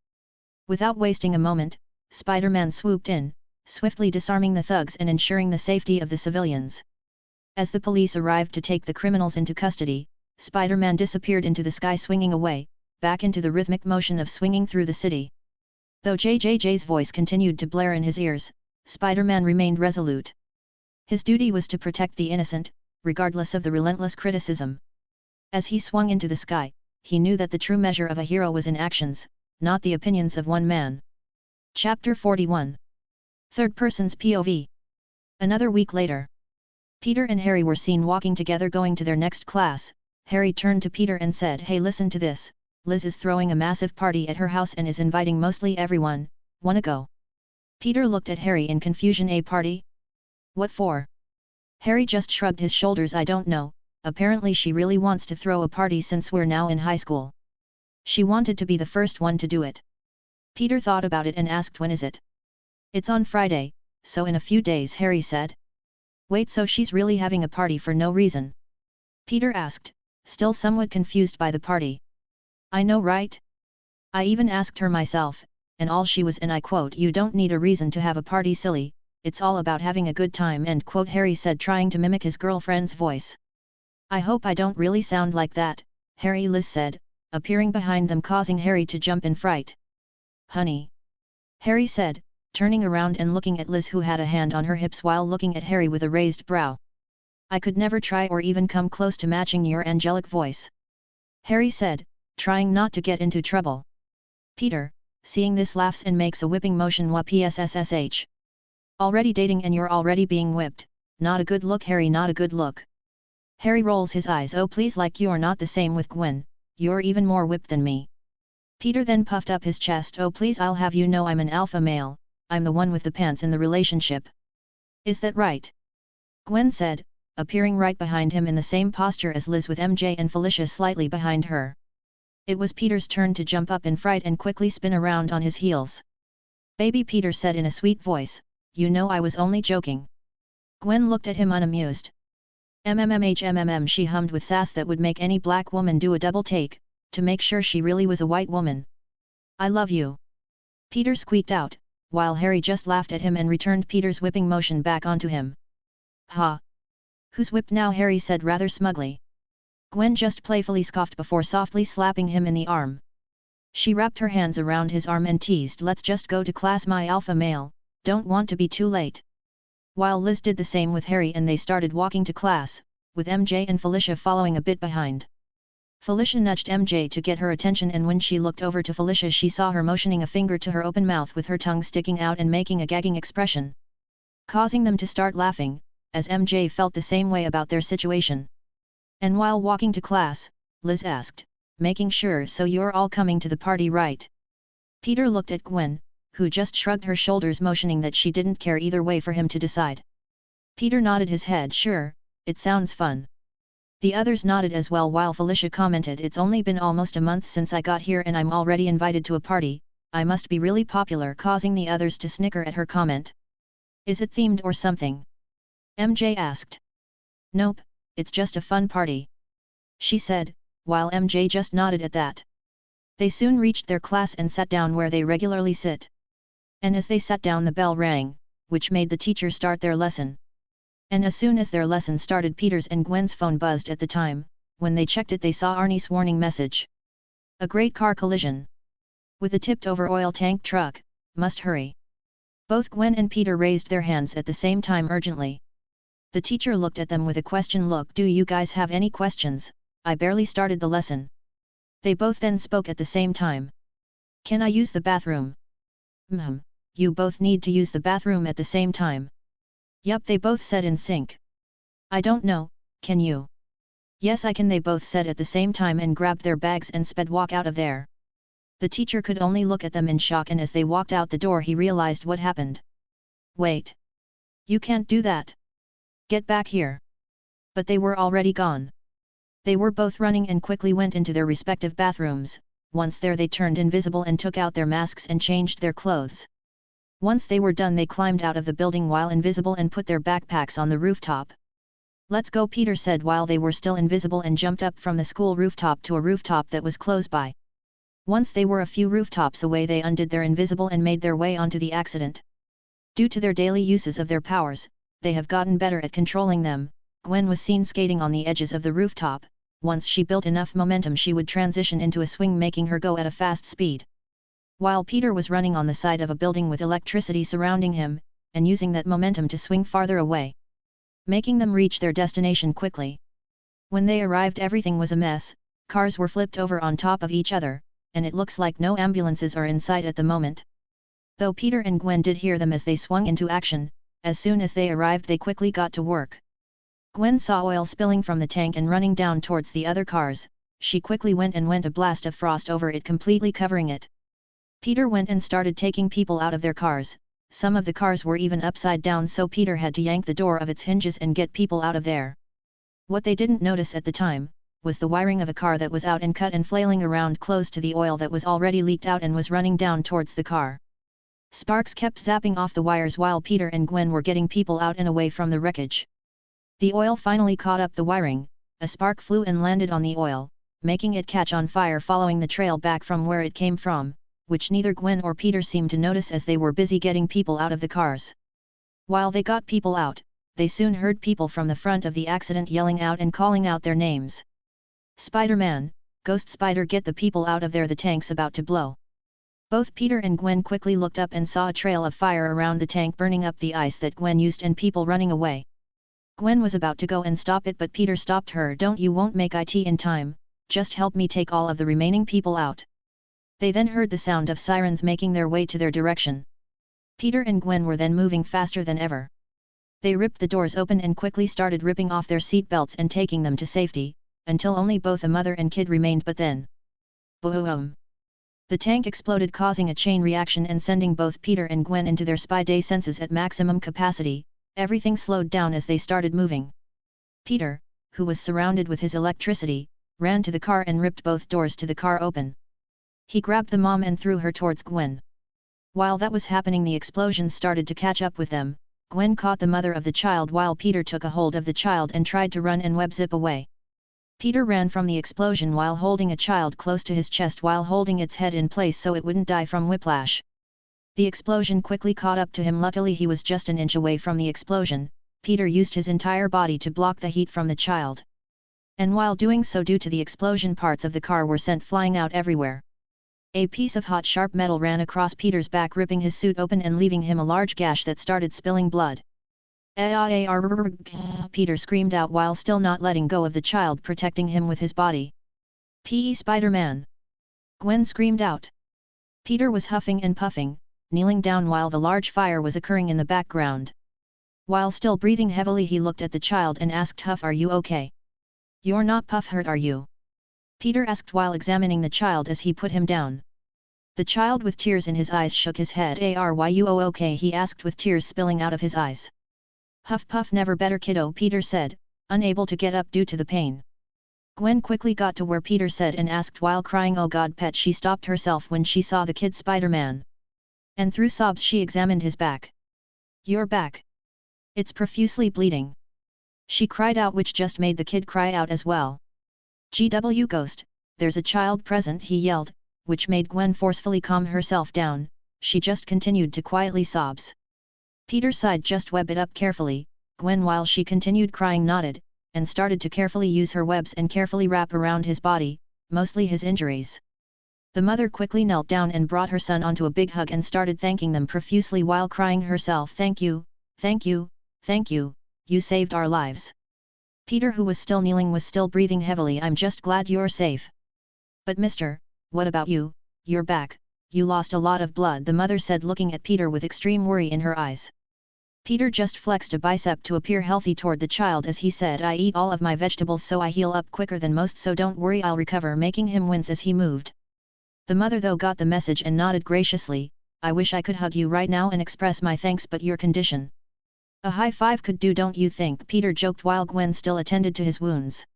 Without wasting a moment, Spider-Man swooped in, swiftly disarming the thugs and ensuring the safety of the civilians. As the police arrived to take the criminals into custody, Spider-Man disappeared into the sky, swinging away, back into the rhythmic motion of swinging through the city. Though JJJ's voice continued to blare in his ears, Spider-Man remained resolute. His duty was to protect the innocent, regardless of the relentless criticism. As he swung into the sky, he knew that the true measure of a hero was in actions, not the opinions of one man. Chapter 41. Third Person's POV. Another week later. Peter and Harry were seen walking together going to their next class. Harry turned to Peter and said, "Hey, listen to this, Liz is throwing a massive party at her house and is inviting mostly everyone, wanna go?" Peter looked at Harry in confusion. "A party? What for?" Harry just shrugged his shoulders. "I don't know, apparently she really wants to throw a party since we're now in high school. She wanted to be the first one to do it." Peter thought about it and asked, "When is it?" "It's on Friday, so in a few days," Harry said. "Wait, so she's really having a party for no reason?" Peter asked, still somewhat confused by the party. "I know, right? I even asked her myself, and all she was, and I quote, 'You don't need a reason to have a party, silly, it's all about having a good time,' end quote," Harry said, trying to mimic his girlfriend's voice. "I hope I don't really sound like that," Harry Liz said, appearing behind them, causing Harry to jump in fright. "Honey," Harry said, turning around and looking at Liz, who had a hand on her hips while looking at Harry with a raised brow. "I could never try or even come close to matching your angelic voice," Harry said, trying not to get into trouble. Peter, seeing this, laughs and makes a whipping motion. "Pssh. Already dating and you're already being whipped, not a good look, Harry, not a good look." Harry rolls his eyes. "Oh please, like you're not the same with Gwen, you're even more whipped than me." Peter then puffed up his chest. "Oh please, I'll have you know I'm an alpha male, I'm the one with the pants in the relationship." "Is that right?" Gwen said, appearing right behind him in the same posture as Liz, with MJ and Felicia slightly behind her. It was Peter's turn to jump up in fright and quickly spin around on his heels. "Baby," Peter said in a sweet voice, "you know I was only joking." Gwen looked at him unamused. "MMMHMMM," she hummed with sass that would make any black woman do a double take, to make sure she really was a white woman. "I love you," Peter squeaked out, while Harry just laughed at him and returned Peter's whipping motion back onto him. "Ha! Who's whipped now?" Harry said rather smugly. Gwen just playfully scoffed before softly slapping him in the arm. She wrapped her hands around his arm and teased, "Let's just go to class, my alpha male, don't want to be too late." While Liz did the same with Harry and they started walking to class, with MJ and Felicia following a bit behind. Felicia nudged MJ to get her attention, and when she looked over to Felicia she saw her motioning a finger to her open mouth with her tongue sticking out and making a gagging expression, causing them to start laughing, as MJ felt the same way about their situation. And while walking to class, Liz asked, "Making sure so you're all coming to the party, right?" Peter looked at Gwen, who just shrugged her shoulders, motioning that she didn't care either way for him to decide. Peter nodded his head. "Sure, it sounds fun." The others nodded as well, while Felicia commented, "It's only been almost a month since I got here and I'm already invited to a party, I must be really popular," causing the others to snicker at her comment. "Is it themed or something?" MJ asked. "Nope, it's just a fun party," she said, while MJ just nodded at that. They soon reached their class and sat down where they regularly sit. And as they sat down the bell rang, which made the teacher start their lesson. And as soon as their lesson started, Peter's and Gwen's phone buzzed at the time. When they checked it they saw Arnie's warning message. "A great car collision. With a tipped-over oil tank truck, must hurry." Both Gwen and Peter raised their hands at the same time urgently. The teacher looked at them with a question look. "Do you guys have any questions? I barely started the lesson." They both then spoke at the same time. "Can I use the bathroom?" You both need to use the bathroom at the same time." "Yup," they both said in sync. "I don't know, can you?" "Yes I can," they both said at the same time and grabbed their bags and sped walk out of there. The teacher could only look at them in shock, and as they walked out the door he realized what happened. "Wait! You can't do that! Get back here!" But they were already gone. They were both running and quickly went into their respective bathrooms. Once there they turned invisible and took out their masks and changed their clothes. Once they were done they climbed out of the building while invisible and put their backpacks on the rooftop. "Let's go," Peter said while they were still invisible, and jumped up from the school rooftop to a rooftop that was close by. Once they were a few rooftops away they undid their invisible and made their way onto the accident. Due to their daily uses of their powers, they have gotten better at controlling them. Gwen was seen skating on the edges of the rooftop. Once she built enough momentum she would transition into a swing, making her go at a fast speed. While Peter was running on the side of a building with electricity surrounding him, and using that momentum to swing farther away, making them reach their destination quickly. When they arrived everything was a mess. Cars were flipped over on top of each other, and it looks like no ambulances are in sight at the moment. Though Peter and Gwen did hear them as they swung into action. As soon as they arrived they quickly got to work. Gwen saw oil spilling from the tank and running down towards the other cars. She quickly went a blast of frost over it, completely covering it. Peter went and started taking people out of their cars. Some of the cars were even upside down, so Peter had to yank the door of its hinges and get people out of there. What they didn't notice at the time was the wiring of a car that was out and cut and flailing around close to the oil that was already leaked out and was running down towards the car. Sparks kept zapping off the wires while Peter and Gwen were getting people out and away from the wreckage. The oil finally caught up the wiring. A spark flew and landed on the oil, making it catch on fire, following the trail back from where it came from, which neither Gwen or Peter seemed to notice as they were busy getting people out of the cars. While they got people out, they soon heard people from the front of the accident yelling out and calling out their names. "Spider-Man, Ghost Spider, get the people out of there, the tank's about to blow." Both Peter and Gwen quickly looked up and saw a trail of fire around the tank burning up the ice that Gwen used and people running away. Gwen was about to go and stop it, but Peter stopped her. "Don't, you won't make it in time, just help me take all of the remaining people out." They then heard the sound of sirens making their way to their direction. Peter and Gwen were then moving faster than ever. They ripped the doors open and quickly started ripping off their seat belts and taking them to safety, until only both a mother and kid remained, but then, boom! The tank exploded, causing a chain reaction and sending both Peter and Gwen into their spy day senses at maximum capacity. Everything slowed down as they started moving. Peter, who was surrounded with his electricity, ran to the car and ripped both doors to the car open. He grabbed the mom and threw her towards Gwen. While that was happening, the explosions started to catch up with them. Gwen caught the mother of the child while Peter took a hold of the child and tried to run and web zip away. Peter ran from the explosion while holding a child close to his chest while holding its head in place so it wouldn't die from whiplash. The explosion quickly caught up to him. Luckily he was just an inch away from the explosion. Peter used his entire body to block the heat from the child. And while doing so, due to the explosion, parts of the car were sent flying out everywhere. A piece of hot sharp metal ran across Peter's back, ripping his suit open and leaving him a large gash that started spilling blood. Peter screamed out while still not letting go of the child protecting him with his body. P.E. Spider-Man! Gwen screamed out. Peter was huffing and puffing, kneeling down while the large fire was occurring in the background. While still breathing heavily he looked at the child and asked Huff, "Are you okay? You're not puff hurt, are you?" Peter asked while examining the child as he put him down. The child with tears in his eyes shook his head. "Are you okay?" he asked with tears spilling out of his eyes. "Huff puff, never better kiddo," Peter said, unable to get up due to the pain. Gwen quickly got to where Peter said and asked while crying, "Oh God, pet." She stopped herself when she saw the kid Spider-Man. And through sobs she examined his back. "Your back. It's profusely bleeding," she cried out, which just made the kid cry out as well. "GW Ghost, there's a child present," he yelled, which made Gwen forcefully calm herself down. She just continued to quietly sobs. Peter sighed, "Just web it up carefully." Gwen, while she continued crying, nodded, and started to carefully use her webs and carefully wrap around his body, mostly his injuries. The mother quickly knelt down and brought her son onto a big hug and started thanking them profusely while crying herself, "Thank you, thank you, thank you, you saved our lives." Peter, who was still kneeling, was still breathing heavily. "I'm just glad you're safe. But mister, what about you? Your back, you lost a lot of blood," the mother said, looking at Peter with extreme worry in her eyes. Peter just flexed a bicep to appear healthy toward the child as he said, "I eat all of my vegetables so I heal up quicker than most, so don't worry, I'll recover," making him wince as he moved. The mother though got the message and nodded graciously. "I wish I could hug you right now and express my thanks, but your condition. A high five could do, don't you think?" Peter joked while Gwen still attended to his wounds.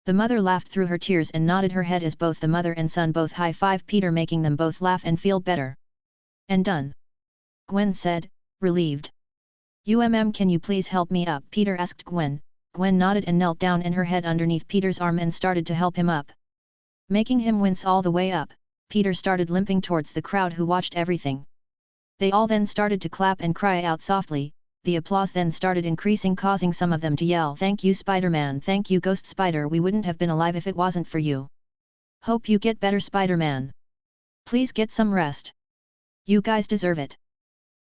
The mother laughed through her tears and nodded her head as both the mother and son both high-fived Peter, making them both laugh and feel better. "And done," Gwen said, relieved. Can you please help me up?" Peter asked Gwen. Gwen nodded and knelt down in her head underneath Peter's arm and started to help him up. Making him wince all the way up, Peter started limping towards the crowd who watched everything. They all then started to clap and cry out softly. The applause then started increasing, causing some of them to yell, "Thank you Spider-Man, thank you Ghost Spider, we wouldn't have been alive if it wasn't for you. Hope you get better Spider-Man. Please get some rest. You guys deserve it."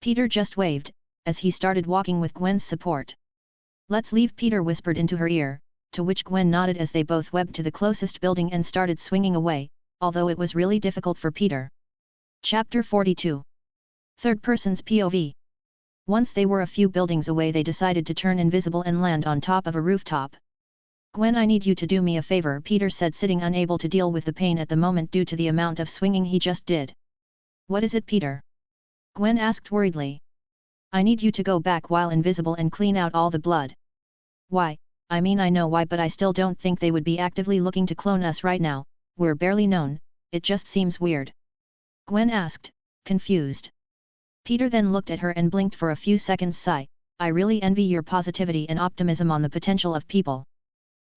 Peter just waved, as he started walking with Gwen's support. "Let's leave," Peter whispered into her ear, to which Gwen nodded as they both webbed to the closest building and started swinging away, although it was really difficult for Peter. Chapter 42. Third Person's POV. Once they were a few buildings away, they decided to turn invisible and land on top of a rooftop. "Gwen, I need you to do me a favor," Peter said, sitting unable to deal with the pain at the moment due to the amount of swinging he just did. "What is it, Peter?" Gwen asked worriedly. "I need you to go back while invisible and clean out all the blood." "Why? I mean I know why, but I still don't think they would be actively looking to clone us right now, we're barely known, it just seems weird." Gwen asked, confused. Peter then looked at her and blinked for a few seconds. Sigh, "I really envy your positivity and optimism on the potential of people.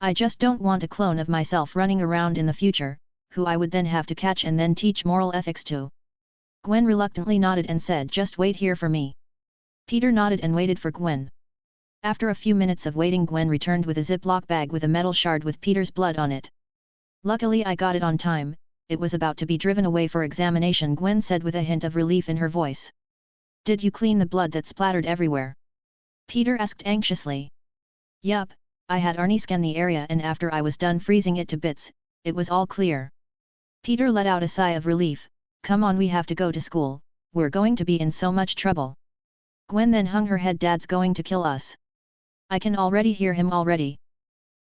I just don't want a clone of myself running around in the future, who I would then have to catch and then teach moral ethics to." Gwen reluctantly nodded and said, "Just wait here for me." Peter nodded and waited for Gwen. After a few minutes of waiting, Gwen returned with a Ziploc bag with a metal shard with Peter's blood on it. "Luckily I got it on time, it was about to be driven away for examination," Gwen said with a hint of relief in her voice. "Did you clean the blood that splattered everywhere?" Peter asked anxiously. "Yup, I had Arnie scan the area and after I was done freezing it to bits, it was all clear." Peter let out a sigh of relief. "Come on, we have to go to school, we're going to be in so much trouble." Gwen then hung her head. "Dad's going to kill us. I can already hear him already.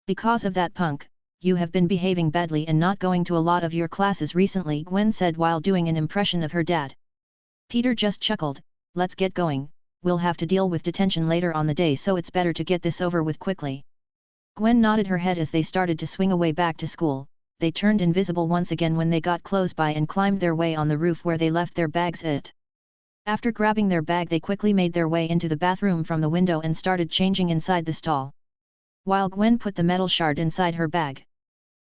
Because of that punk, you have been behaving badly and not going to a lot of your classes recently," Gwen said while doing an impression of her dad. Peter just chuckled. "Let's get going, we'll have to deal with detention later on the day, so it's better to get this over with quickly." Gwen nodded her head as they started to swing away back to school. They turned invisible once again when they got close by and climbed their way on the roof where they left their bags. After grabbing their bag, they quickly made their way into the bathroom from the window and started changing inside the stall, while Gwen put the metal shard inside her bag.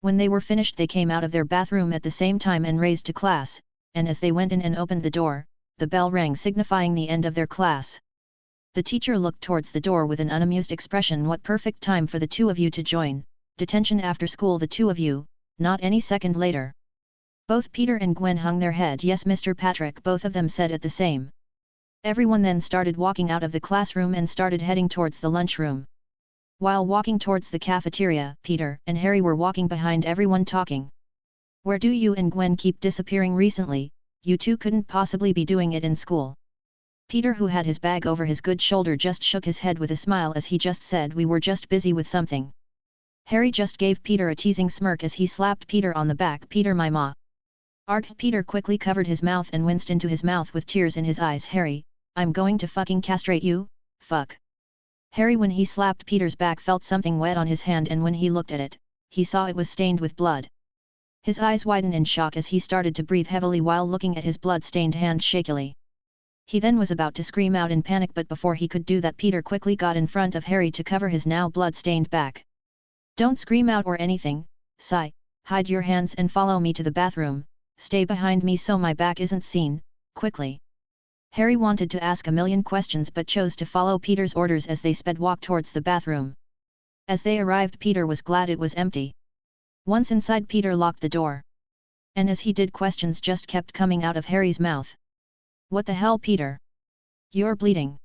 When they were finished, they came out of their bathroom at the same time and raised to class, and as they went in and opened the door, the bell rang signifying the end of their class. The teacher looked towards the door with an unamused expression. "What perfect time for the two of you to join detention after school, the two of you, not any second later." Both Peter and Gwen hung their head. "Yes, Mr. Patrick," both of them said at the same. Everyone then started walking out of the classroom and started heading towards the lunchroom. While walking towards the cafeteria, Peter and Harry were walking behind everyone talking. Where do you and Gwen keep disappearing recently? You two couldn't possibly be doing it in school. Peter, who had his bag over his good shoulder, just shook his head with a smile as he just said, we were just busy with something. Harry just gave Peter a teasing smirk as he slapped Peter on the back. Peter, my ma. Arg. Peter quickly covered his mouth and winced into his mouth with tears in his eyes. Harry, I'm going to fucking castrate you, fuck. Harry, when he slapped Peter's back, felt something wet on his hand, and when he looked at it, he saw it was stained with blood. His eyes widened in shock as he started to breathe heavily while looking at his blood-stained hand shakily. He then was about to scream out in panic, but before he could do that, Peter quickly got in front of Harry to cover his now blood-stained back. Don't scream out or anything, sigh, hide your hands and follow me to the bathroom, stay behind me so my back isn't seen, quickly. Harry wanted to ask a million questions but chose to follow Peter's orders as they sped walk towards the bathroom. As they arrived, Peter was glad it was empty. Once inside, Peter locked the door. And as he did, questions just kept coming out of Harry's mouth. What the hell, Peter? You're bleeding.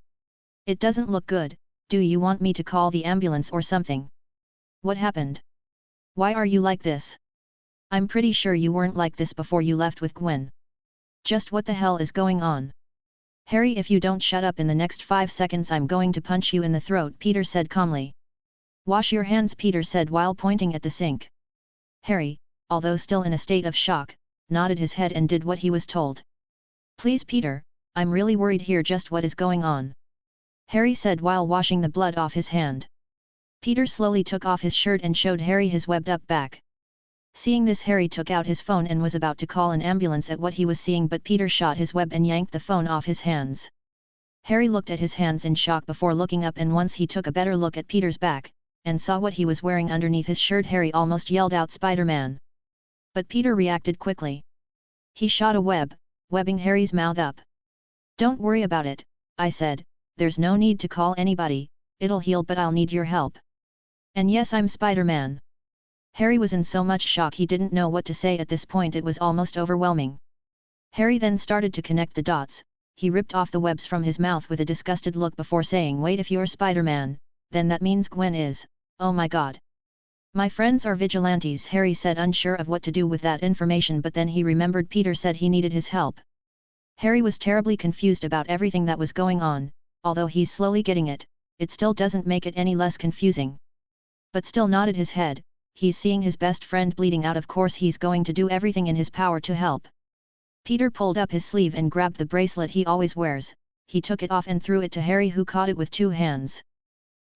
It doesn't look good. Do you want me to call the ambulance or something? What happened? Why are you like this? I'm pretty sure you weren't like this before you left with Gwen. Just what the hell is going on? Harry, if you don't shut up in the next 5 seconds, I'm going to punch you in the throat, Peter said calmly. Wash your hands, Peter said while pointing at the sink. Harry, although still in a state of shock, nodded his head and did what he was told. Please, Peter, I'm really worried here. Just what is going on? Harry said while washing the blood off his hand. Peter slowly took off his shirt and showed Harry his webbed-up back. Seeing this, Harry took out his phone and was about to call an ambulance at what he was seeing, but Peter shot his web and yanked the phone off his hands. Harry looked at his hands in shock before looking up, and once he took a better look at Peter's back, and saw what he was wearing underneath his shirt, Harry almost yelled out, Spider-Man! But Peter reacted quickly. He shot a web, webbing Harry's mouth up. Don't worry about it, I said, there's no need to call anybody, it'll heal, but I'll need your help. And yes, I'm Spider-Man. Harry was in so much shock he didn't know what to say at this point. It was almost overwhelming. Harry then started to connect the dots. He ripped off the webs from his mouth with a disgusted look before saying, wait, if you're Spider-Man, then that means Gwen is, oh my god. My friends are vigilantes, Harry said, unsure of what to do with that information, but then he remembered Peter said he needed his help. Harry was terribly confused about everything that was going on. Although he's slowly getting it, it still doesn't make it any less confusing. But still nodded his head. He's seeing his best friend bleeding out, of course he's going to do everything in his power to help. Peter pulled up his sleeve and grabbed the bracelet he always wears. He took it off and threw it to Harry, who caught it with 2 hands.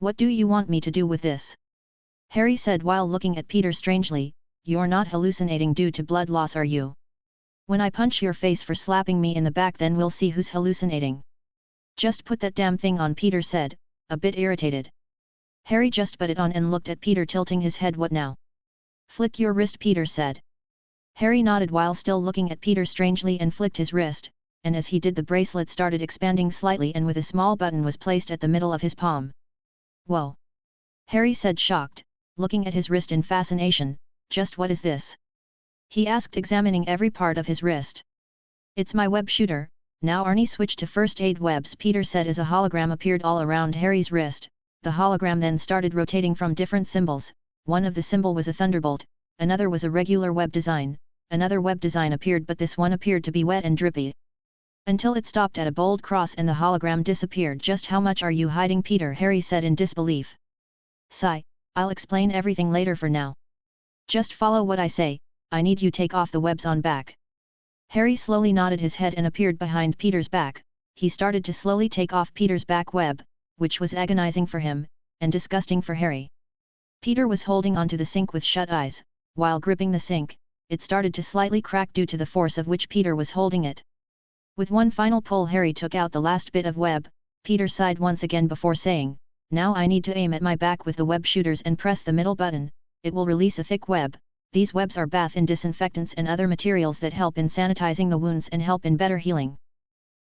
What do you want me to do with this? Harry said while looking at Peter strangely. You're not hallucinating due to blood loss, are you? When I punch your face for slapping me in the back, then we'll see who's hallucinating. Just put that damn thing on, Peter said, a bit irritated. Harry just put it on and looked at Peter, tilting his head. What now? Flick your wrist, Peter said. Harry nodded while still looking at Peter strangely and flicked his wrist, and as he did, the bracelet started expanding slightly and with a small button was placed at the middle of his palm. Whoa! Harry said, shocked, looking at his wrist in fascination. Just what is this? He asked, examining every part of his wrist. It's my web shooter. Now Arnie, switch to first aid webs, Peter said as a hologram appeared all around Harry's wrist. The hologram then started rotating from different symbols. One of the symbol was a thunderbolt, another was a regular web design, another web design appeared, but this one appeared to be wet and drippy. Until it stopped at a bold cross and the hologram disappeared. Just how much are you hiding, Peter? Harry said in disbelief. Sigh, I'll explain everything later. For now, just follow what I say. I need you take off the webs on back. Harry slowly nodded his head and appeared behind Peter's back. He started to slowly take off Peter's back web, which was agonizing for him, and disgusting for Harry. Peter was holding onto the sink with shut eyes. While gripping the sink, it started to slightly crack due to the force of which Peter was holding it. With one final pull, Harry took out the last bit of web. Peter sighed once again before saying, now I need to aim at my back with the web shooters and press the middle button. It will release a thick web. These webs are bathed in disinfectants and other materials that help in sanitizing the wounds and help in better healing.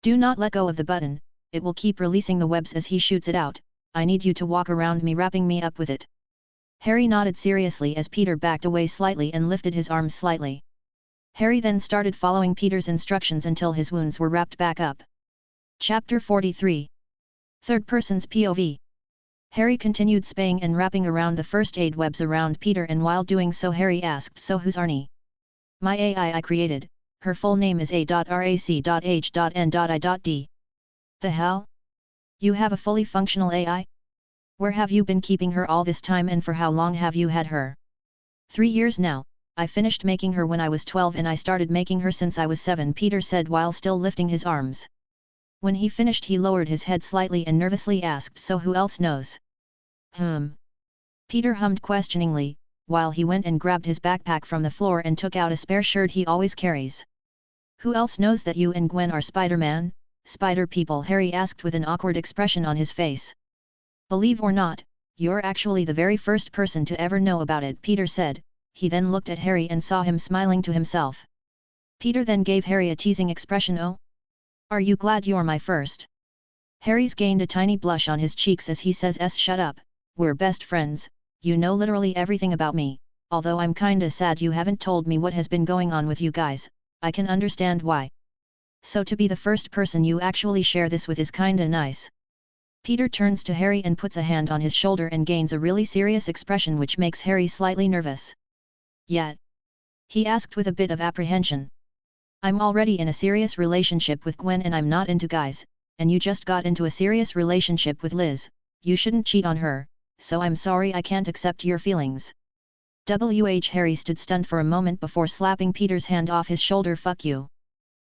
Do not let go of the button, it will keep releasing the webs as he shoots it out. I need you to walk around me, wrapping me up with it. Harry nodded seriously as Peter backed away slightly and lifted his arms slightly. Harry then started following Peter's instructions until his wounds were wrapped back up. Chapter 43. Third Person's POV. Harry continued spaying and wrapping around the first aid webs around Peter, and while doing so Harry asked, so who's Arnie? My AI I created, her full name is A.RAC.H.N.I.D. The hell? You have a fully functional AI? Where have you been keeping her all this time and for how long have you had her? 3 years now. I finished making her when I was 12 and I started making her since I was 7, Peter said while still lifting his arms. When he finished he lowered his head slightly and nervously asked, so who else knows? Peter hummed questioningly, while he went and grabbed his backpack from the floor and took out a spare shirt he always carries. Who else knows that you and Gwen are Spider-Man, Spider people? Harry asked with an awkward expression on his face. Believe or not, you're actually the very first person to ever know about it, Peter said. He then looked at Harry and saw him smiling to himself. Peter then gave Harry a teasing expression. Oh? Are you glad you're my first? Harry's gained a tiny blush on his cheeks as he says, shut up, we're best friends, you know literally everything about me, although I'm kinda sad you haven't told me what has been going on with you guys, I can understand why. So to be the first person you actually share this with is kinda nice. Peter turns to Harry and puts a hand on his shoulder and gains a really serious expression which makes Harry slightly nervous. Yet? He asked with a bit of apprehension. I'm already in a serious relationship with Gwen and I'm not into guys, and you just got into a serious relationship with Liz, you shouldn't cheat on her, so I'm sorry I can't accept your feelings. Harry stood stunned for a moment before slapping Peter's hand off his shoulder. Fuck you.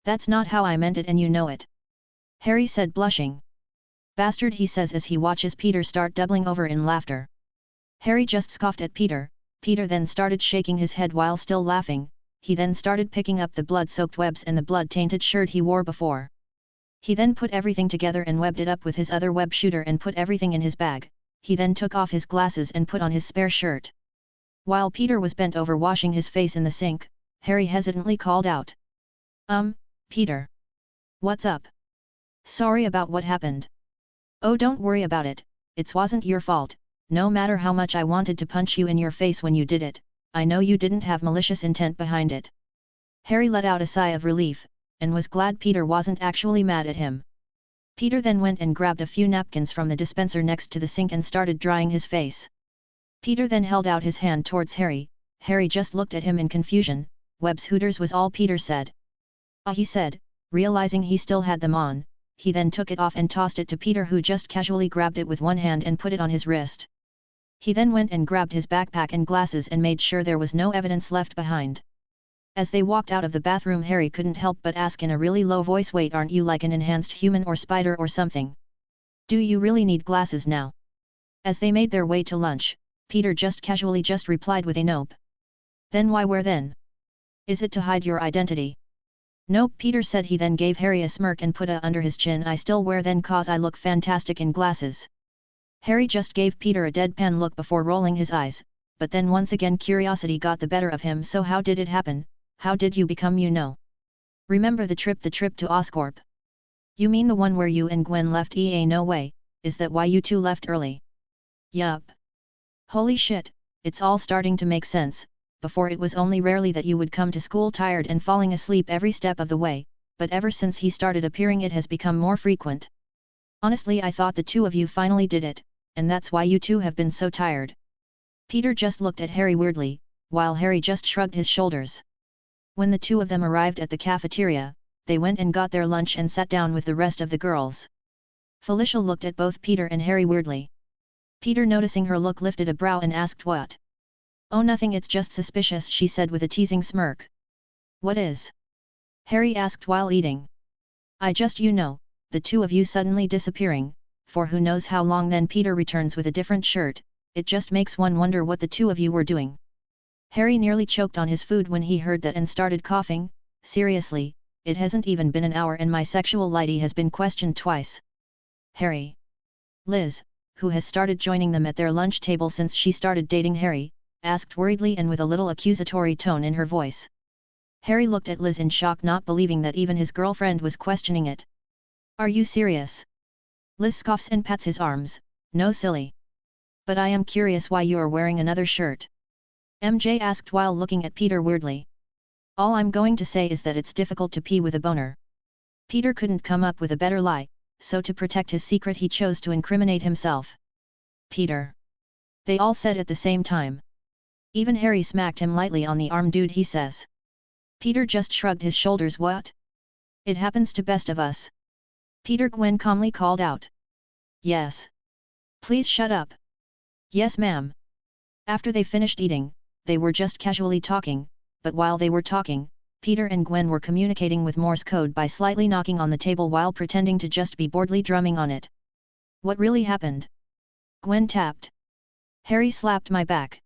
That's not how I meant it and you know it. Harry said blushing. Bastard, he says as he watches Peter start doubling over in laughter. Harry just scoffed at Peter. Peter then started shaking his head while still laughing. He then started picking up the blood-soaked webs and the blood-tainted shirt he wore before. He then put everything together and webbed it up with his other web shooter and put everything in his bag. He then took off his glasses and put on his spare shirt. While Peter was bent over washing his face in the sink, Harry hesitantly called out. Peter. What's up? Sorry about what happened. Oh, don't worry about it, it wasn't your fault, no matter how much I wanted to punch you in your face when you did it, I know you didn't have malicious intent behind it. Harry let out a sigh of relief, and was glad Peter wasn't actually mad at him. Peter then went and grabbed a few napkins from the dispenser next to the sink and started drying his face. Peter then held out his hand towards Harry. Harry just looked at him in confusion. Webs Hooters was all Peter said. Ah, he said, realizing he still had them on. He then took it off and tossed it to Peter, who just casually grabbed it with one hand and put it on his wrist. He then went and grabbed his backpack and glasses and made sure there was no evidence left behind. As they walked out of the bathroom, Harry couldn't help but ask in a really low voice, wait, aren't you like an enhanced human or spider or something? Do you really need glasses now? As they made their way to lunch, Peter just casually replied with a nope. Then why wear then? Is it to hide your identity? Nope, Peter said. He then gave Harry a smirk and put a under his chin. I still wear then cause I look fantastic in glasses. Harry just gave Peter a deadpan look before rolling his eyes, but then once again curiosity got the better of him. So how did it happen? How did you become Remember the trip to Oscorp? You mean the one where you and Gwen left? No way, is that why you two left early? Yup. Holy shit, it's all starting to make sense. Before it was only rarely that you would come to school tired and falling asleep every step of the way, but ever since he started appearing it has become more frequent. Honestly, I thought the two of you finally did it, and that's why you two have been so tired. Peter just looked at Harry weirdly, while Harry just shrugged his shoulders. When the two of them arrived at the cafeteria, they went and got their lunch and sat down with the rest of the girls. Felicia looked at both Peter and Harry weirdly. Peter, noticing her look, lifted a brow and asked, what? Oh, nothing, it's just suspicious, she said with a teasing smirk. What is? Harry asked while eating. I just, the two of you suddenly disappearing, for who knows how long. Then Peter returns with a different shirt, it just makes one wonder what the two of you were doing. Harry nearly choked on his food when he heard that and started coughing. Seriously, it hasn't even been an hour and my sexuality has been questioned twice. Harry. Liz, who has started joining them at their lunch table since she started dating Harry, asked worriedly and with a little accusatory tone in her voice. Harry looked at Liz in shock, not believing that even his girlfriend was questioning it. Are you serious? Liz scoffs and pats his arms. No, silly. But I am curious why you are wearing another shirt. MJ asked while looking at Peter weirdly. All I'm going to say is that it's difficult to pee with a boner. Peter couldn't come up with a better lie, so to protect his secret he chose to incriminate himself. Peter. They all said at the same time. Even Harry smacked him lightly on the arm. Dude, he says. Peter just shrugged his shoulders. What? It happens to best of us. Peter, Gwen calmly called out. Yes. Please shut up. Yes, ma'am. After they finished eating, they were just casually talking, but while they were talking, Peter and Gwen were communicating with Morse code by slightly knocking on the table while pretending to just be boredly drumming on it. What really happened? Gwen tapped. Harry slapped my back.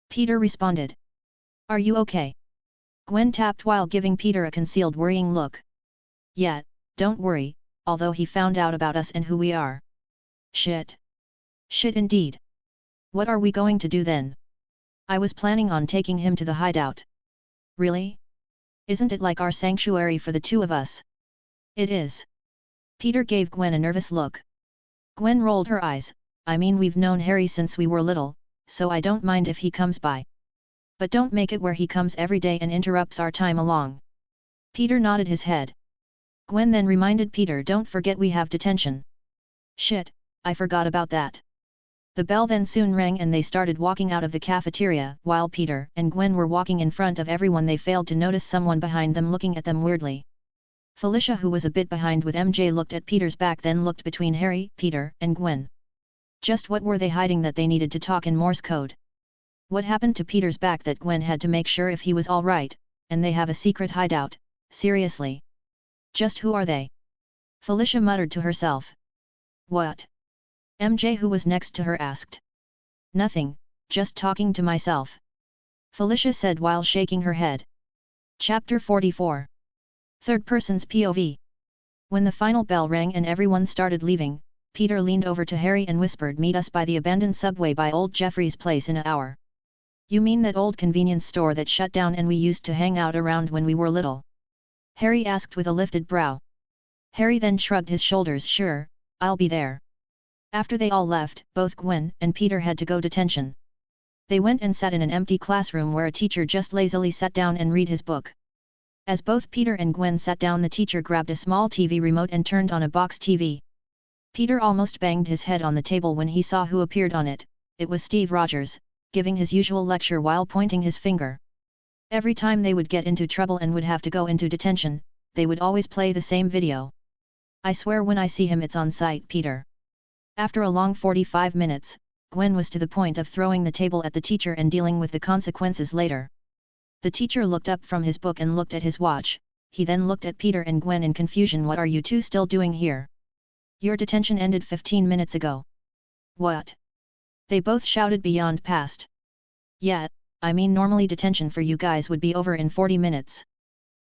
Peter responded. Are you okay? Gwen tapped while giving Peter a concealed worrying look. Yeah, don't worry, although he found out about us and who we are. Shit. Shit indeed. What are we going to do then? I was planning on taking him to the hideout. Really? Isn't it like our sanctuary for the two of us? It is. Peter gave Gwen a nervous look. Gwen rolled her eyes. I mean, we've known Harry since we were little, so I don't mind if he comes by. But don't make it where he comes every day and interrupts our time along. Peter nodded his head. Gwen then reminded Peter, don't forget we have detention. Shit, I forgot about that. The bell then soon rang and they started walking out of the cafeteria. While Peter and Gwen were walking in front of everyone, they failed to notice someone behind them looking at them weirdly. Felicia, who was a bit behind with MJ, looked at Peter's back, then looked between Harry, Peter, and Gwen. Just what were they hiding that they needed to talk in Morse code? What happened to Peter's back that Gwen had to make sure if he was alright, and they have a secret hideout, seriously? Just who are they? Felicia muttered to herself. What? MJ, who was next to her, asked. Nothing, just talking to myself. Felicia said while shaking her head. Chapter 44. Third person's POV. When the final bell rang and everyone started leaving, Peter leaned over to Harry and whispered, meet us by the abandoned subway by old Jeffrey's place in an hour. You mean that old convenience store that shut down and we used to hang out around when we were little? Harry asked with a lifted brow. Harry then shrugged his shoulders. Sure, I'll be there. After they all left, both Gwen and Peter had to go to detention. They went and sat in an empty classroom where a teacher just lazily sat down and read his book. As both Peter and Gwen sat down, the teacher grabbed a small TV remote and turned on a box TV. Peter almost banged his head on the table when he saw who appeared on it. It was Steve Rogers, giving his usual lecture while pointing his finger. Every time they would get into trouble and would have to go into detention, they would always play the same video. I swear when I see him it's on sight, Peter. After a long 45 minutes, Gwen was to the point of throwing the table at the teacher and dealing with the consequences later. The teacher looked up from his book and looked at his watch. He then looked at Peter and Gwen in confusion. What are you two still doing here? Your detention ended 15 minutes ago. What? They both shouted beyond past. Yeah, I mean normally detention for you guys would be over in 40 minutes.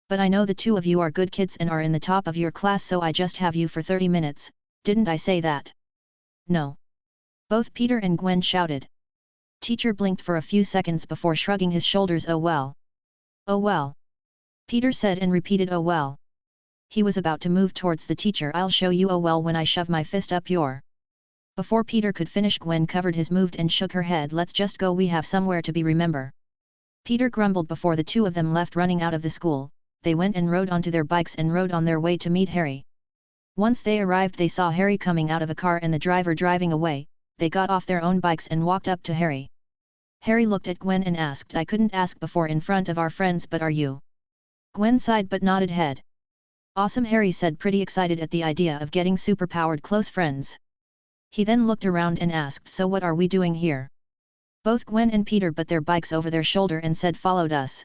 But I know the two of you are good kids and are in the top of your class, so I just have you for 30 minutes, didn't I say that? No. Both Peter and Gwen shouted. Teacher blinked for a few seconds before shrugging his shoulders. Oh well. Oh well. Peter said and repeated oh well. He was about to move towards the teacher. I'll show you oh well when I shove my fist up your. Before Peter could finish, Gwen covered his move and shook her head. Let's just go, we have somewhere to be, remember. Peter grumbled before the two of them left running out of the school. They went and rode onto their bikes and rode on their way to meet Harry. Once they arrived, they saw Harry coming out of a car and the driver driving away. They got off their own bikes and walked up to Harry. Harry looked at Gwen and asked, I couldn't ask before in front of our friends, but are you? Gwen sighed but nodded head. Awesome, Harry said, pretty excited at the idea of getting superpowered close friends. He then looked around and asked, so what are we doing here? Both Gwen and Peter put their bikes over their shoulder and said, followed us.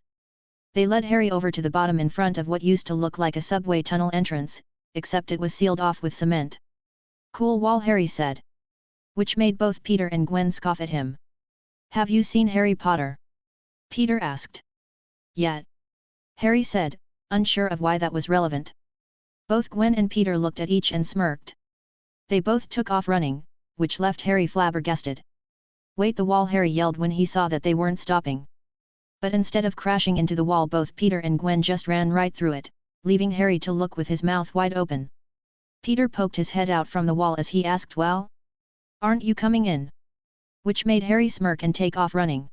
They led Harry over to the bottom in front of what used to look like a subway tunnel entrance, except it was sealed off with cement. Cool wall, Harry said. Which made both Peter and Gwen scoff at him. Have you seen Harry Potter? Peter asked. Yeah. Harry said, unsure of why that was relevant. Both Gwen and Peter looked at each and smirked. They both took off running, which left Harry flabbergasted. Wait, the wall, Harry yelled when he saw that they weren't stopping. But instead of crashing into the wall, both Peter and Gwen just ran right through it, leaving Harry to look with his mouth wide open. Peter poked his head out from the wall as he asked, well? Aren't you coming in? Which made Harry smirk and take off running.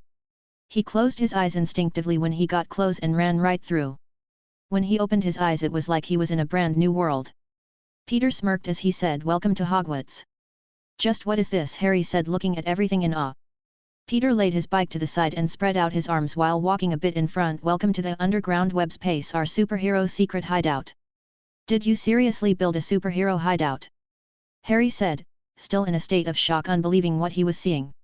He closed his eyes instinctively when he got close and ran right through. When he opened his eyes, it was like he was in a brand new world. Peter smirked as he said, welcome to Hogwarts. Just what is this? Harry said, looking at everything in awe. Peter laid his bike to the side and spread out his arms while walking a bit in front. Welcome to the Underground Web's Pace, our superhero secret hideout. Did you seriously build a superhero hideout? Harry said, still in a state of shock, unbelieving what he was seeing.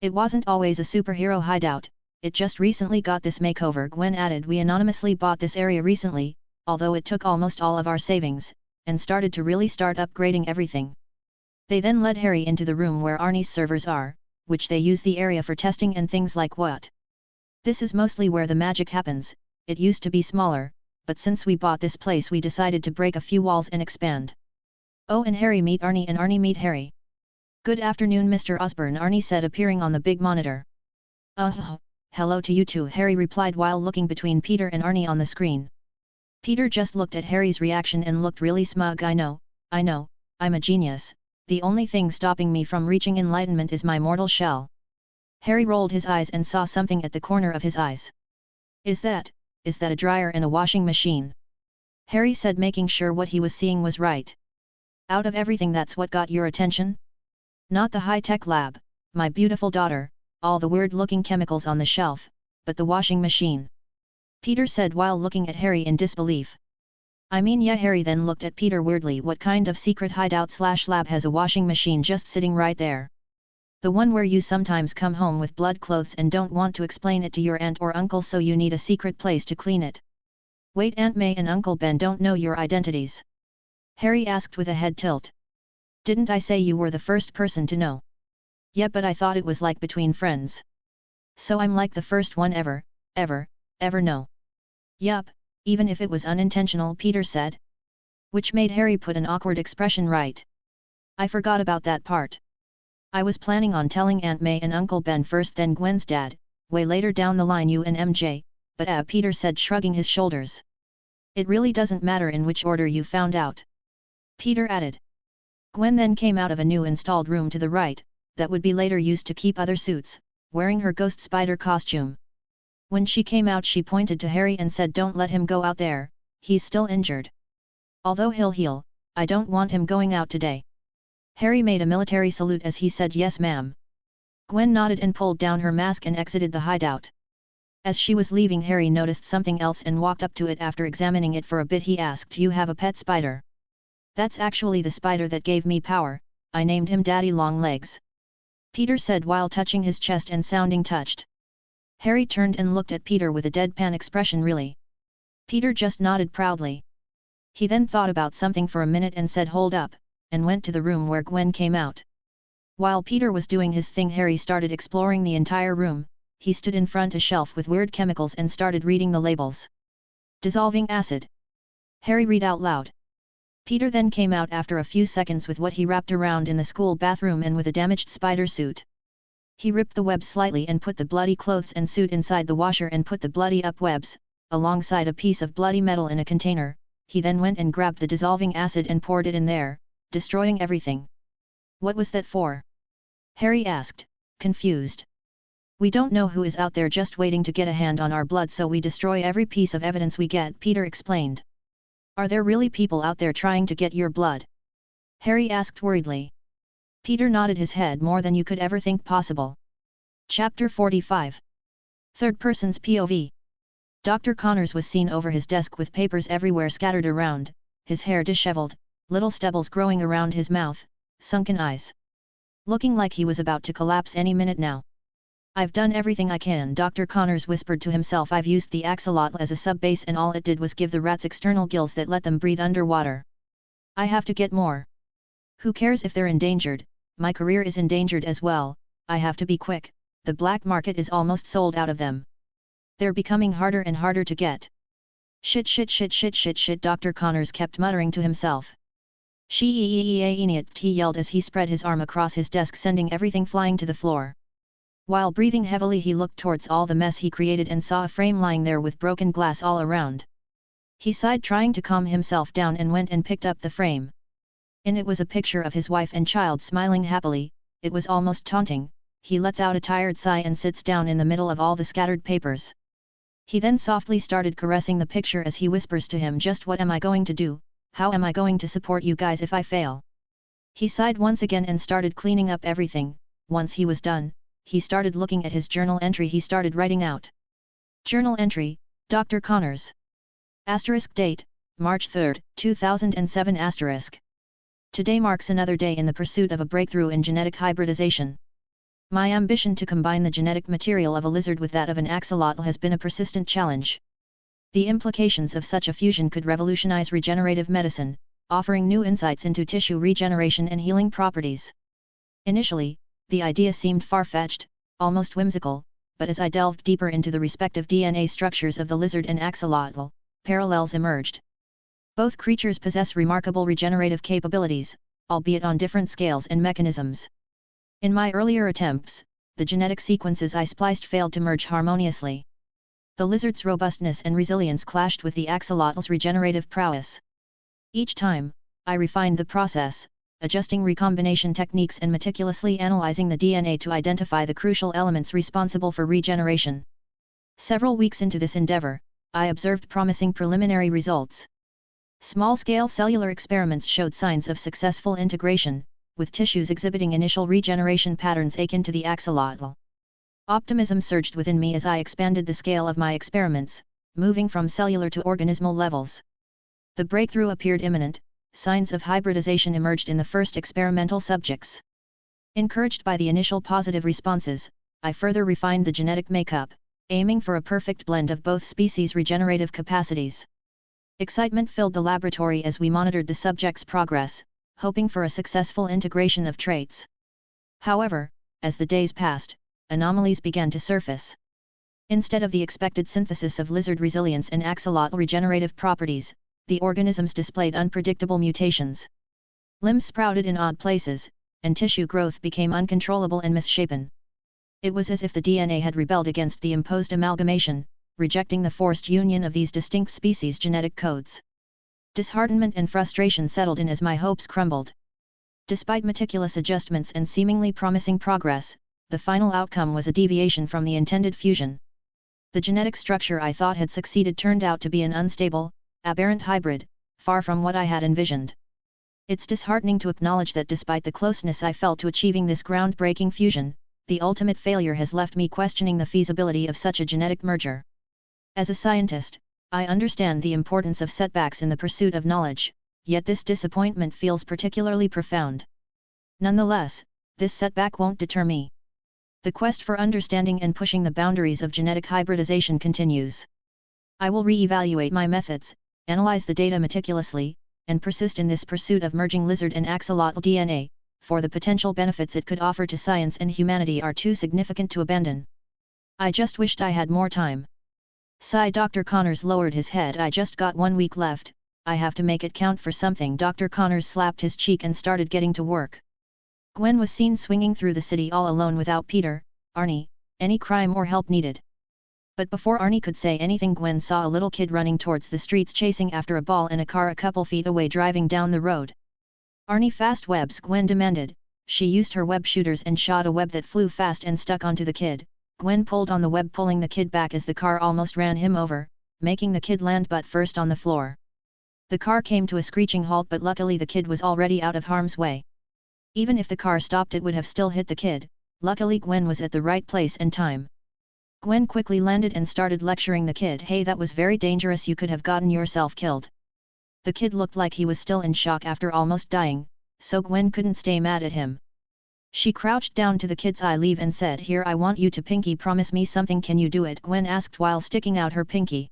It wasn't always a superhero hideout, it just recently got this makeover. Gwen added, we anonymously bought this area recently, although it took almost all of our savings, and started to really start upgrading everything. They then led Harry into the room where Arnie's servers are, which they use the area for testing and things like what. This is mostly where the magic happens. It used to be smaller, but since we bought this place we decided to break a few walls and expand. Oh, and Harry meet Arnie and Arnie meet Harry. Good afternoon, Mr. Osborn, Arnie said, appearing on the big monitor. Hello to you too, Harry replied while looking between Peter and Arnie on the screen. Peter just looked at Harry's reaction and looked really smug. I know, I'm a genius. The only thing stopping me from reaching enlightenment is my mortal shell. Harry rolled his eyes and saw something at the corner of his eyes. Is that a dryer and a washing machine? Harry said, making sure what he was seeing was right. Out of everything, that's what got your attention? Not the high-tech lab, my beautiful daughter, all the weird-looking chemicals on the shelf, but the washing machine. Peter said while looking at Harry in disbelief. I mean, yeah. Harry then looked at Peter weirdly. What kind of secret hideout/lab has a washing machine just sitting right there? The one where you sometimes come home with blood clothes and don't want to explain it to your aunt or uncle, so you need a secret place to clean it. Wait, Aunt May and Uncle Ben don't know your identities? Harry asked with a head tilt. Didn't I say you were the first person to know? Yeah, but I thought it was like between friends. So I'm like the first one ever know. Yup. Even if it was unintentional, Peter said. Which made Harry put an awkward expression. Right. I forgot about that part. I was planning on telling Aunt May and Uncle Ben first, then Gwen's dad, way later down the line you and MJ, but Peter said, shrugging his shoulders. It really doesn't matter in which order you found out. Peter added. Gwen then came out of a new installed room to the right, that would be later used to keep other suits, wearing her ghost spider costume. When she came out she pointed to Harry and said, don't let him go out there, he's still injured. Although he'll heal, I don't want him going out today. Harry made a military salute as he said, yes ma'am. Gwen nodded and pulled down her mask and exited the hideout. As she was leaving, Harry noticed something else and walked up to it. After examining it for a bit, he asked, you have a pet spider? That's actually the spider that gave me power, I named him Daddy Longlegs. Peter said while touching his chest and sounding touched. Harry turned and looked at Peter with a deadpan expression. Really? Peter just nodded proudly. He then thought about something for a minute and said, hold up, and went to the room where Gwen came out. While Peter was doing his thing, Harry started exploring the entire room. He stood in front of a shelf with weird chemicals and started reading the labels. Dissolving acid. Harry read out loud. Peter then came out after a few seconds with what he wrapped around in the school bathroom and with a damaged spider suit. He ripped the web slightly and put the bloody clothes and suit inside the washer and put the bloody up webs, alongside a piece of bloody metal in a container. He then went and grabbed the dissolving acid and poured it in there, destroying everything. What was that for? Harry asked, confused. We don't know who is out there just waiting to get a hand on our blood, so we destroy every piece of evidence we get, Peter explained. Are there really people out there trying to get your blood? Harry asked worriedly. Peter nodded his head. More than you could ever think possible. Chapter 45. Third person's POV. Dr. Connors was seen over his desk with papers everywhere scattered around, his hair disheveled, little stubbles growing around his mouth, sunken eyes. Looking like he was about to collapse any minute now. I've done everything I can, Dr. Connors whispered to himself. I've used the axolotl as a sub-base and all it did was give the rats external gills that let them breathe underwater. I have to get more. Who cares if they're endangered? My career is endangered as well. I have to be quick. The black market is almost sold out of them. They're becoming harder and harder to get. Shit, Dr. Connors kept muttering to himself. He yelled as he spread his arm across his desk, sending everything flying to the floor. While breathing heavily, he looked towards all the mess he created and saw a frame lying there with broken glass all around. He sighed, trying to calm himself down, and went and picked up the frame. In it was a picture of his wife and child smiling happily. It was almost taunting. He lets out a tired sigh and sits down in the middle of all the scattered papers. He then softly started caressing the picture as he whispers to him, just what am I going to do? How am I going to support you guys if I fail? He sighed once again and started cleaning up everything. Once he was done, he started looking at his journal entry. He started writing out. Journal entry, Dr. Connors. Asterisk date, March 3, 2007 asterisk. Today marks another day in the pursuit of a breakthrough in genetic hybridization. My ambition to combine the genetic material of a lizard with that of an axolotl has been a persistent challenge. The implications of such a fusion could revolutionize regenerative medicine, offering new insights into tissue regeneration and healing properties. Initially, the idea seemed far-fetched, almost whimsical, but as I delved deeper into the respective DNA structures of the lizard and axolotl, parallels emerged. Both creatures possess remarkable regenerative capabilities, albeit on different scales and mechanisms. In my earlier attempts, the genetic sequences I spliced failed to merge harmoniously. The lizard's robustness and resilience clashed with the axolotl's regenerative prowess. Each time, I refined the process, adjusting recombination techniques and meticulously analyzing the DNA to identify the crucial elements responsible for regeneration. Several weeks into this endeavor, I observed promising preliminary results. Small-scale cellular experiments showed signs of successful integration, with tissues exhibiting initial regeneration patterns akin to the axolotl. Optimism surged within me as I expanded the scale of my experiments, moving from cellular to organismal levels. The breakthrough appeared imminent. Signs of hybridization emerged in the first experimental subjects. Encouraged by the initial positive responses, I further refined the genetic makeup, aiming for a perfect blend of both species' regenerative capacities. Excitement filled the laboratory as we monitored the subjects' progress, hoping for a successful integration of traits. However, as the days passed, anomalies began to surface. Instead of the expected synthesis of lizard resilience and axolotl regenerative properties, the organisms displayed unpredictable mutations. Limbs sprouted in odd places, and tissue growth became uncontrollable and misshapen. It was as if the DNA had rebelled against the imposed amalgamation, rejecting the forced union of these distinct species' genetic codes. Disheartenment and frustration settled in as my hopes crumbled. Despite meticulous adjustments and seemingly promising progress, the final outcome was a deviation from the intended fusion. The genetic structure I thought had succeeded turned out to be an unstable, aberrant hybrid, far from what I had envisioned. It's disheartening to acknowledge that despite the closeness I felt to achieving this groundbreaking fusion, the ultimate failure has left me questioning the feasibility of such a genetic merger. As a scientist, I understand the importance of setbacks in the pursuit of knowledge, yet this disappointment feels particularly profound. Nonetheless, this setback won't deter me. The quest for understanding and pushing the boundaries of genetic hybridization continues. I will re-evaluate my methods, analyze the data meticulously, and persist in this pursuit of merging lizard and axolotl DNA, for the potential benefits it could offer to science and humanity are too significant to abandon. I just wished I had more time. Sigh. Dr. Connors lowered his head. I just got 1 week left, I have to make it count for something. Dr. Connors slapped his cheek and started getting to work. Gwen was seen swinging through the city all alone without Peter, Arnie, any crime or help needed. But before Arnie could say anything, Gwen saw a little kid running towards the streets chasing after a ball and a car a couple feet away driving down the road. Arnie, fast webs, Gwen demanded. She used her web shooters and shot a web that flew fast and stuck onto the kid. Gwen pulled on the web, pulling the kid back as the car almost ran him over, making the kid land butt first on the floor. The car came to a screeching halt, but luckily the kid was already out of harm's way. Even if the car stopped, it would have still hit the kid. Luckily Gwen was at the right place and time. Gwen quickly landed and started lecturing the kid. Hey, that was very dangerous, you could have gotten yourself killed. The kid looked like he was still in shock after almost dying, so Gwen couldn't stay mad at him. She crouched down to the kid's eye leaf and said, "Here, I want you to pinky promise me something. Can you do it?" Gwen asked while sticking out her pinky.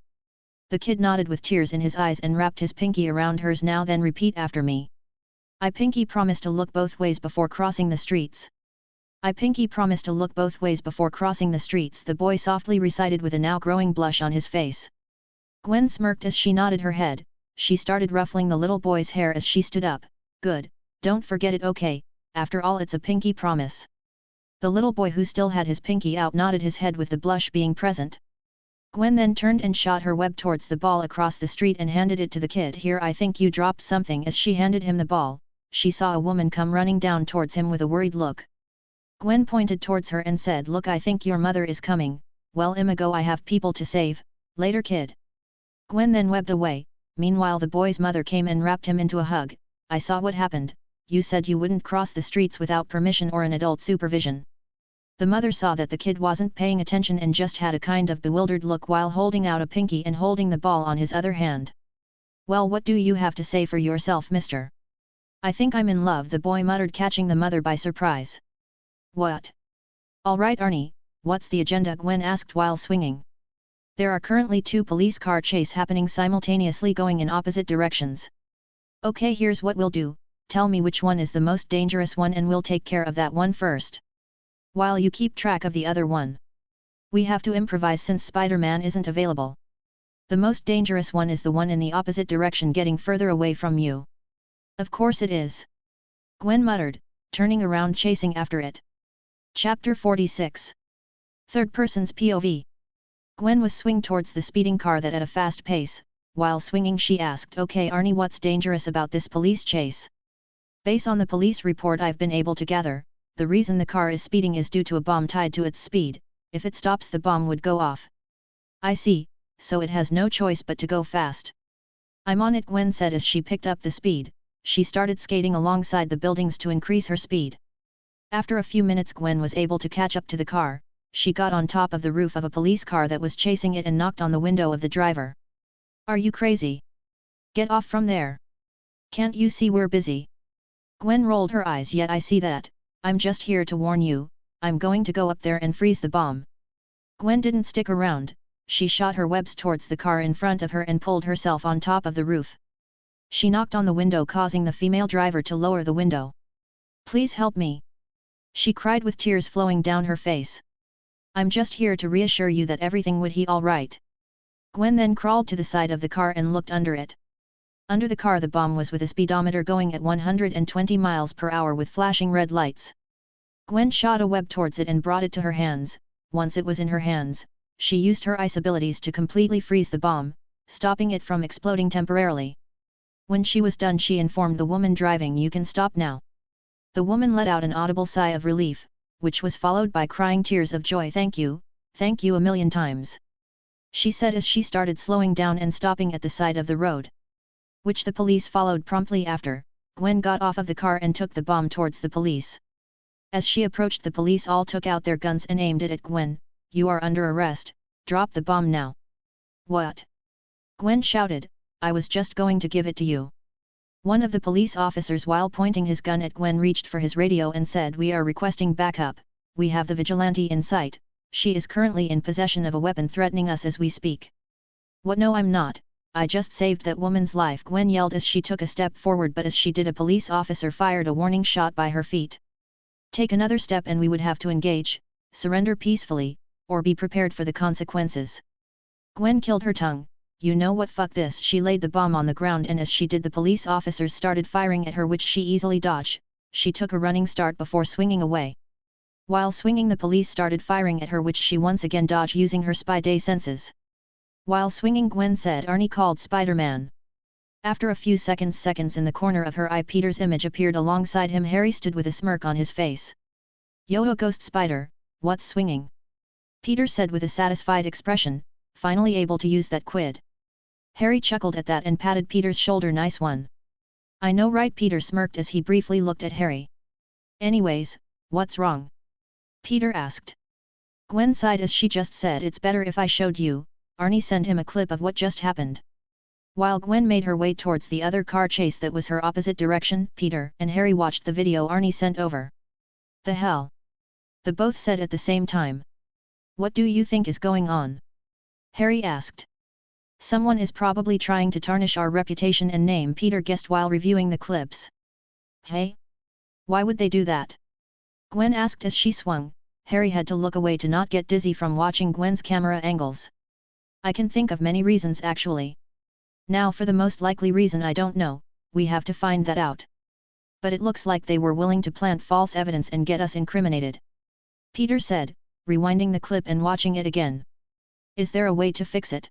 The kid nodded with tears in his eyes and wrapped his pinky around hers. "Now then, repeat after me. I pinky promise to look both ways before crossing the streets. I pinky promise to look both ways before crossing the streets," the boy softly recited with a now growing blush on his face. Gwen smirked as she nodded her head. She started ruffling the little boy's hair as she stood up. "Good, don't forget it, okay? After all, it's a pinky promise." The little boy, who still had his pinky out, nodded his head with the blush being present. Gwen then turned and shot her web towards the ball across the street and handed it to the kid. "Here, I think you dropped something." As she handed him the ball, she saw a woman come running down towards him with a worried look. Gwen pointed towards her and said, "Look, I think your mother is coming." "Well, Imago, I have people to save. Later, kid." Gwen then webbed away. Meanwhile the boy's mother came and wrapped him into a hug. "I saw what happened. You said you wouldn't cross the streets without permission or an adult supervision. The mother saw that the kid wasn't paying attention and just had a kind of bewildered look while holding out a pinky and holding the ball on his other hand. "Well, what do you have to say for yourself, mister?" "I think I'm in love," the boy muttered, catching the mother by surprise. "What? All right, Arnie, what's the agenda?" Gwen asked while swinging. "There are currently 2 police car chase happening simultaneously going in opposite directions. Okay, here's what we'll do, tell me which one is the most dangerous one and we'll take care of that one first. While you keep track of the other one. We have to improvise since Spider-Man isn't available. The most dangerous one is the one in the opposite direction getting further away from you." "Of course it is," Gwen muttered, turning around chasing after it. Chapter 46. Third person's POV. Gwen was swinging towards the speeding car that at a fast pace. While swinging she asked, "Okay Arnie, what's dangerous about this police chase?" "Based on the police report I've been able to gather, the reason the car is speeding is due to a bomb tied to its speed. If it stops the bomb would go off." "I see, so it has no choice but to go fast." "I'm on it," Gwen said as she picked up the speed. She started skating alongside the buildings to increase her speed. After a few minutes Gwen was able to catch up to the car. She got on top of the roof of a police car that was chasing it and knocked on the window of the driver. "Are you crazy? Get off from there. Can't you see we're busy?" Gwen rolled her eyes. "Yet I see that. I'm just here to warn you, I'm going to go up there and freeze the bomb." Gwen didn't stick around. She shot her webs towards the car in front of her and pulled herself on top of the roof. She knocked on the window, causing the female driver to lower the window. "Please help me," she cried with tears flowing down her face. "I'm just here to reassure you that everything would be all right." Gwen then crawled to the side of the car and looked under it. Under the car the bomb was with a speedometer going at 120 miles per hour with flashing red lights. Gwen shot a web towards it and brought it to her hands. Once it was in her hands, she used her ice abilities to completely freeze the bomb, stopping it from exploding temporarily. When she was done she informed the woman driving, "You can stop now." The woman let out an audible sigh of relief, which was followed by crying tears of joy. Thank you a million times," she said as she started slowing down and stopping at the side of the road. Which the police followed promptly after. Gwen got off of the car and took the bomb towards the police. As she approached, the police all took out their guns and aimed it at Gwen. "You are under arrest, drop the bomb now." "What?" Gwen shouted, "I was just going to give it to you." One of the police officers, while pointing his gun at Gwen, reached for his radio and said, "We are requesting backup, we have the vigilante in sight, she is currently in possession of a weapon threatening us as we speak." "What? No, I'm not. I just saved that woman's life," Gwen yelled as she took a step forward, but as she did a police officer fired a warning shot by her feet. "Take another step and we would have to engage, surrender peacefully, or be prepared for the consequences." Gwen killed her tongue. "You know what, fuck this." She laid the bomb on the ground and as she did the police officers started firing at her, which she easily dodged. She took a running start before swinging away. While swinging the police started firing at her, which she once again dodged using her spy day senses. While swinging Gwen said, "Arnie called Spider-Man." After a few seconds in the corner of her eye Peter's image appeared alongside him. Harry stood with a smirk on his face. "Yo-ho Ghost Spider, what's swinging?" Peter said with a satisfied expression, finally able to use that quid. Harry chuckled at that and patted Peter's shoulder. "Nice one." "I know right?" Peter smirked as he briefly looked at Harry. "Anyways, what's wrong?" Peter asked. Gwen sighed as she just said, "It's better if I showed you." Arnie sent him a clip of what just happened. While Gwen made her way towards the other car chase that was her opposite direction, Peter and Harry watched the video Arnie sent over. "The hell?" they both said at the same time. "What do you think is going on?" Harry asked. "Someone is probably trying to tarnish our reputation and name," Peter guessed while reviewing the clips. "Hey? Why would they do that?" Gwen asked as she swung. Harry had to look away to not get dizzy from watching Gwen's camera angles. "I can think of many reasons actually. Now for the most likely reason I don't know, we have to find that out. But it looks like they were willing to plant false evidence and get us incriminated," Peter said, rewinding the clip and watching it again. "Is there a way to fix it?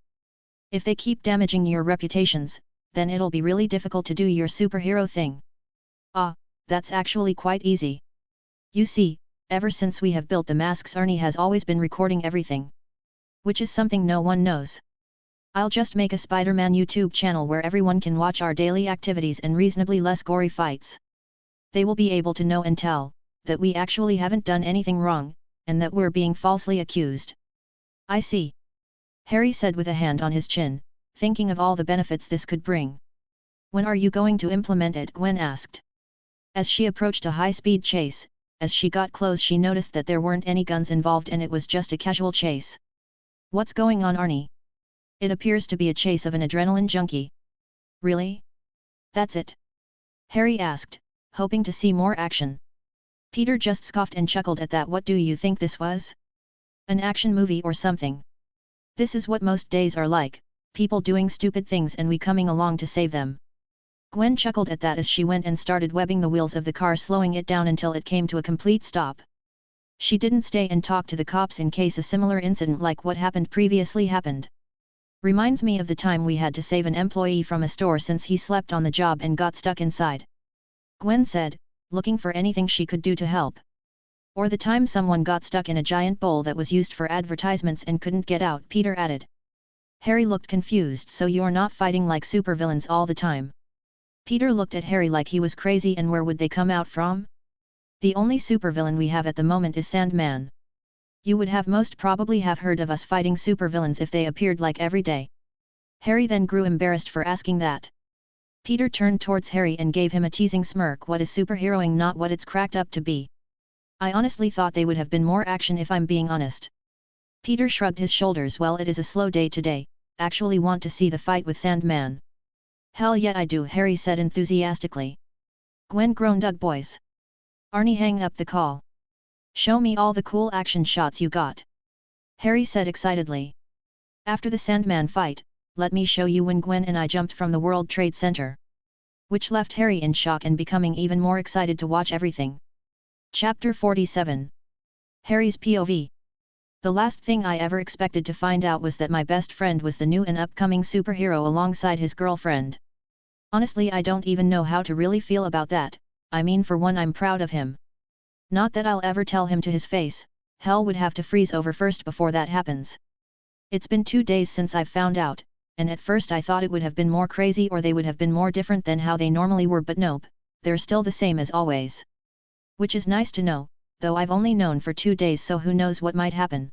If they keep damaging your reputations, then it'll be really difficult to do your superhero thing." "Ah, that's actually quite easy. You see, ever since we have built the masks Arnie has always been recording everything. Which is something no one knows. I'll just make a Spider-Man YouTube channel where everyone can watch our daily activities and reasonably less gory fights. They will be able to know and tell, that we actually haven't done anything wrong, and that we're being falsely accused. I see. Harry said with a hand on his chin, thinking of all the benefits this could bring. When are you going to implement it? Gwen asked. As she approached a high-speed chase, as she got close she noticed that there weren't any guns involved and it was just a casual chase. What's going on, Arnie? It appears to be a chase of an adrenaline junkie. Really? That's it? Harry asked, hoping to see more action. Peter just scoffed and chuckled at that. What do you think this was? An action movie or something? This is what most days are like, people doing stupid things and we coming along to save them. Gwen chuckled at that as she went and started webbing the wheels of the car, slowing it down until it came to a complete stop. She didn't stay and talk to the cops in case a similar incident like what happened previously happened. Reminds me of the time we had to save an employee from a store since he slept on the job and got stuck inside. Gwen said, looking for anything she could do to help. Or the time someone got stuck in a giant bowl that was used for advertisements and couldn't get out, Peter added. Harry looked confused. So you're not fighting like supervillains all the time? Peter looked at Harry like he was crazy. And where would they come out from? The only supervillain we have at the moment is Sandman. You would have most probably have heard of us fighting supervillains if they appeared like every day. Harry then grew embarrassed for asking that. Peter turned towards Harry and gave him a teasing smirk. What is superheroing? Not what it's cracked up to be. I honestly thought they would have been more action if I'm being honest. Peter shrugged his shoulders. Well, it is a slow day today. Actually want to see the fight with Sandman. Hell yeah I do, Harry said enthusiastically. Gwen groaned. Ugh boys. Arnie, hang up the call. Show me all the cool action shots you got. Harry said excitedly. After the Sandman fight, let me show you when Gwen and I jumped from the World Trade Center. Which left Harry in shock and becoming even more excited to watch everything. Chapter 47. Harry's POV. The last thing I ever expected to find out was that my best friend was the new and upcoming superhero alongside his girlfriend. Honestly, I don't even know how to really feel about that. I mean, for one, I'm proud of him. Not that I'll ever tell him to his face, hell would have to freeze over first before that happens. It's been 2 days since I've found out, and at first I thought it would have been more crazy or they would have been more different than how they normally were, but nope, they're still the same as always. Which is nice to know, though I've only known for 2 days, so who knows what might happen.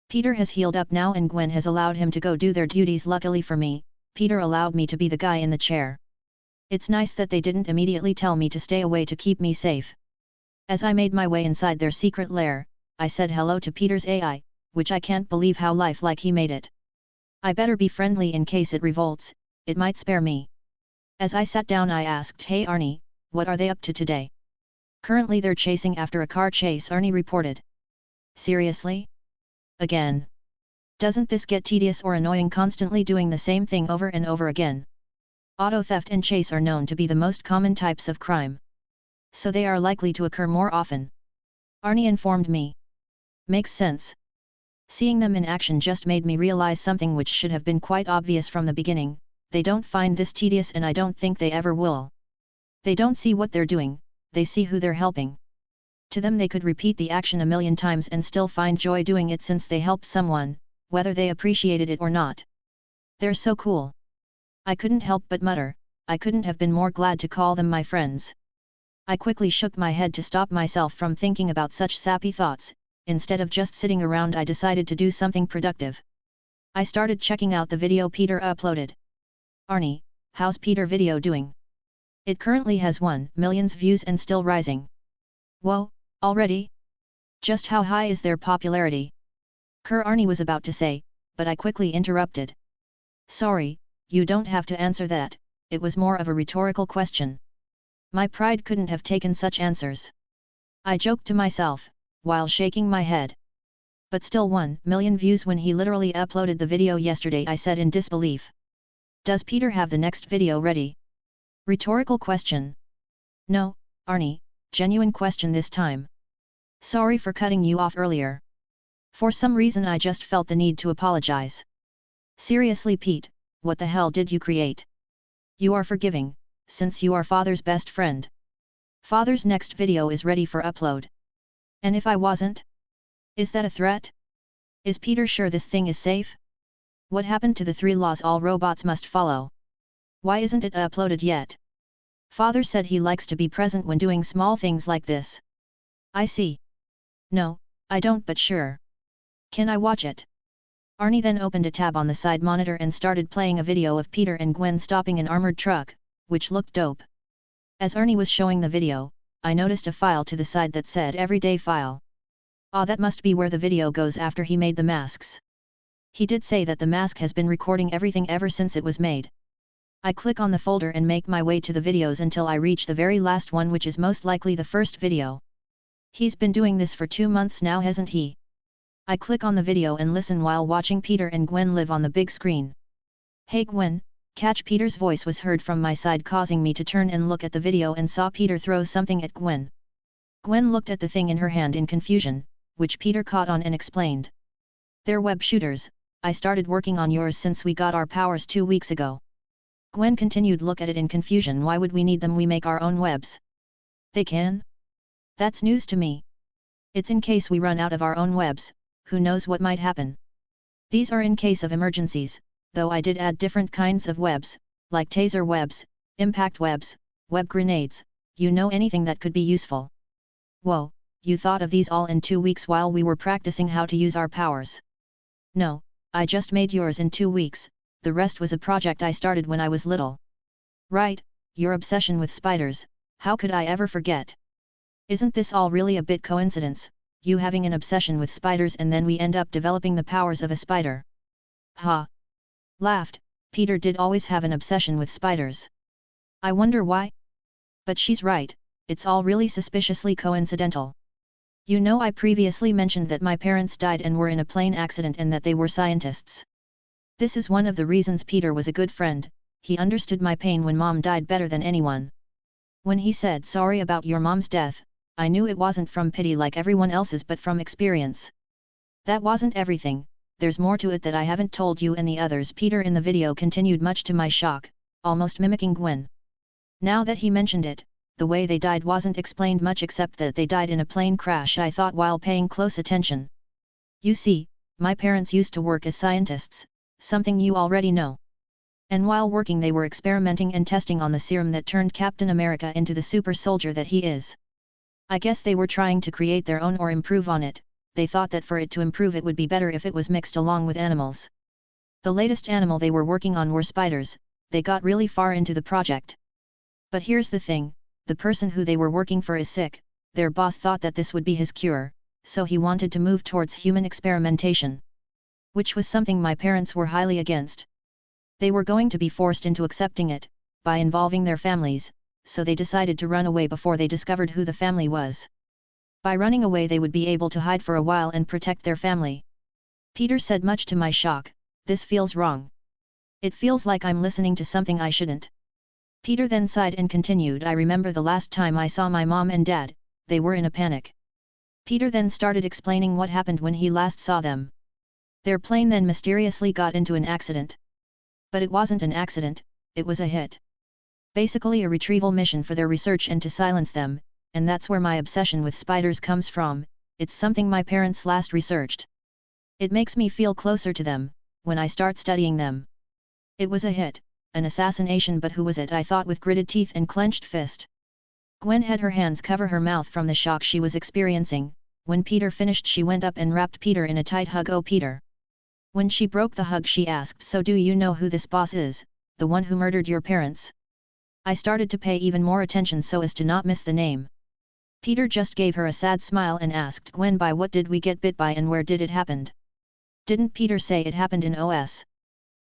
Peter has healed up now and Gwen has allowed him to go do their duties. Luckily for me, Peter allowed me to be the guy in the chair. It's nice that they didn't immediately tell me to stay away to keep me safe. As I made my way inside their secret lair, I said hello to Peter's AI, which I can't believe how lifelike he made it. I better be friendly in case it revolts, it might spare me. As I sat down I asked, hey Arnie, what are they up to today? Currently they're chasing after a car chase, Arnie reported. Seriously? Again? Doesn't this get tedious or annoying, constantly doing the same thing over and over again? Auto theft and chase are known to be the most common types of crime. So they are likely to occur more often. Arnie informed me. Makes sense. Seeing them in action just made me realize something which should have been quite obvious from the beginning. They don't find this tedious and I don't think they ever will. They don't see what they're doing, they see who they're helping. To them they could repeat the action a million times and still find joy doing it since they helped someone, whether they appreciated it or not. They're so cool. I couldn't help but mutter, I couldn't have been more glad to call them my friends. I quickly shook my head to stop myself from thinking about such sappy thoughts. Instead of just sitting around, I decided to do something productive. I started checking out the video Peter uploaded. Arnie, how's Peter video doing? It currently has 1 million views and still rising. Whoa, already? Just how high is their popularity? Arnie was about to say, but I quickly interrupted. Sorry, you don't have to answer that, it was more of a rhetorical question. My pride couldn't have taken such answers. I joked to myself, while shaking my head. But still 1 million views when he literally uploaded the video yesterday, I said in disbelief. Does Peter have the next video ready? Rhetorical question. No, Arnie, genuine question this time. Sorry for cutting you off earlier. For some reason I just felt the need to apologize. Seriously Pete, what the hell did you create? You are forgiving, since you are Father's best friend. Father's next video is ready for upload. And if I wasn't? Is that a threat? Is Peter sure this thing is safe? What happened to the 3 laws all robots must follow? Why isn't it uploaded yet? Father said he likes to be present when doing small things like this. I see. No, I don't but sure. Can I watch it? Arnie then opened a tab on the side monitor and started playing a video of Peter and Gwen stopping an armored truck, which looked dope. As Arnie was showing the video, I noticed a file to the side that said Everyday File. Ah, that must be where the video goes after he made the masks. He did say that the mask has been recording everything ever since it was made. I click on the folder and make my way to the videos until I reach the very last one, which is most likely the first video. He's been doing this for 2 months now, hasn't he? I click on the video and listen while watching Peter and Gwen live on the big screen. Hey Gwen, catch. Peter's voice was heard from my side, causing me to turn and look at the video and saw Peter throw something at Gwen. Gwen looked at the thing in her hand in confusion, which Peter caught on and explained. They're web shooters. I started working on yours since we got our powers 2 weeks ago. Gwen continued, look at it in confusion. Why would we need them? We make our own webs. They can? That's news to me. It's in case we run out of our own webs, who knows what might happen. These are in case of emergencies, though I did add different kinds of webs, like taser webs, impact webs, web grenades. You know, anything that could be useful. Whoa, you thought of these all in 2 weeks while we were practicing how to use our powers? No, I just made yours in 2 weeks, the rest was a project I started when I was little. Right, your obsession with spiders, how could I ever forget? Isn't this all really a bit coincidence, you having an obsession with spiders and then we end up developing the powers of a spider? Ha! Laughed. Peter did always have an obsession with spiders. I wonder why? But she's right, it's all really suspiciously coincidental. You know, I previously mentioned that my parents died and were in a plane accident and that they were scientists. This is one of the reasons Peter was a good friend. He understood my pain when Mom died better than anyone. When he said sorry about your mom's death, I knew it wasn't from pity like everyone else's but from experience. That wasn't everything, there's more to it that I haven't told you and the others. Peter in the video continued, much to my shock, almost mimicking Gwen. Now that he mentioned it, the way they died wasn't explained much except that they died in a plane crash, I thought while paying close attention. You see, my parents used to work as scientists, something you already know. And while working they were experimenting and testing on the serum that turned Captain America into the super soldier that he is. I guess they were trying to create their own or improve on it. They thought that for it to improve it would be better if it was mixed along with animals. The latest animal they were working on were spiders. They got really far into the project. But here's the thing, the person who they were working for is sick. Their boss thought that this would be his cure, so he wanted to move towards human experimentation. Which was something my parents were highly against. They were going to be forced into accepting it, by involving their families, so they decided to run away before they discovered who the family was. By running away they would be able to hide for a while and protect their family. Peter said, much to my shock, this feels wrong. It feels like I'm listening to something I shouldn't. Peter then sighed and continued, I remember the last time I saw my mom and dad, they were in a panic. Peter then started explaining what happened when he last saw them. Their plane then mysteriously got into an accident. But it wasn't an accident, it was a hit. Basically a retrieval mission for their research and to silence them, and that's where my obsession with spiders comes from. It's something my parents last researched. It makes me feel closer to them, when I start studying them. It was a hit, an assassination, but who was it? I thought with gritted teeth and clenched fist. Gwen had her hands cover her mouth from the shock she was experiencing. When Peter finished she went up and wrapped Peter in a tight hug. Oh Peter. When she broke the hug she asked, so do you know who this boss is, the one who murdered your parents? I started to pay even more attention so as to not miss the name. Peter just gave her a sad smile and asked Gwen, by what did we get bit by and where did it happen? Didn't Peter say it happened in OS?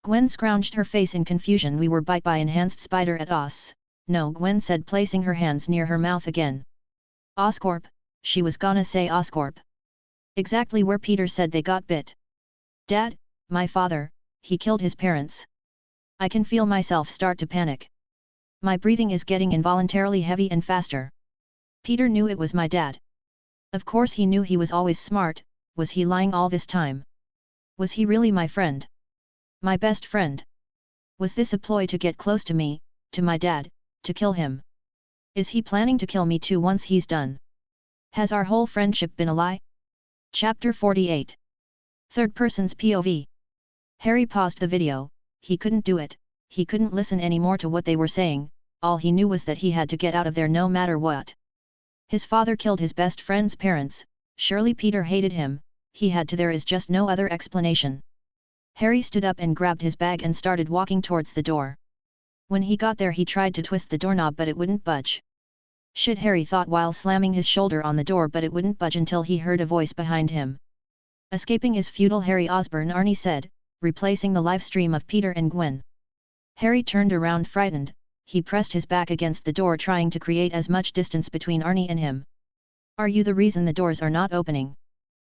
Gwen scrounged her face in confusion. We were bit by enhanced spider at OS. No, Gwen said, placing her hands near her mouth again. Oscorp, she was gonna say Oscorp. Exactly where Peter said they got bit. Dad, my father, he killed his parents. I can feel myself start to panic. My breathing is getting involuntarily heavy and faster. Peter knew it was my dad. Of course he knew, he was always smart. Was he lying all this time? Was he really my friend? My best friend? Was this a ploy to get close to me, to my dad, to kill him? Is he planning to kill me too once he's done? Has our whole friendship been a lie? Chapter 48. Third person's POV. Harry paused the video. He couldn't do it, he couldn't listen anymore to what they were saying. All he knew was that he had to get out of there no matter what. His father killed his best friend's parents, Surely Peter hated him, he had to, there is just no other explanation. Harry stood up and grabbed his bag and started walking towards the door. When he got there he tried to twist the doorknob but it wouldn't budge. Shit, Harry thought while slamming his shoulder on the door, but it wouldn't budge until he heard a voice behind him. Escaping is futile, Harry Osborn, Arnie said, replacing the live stream of Peter and Gwen. Harry turned around frightened, he pressed his back against the door trying to create as much distance between Arnie and him. Are you the reason the doors are not opening?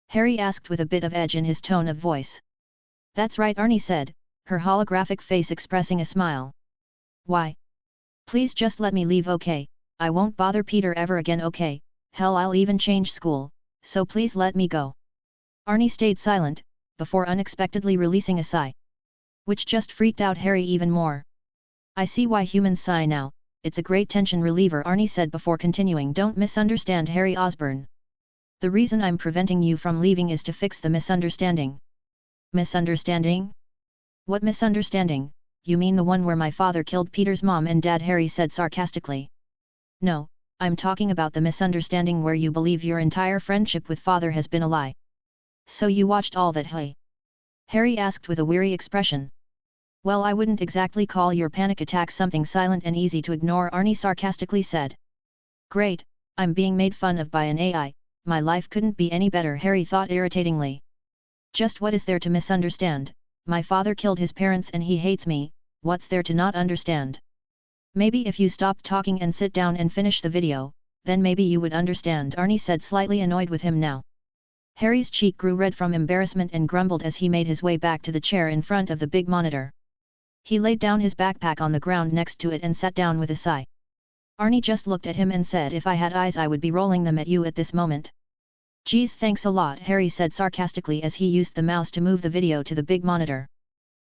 Harry asked with a bit of edge in his tone of voice. That's right, Arnie said, her holographic face expressing a smile. Why? Please just let me leave, okay? I won't bother Peter ever again, okay? Hell, I'll even change school, so please let me go. Arnie stayed silent, before unexpectedly releasing a sigh, which just freaked out Harry even more. I see why humans sigh now, it's a great tension reliever, Arnie said before continuing. Don't misunderstand, Harry Osborn. The reason I'm preventing you from leaving is to fix the misunderstanding. Misunderstanding? What misunderstanding? You mean the one where my father killed Peter's mom and dad? Harry said sarcastically. No, I'm talking about the misunderstanding where you believe your entire friendship with father has been a lie. So you watched all that, hey? Harry asked with a weary expression. Well, I wouldn't exactly call your panic attack something silent and easy to ignore, Arnie sarcastically said. Great, I'm being made fun of by an AI, my life couldn't be any better, Harry thought irritatingly. Just what is there to misunderstand? My father killed his parents and he hates me, what's there to not understand? Maybe if you stopped talking and sit down and finish the video, then maybe you would understand, Arnie said, slightly annoyed with him now. Harry's cheek grew red from embarrassment and grumbled as he made his way back to the chair in front of the big monitor. He laid down his backpack on the ground next to it and sat down with a sigh. Arnie just looked at him and said, if I had eyes I would be rolling them at you at this moment. Geez, thanks a lot, Harry said sarcastically as he used the mouse to move the video to the big monitor.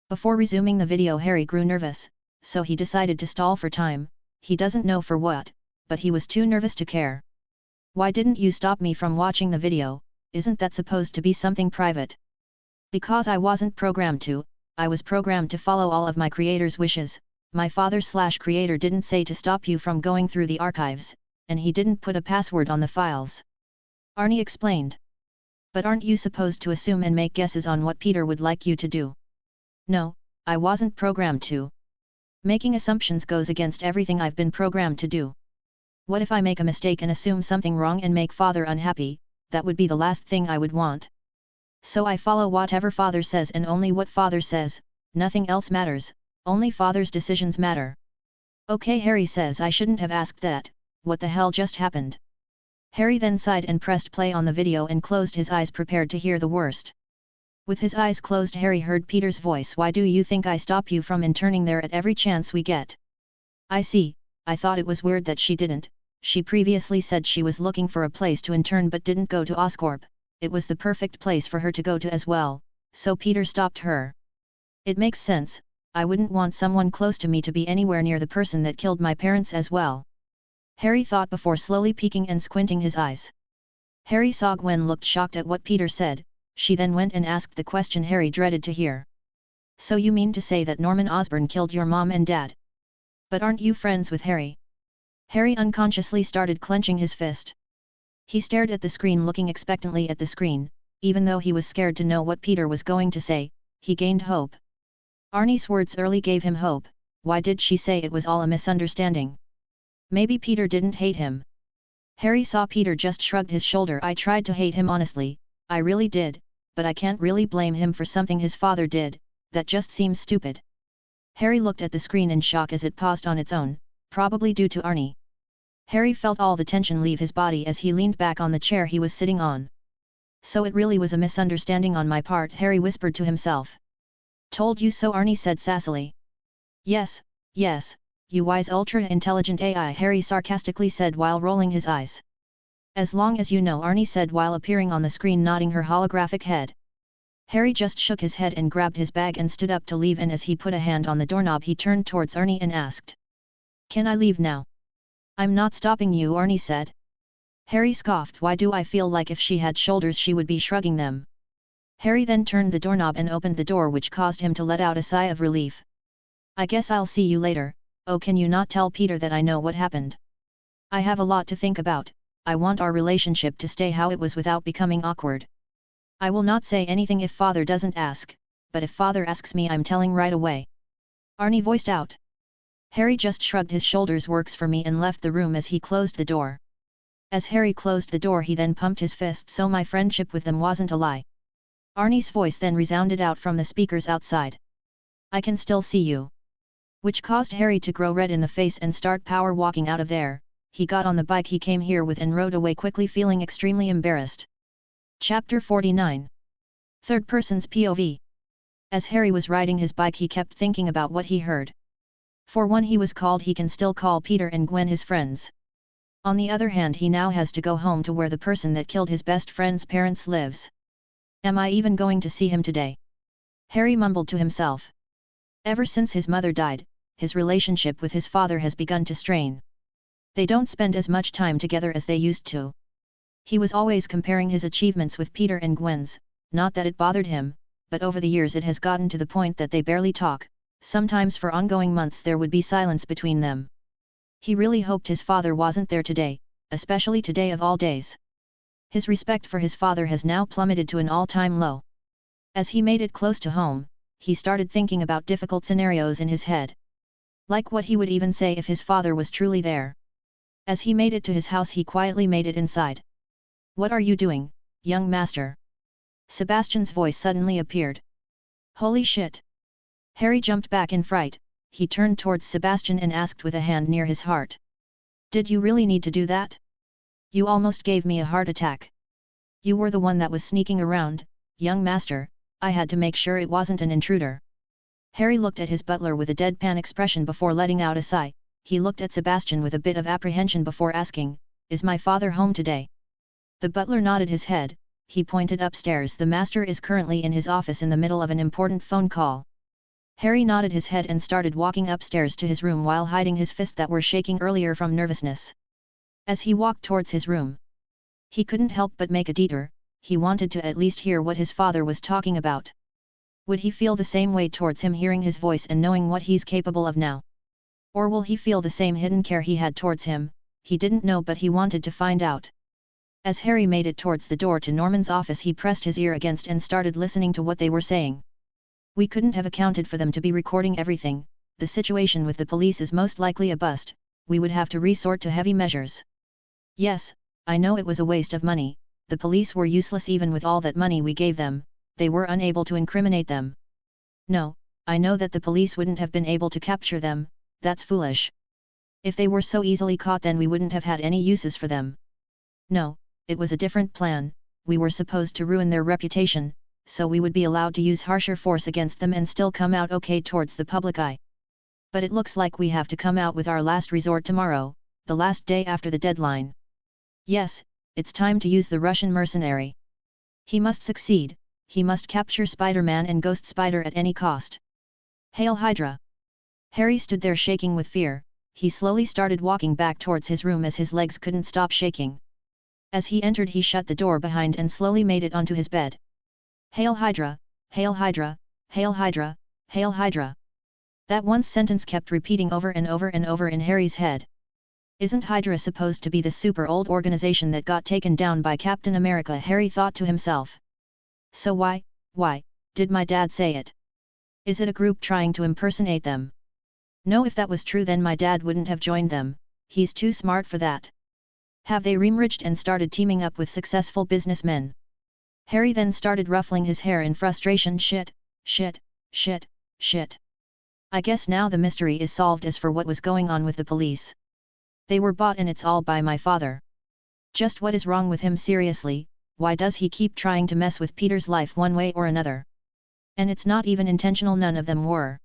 Before resuming the video Harry grew nervous, so he decided to stall for time, he doesn't know for what, but he was too nervous to care. Why didn't you stop me from watching the video? Isn't that supposed to be something private? Because I wasn't programmed to, I was programmed to follow all of my creator's wishes. My father/creator didn't say to stop you from going through the archives, and he didn't put a password on the files. Arnie explained. But aren't you supposed to assume and make guesses on what Peter would like you to do? No, I wasn't programmed to. Making assumptions goes against everything I've been programmed to do. What if I make a mistake and assume something wrong and make father unhappy? That would be the last thing I would want. So I follow whatever father says and only what father says, nothing else matters, only father's decisions matter. Okay, Harry says, I shouldn't have asked that, what the hell just happened? Harry then sighed and pressed play on the video and closed his eyes, prepared to hear the worst. With his eyes closed Harry heard Peter's voice. Why do you think I stop you from interning there at every chance we get? I see, I thought it was weird that she didn't. She previously said she was looking for a place to intern but didn't go to Oscorp. It was the perfect place for her to go to as well, so Peter stopped her. It makes sense, I wouldn't want someone close to me to be anywhere near the person that killed my parents as well. Harry thought before slowly peeking and squinting his eyes. Harry saw Gwen looked shocked at what Peter said, she then went and asked the question Harry dreaded to hear. So you mean to say that Norman Osborn killed your mom and dad? But aren't you friends with Harry? Harry unconsciously started clenching his fist. He stared at the screen, looking expectantly at the screen. Even though he was scared to know what Peter was going to say, he gained hope. Arnie's words early gave him hope. Why did she say it was all a misunderstanding? Maybe Peter didn't hate him. Harry saw Peter just shrugged his shoulder. I tried to hate him honestly, I really did, but I can't really blame him for something his father did, that just seems stupid. Harry looked at the screen in shock as it paused on its own, probably due to Arnie. Harry felt all the tension leave his body as he leaned back on the chair he was sitting on. So it really was a misunderstanding on my part, Harry whispered to himself. Told you so, Arnie said sassily. Yes, you wise ultra-intelligent AI, Harry sarcastically said while rolling his eyes. As long as you know, Arnie said while appearing on the screen, nodding her holographic head. Harry just shook his head and grabbed his bag and stood up to leave, and as he put a hand on the doorknob he turned towards Arnie and asked. Can I leave now? I'm not stopping you, Arnie said. Harry scoffed. Why do I feel like if she had shoulders she would be shrugging them? Harry then turned the doorknob and opened the door, which caused him to let out a sigh of relief. I guess I'll see you later. Oh, can you not tell Peter that I know what happened? I have a lot to think about, I want our relationship to stay how it was without becoming awkward. I will not say anything if father doesn't ask, but if father asks me I'm telling right away. Arnie voiced out. Harry just shrugged his shoulders. Works for me, and left the room as he closed the door. As Harry closed the door he then pumped his fist. So my friendship with them wasn't a lie. Arnie's voice then resounded out from the speakers outside. I can still see you. Which caused Harry to grow red in the face and start power walking out of there. He got on the bike he came here with and rode away quickly, feeling extremely embarrassed. Chapter 49. Third person's POV. As Harry was riding his bike he kept thinking about what he heard. For one, he was called. He can still call Peter and Gwen his friends. On the other hand, he now has to go home to where the person that killed his best friend's parents lives. Am I even going to see him today? Harry mumbled to himself. Ever since his mother died, his relationship with his father has begun to strain. They don't spend as much time together as they used to. He was always comparing his achievements with Peter and Gwen's, not that it bothered him, but over the years it has gotten to the point that they barely talk. Sometimes for ongoing months there would be silence between them. He really hoped his father wasn't there today, especially today of all days. His respect for his father has now plummeted to an all-time low. As he made it close to home, he started thinking about difficult scenarios in his head. Like what he would even say if his father was truly there. As he made it to his house he quietly made it inside. What are you doing, young master? Sebastian's voice suddenly appeared. Holy shit! Harry jumped back in fright. He turned towards Sebastian and asked with a hand near his heart. Did you really need to do that? You almost gave me a heart attack. You were the one that was sneaking around, young master. I had to make sure it wasn't an intruder. Harry looked at his butler with a deadpan expression before letting out a sigh. He looked at Sebastian with a bit of apprehension before asking, Is my father home today? The butler nodded his head. He pointed upstairs. The master is currently in his office in the middle of an important phone call. Harry nodded his head and started walking upstairs to his room while hiding his fists that were shaking earlier from nervousness. As he walked towards his room, he couldn't help but make a detour. He wanted to at least hear what his father was talking about. Would he feel the same way towards him hearing his voice and knowing what he's capable of now? Or will he feel the same hidden care he had towards him? He didn't know, but he wanted to find out. As Harry made it towards the door to Norman's office he pressed his ear against and started listening to what they were saying. We couldn't have accounted for them to be recording everything. The situation with the police is most likely a bust. We would have to resort to heavy measures. Yes, I know it was a waste of money. The police were useless even with all that money we gave them. They were unable to incriminate them. No, I know that the police wouldn't have been able to capture them. That's foolish. If they were so easily caught then we wouldn't have had any uses for them. No, it was a different plan. We were supposed to ruin their reputation, so we would be allowed to use harsher force against them and still come out okay towards the public eye. But it looks like we have to come out with our last resort tomorrow, the last day after the deadline. Yes, it's time to use the Russian mercenary. He must succeed. He must capture Spider-Man and Ghost Spider at any cost. Hail Hydra! Harry stood there shaking with fear. He slowly started walking back towards his room as his legs couldn't stop shaking. As he entered he shut the door behind and slowly made it onto his bed. Hail Hydra! Hail Hydra! Hail Hydra! Hail Hydra! That one sentence kept repeating over and over and over in Harry's head. Isn't Hydra supposed to be the super old organization that got taken down by Captain America? Harry thought to himself. So why did my dad say it? Is it a group trying to impersonate them? No, if that was true then my dad wouldn't have joined them. He's too smart for that. Have they remerged and started teaming up with successful businessmen? Harry then started ruffling his hair in frustration. Shit. I guess now the mystery is solved as for what was going on with the police. They were bought and it's all by my father. Just what is wrong with him seriously? Why does he keep trying to mess with Peter's life one way or another? And it's not even intentional, none of them were.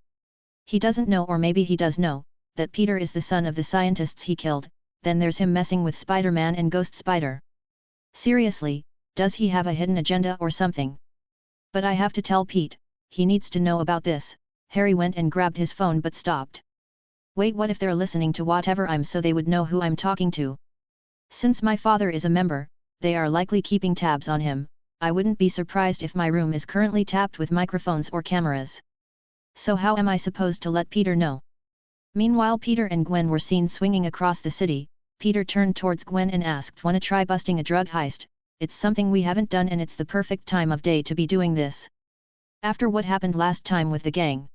He doesn't know, or maybe he does know, that Peter is the son of the scientists he killed. Then there's him messing with Spider-Man and Ghost Spider. Seriously, does he have a hidden agenda or something? But I have to tell Pete, he needs to know about this. Harry went and grabbed his phone but stopped. Wait, what if they're listening to whatever I'm so they would know who I'm talking to? Since my father is a member, they are likely keeping tabs on him. I wouldn't be surprised if my room is currently tapped with microphones or cameras. So how am I supposed to let Peter know? Meanwhile, Peter and Gwen were seen swinging across the city. Peter turned towards Gwen and asked, "Wanna try busting a drug heist? It's something we haven't done and it's the perfect time of day to be doing this." "After what happened last time with the gang?"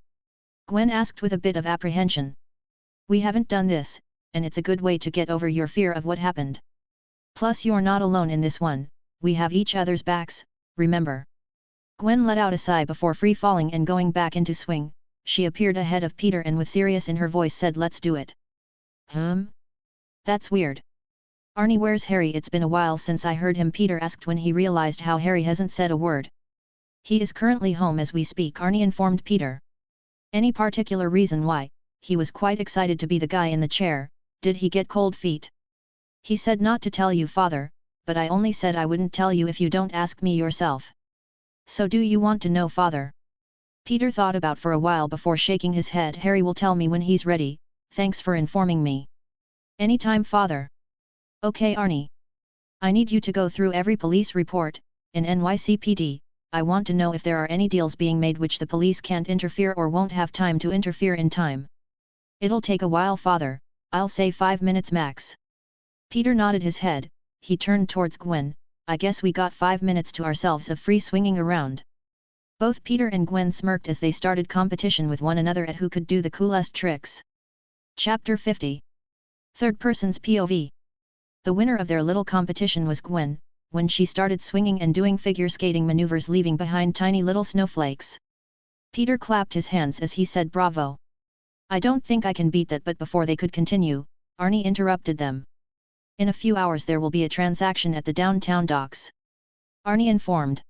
Gwen asked with a bit of apprehension. "We haven't done this, and it's a good way to get over your fear of what happened. Plus you're not alone in this one, we have each other's backs, remember?" Gwen let out a sigh before free-falling and going back into swing. She appeared ahead of Peter and with serious in her voice said, "Let's do it." That's weird. "Arnie, where's Harry? It's been a while since I heard him," Peter asked when he realized how Harry hasn't said a word. "He is currently home as we speak," Arnie informed Peter. "Any particular reason why?" He was quite excited to be the guy in the chair. "Did he get cold feet?" "He said not to tell you, father, but I only said I wouldn't tell you if you don't ask me yourself." "So do you want to know, father?" Peter thought about for a while before shaking his head. "Harry will tell me when he's ready, thanks for informing me." "Anytime, father." "Okay, Arnie. I need you to go through every police report in NYCPD. I want to know if there are any deals being made which the police can't interfere or won't have time to interfere in time." "It'll take a while, father, I'll say 5 minutes max." Peter nodded his head. He turned towards Gwen. "I guess we got 5 minutes to ourselves of free swinging around." Both Peter and Gwen smirked as they started competition with one another at who could do the coolest tricks. Chapter 50. Third Person's POV. The winner of their little competition was Gwen, when she started swinging and doing figure skating maneuvers leaving behind tiny little snowflakes. Peter clapped his hands as he said, "Bravo! I don't think I can beat that," but before they could continue, Arnie interrupted them. "In a few hours there will be a transaction at the downtown docks," Arnie informed.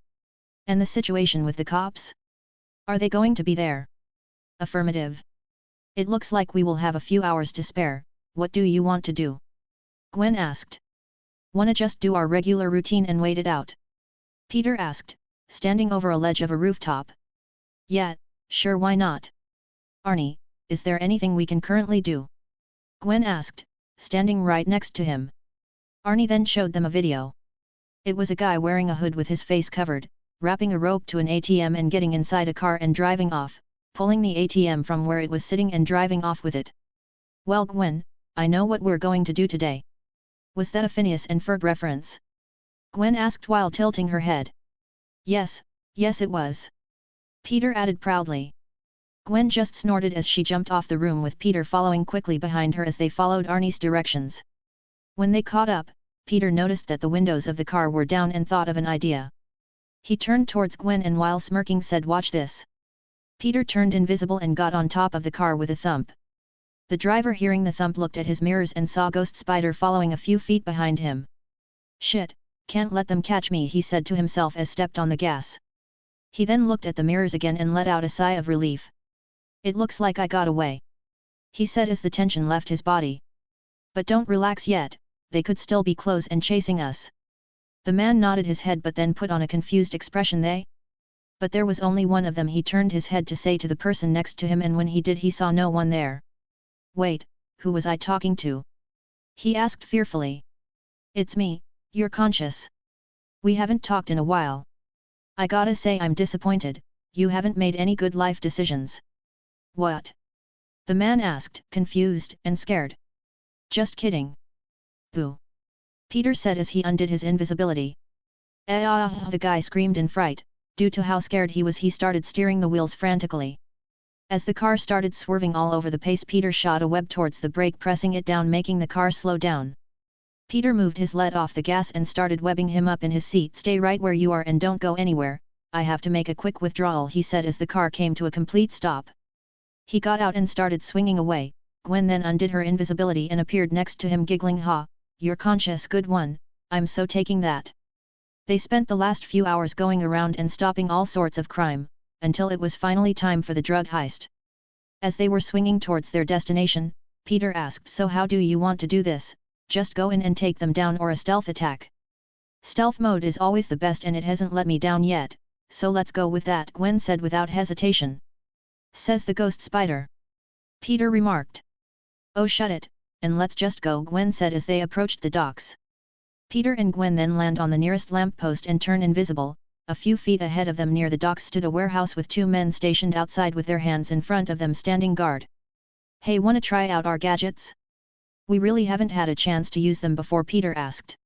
"And the situation with the cops? Are they going to be there?" "Affirmative. It looks like we will have a few hours to spare. What do you want to do?" Gwen asked. "Wanna just do our regular routine and wait it out?" Peter asked, standing over a ledge of a rooftop. "Yeah, sure, why not?" "Arnie, is there anything we can currently do?" Gwen asked, standing right next to him. Arnie then showed them a video. It was a guy wearing a hood with his face covered, wrapping a rope to an ATM and getting inside a car and driving off, pulling the ATM from where it was sitting and driving off with it. "Well, Gwen, I know what we're going to do today." "Was that a Phineas and Ferb reference?" Gwen asked while tilting her head. Yes it was," Peter added proudly. Gwen just snorted as she jumped off the room with Peter following quickly behind her as they followed Arnie's directions. When they caught up, Peter noticed that the windows of the car were down and thought of an idea. He turned towards Gwen and while smirking said, "Watch this." Peter turned invisible and got on top of the car with a thump. The driver, hearing the thump, looked at his mirrors and saw Ghost Spider following a few feet behind him. "Shit, can't let them catch me," he said to himself as stepped on the gas. He then looked at the mirrors again and let out a sigh of relief. "It looks like I got away," he said as the tension left his body. "But don't relax yet, they could still be close and chasing us." The man nodded his head but then put on a confused expression. "They?" But there was only one of them. He turned his head to say to the person next to him, and when he did he saw no one there. "Wait, who was I talking to?" he asked fearfully. "It's me, you're conscious. We haven't talked in a while. I gotta say I'm disappointed, you haven't made any good life decisions." "What?" the man asked, confused and scared. "Just kidding." "Boo!" Peter said as he undid his invisibility. The guy screamed in fright. Due to how scared he was, he started steering the wheels frantically. As the car started swerving all over the place, Peter shot a web towards the brake, pressing it down, making the car slow down. Peter moved his lead off the gas and started webbing him up in his seat. "Stay right where you are and don't go anywhere, I have to make a quick withdrawal," he said as the car came to a complete stop. He got out and started swinging away. Gwen then undid her invisibility and appeared next to him, giggling, "Ha, you're conscious, good one, I'm so taking that." They spent the last few hours going around and stopping all sorts of crime, until it was finally time for the drug heist. As they were swinging towards their destination, Peter asked, "So how do you want to do this? Just go in and take them down, or a stealth attack?" "Stealth mode is always the best and it hasn't let me down yet, so let's go with that," Gwen said without hesitation. "Says the Ghost Spider," Peter remarked. "Oh, shut it, and let's just go," Gwen said as they approached the docks. Peter and Gwen then land on the nearest lamppost and turn invisible. A few feet ahead of them near the docks stood a warehouse with 2 men stationed outside with their hands in front of them standing guard. "Hey, wanna try out our gadgets?" We really haven't had a chance to use them before, Peter asked.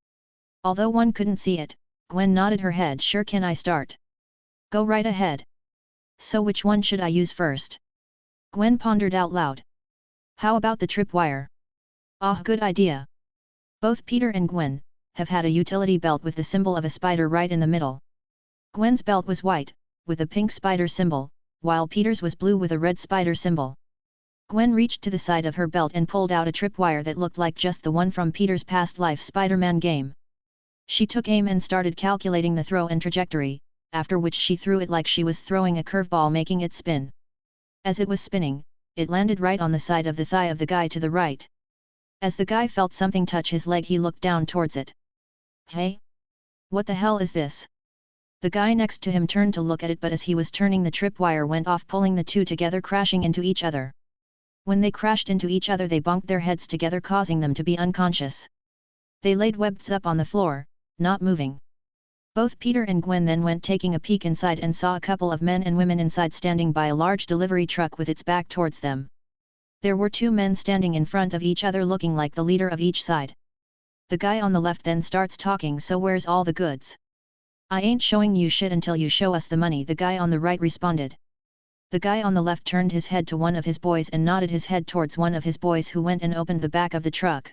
Although one couldn't see it, Gwen nodded her head. Sure, can I start? Go right ahead. So which one should I use first? Gwen pondered out loud. How about the tripwire? Ah, good idea. Both Peter and Gwen have had a utility belt with the symbol of a spider right in the middle. Gwen's belt was white, with a pink spider symbol, while Peter's was blue with a red spider symbol. Gwen reached to the side of her belt and pulled out a tripwire that looked like just the one from Peter's past life Spider-Man game. She took aim and started calculating the throw and trajectory, after which she threw it like she was throwing a curveball, making it spin. As it was spinning, it landed right on the side of the thigh of the guy to the right. As the guy felt something touch his leg, he looked down towards it. Hey? What the hell is this? The guy next to him turned to look at it, but as he was turning, the tripwire went off, pulling the two together, crashing into each other. When they crashed into each other, they bumped their heads together, causing them to be unconscious. They laid webs up on the floor, not moving. Both Peter and Gwen then went taking a peek inside and saw a couple of men and women inside, standing by a large delivery truck with its back towards them. There were two men standing in front of each other, looking like the leader of each side. The guy on the left then starts talking. So where's all the goods? I ain't showing you shit until you show us the money, the guy on the right responded. The guy on the left turned his head to one of his boys and nodded his head towards one of his boys, who went and opened the back of the truck.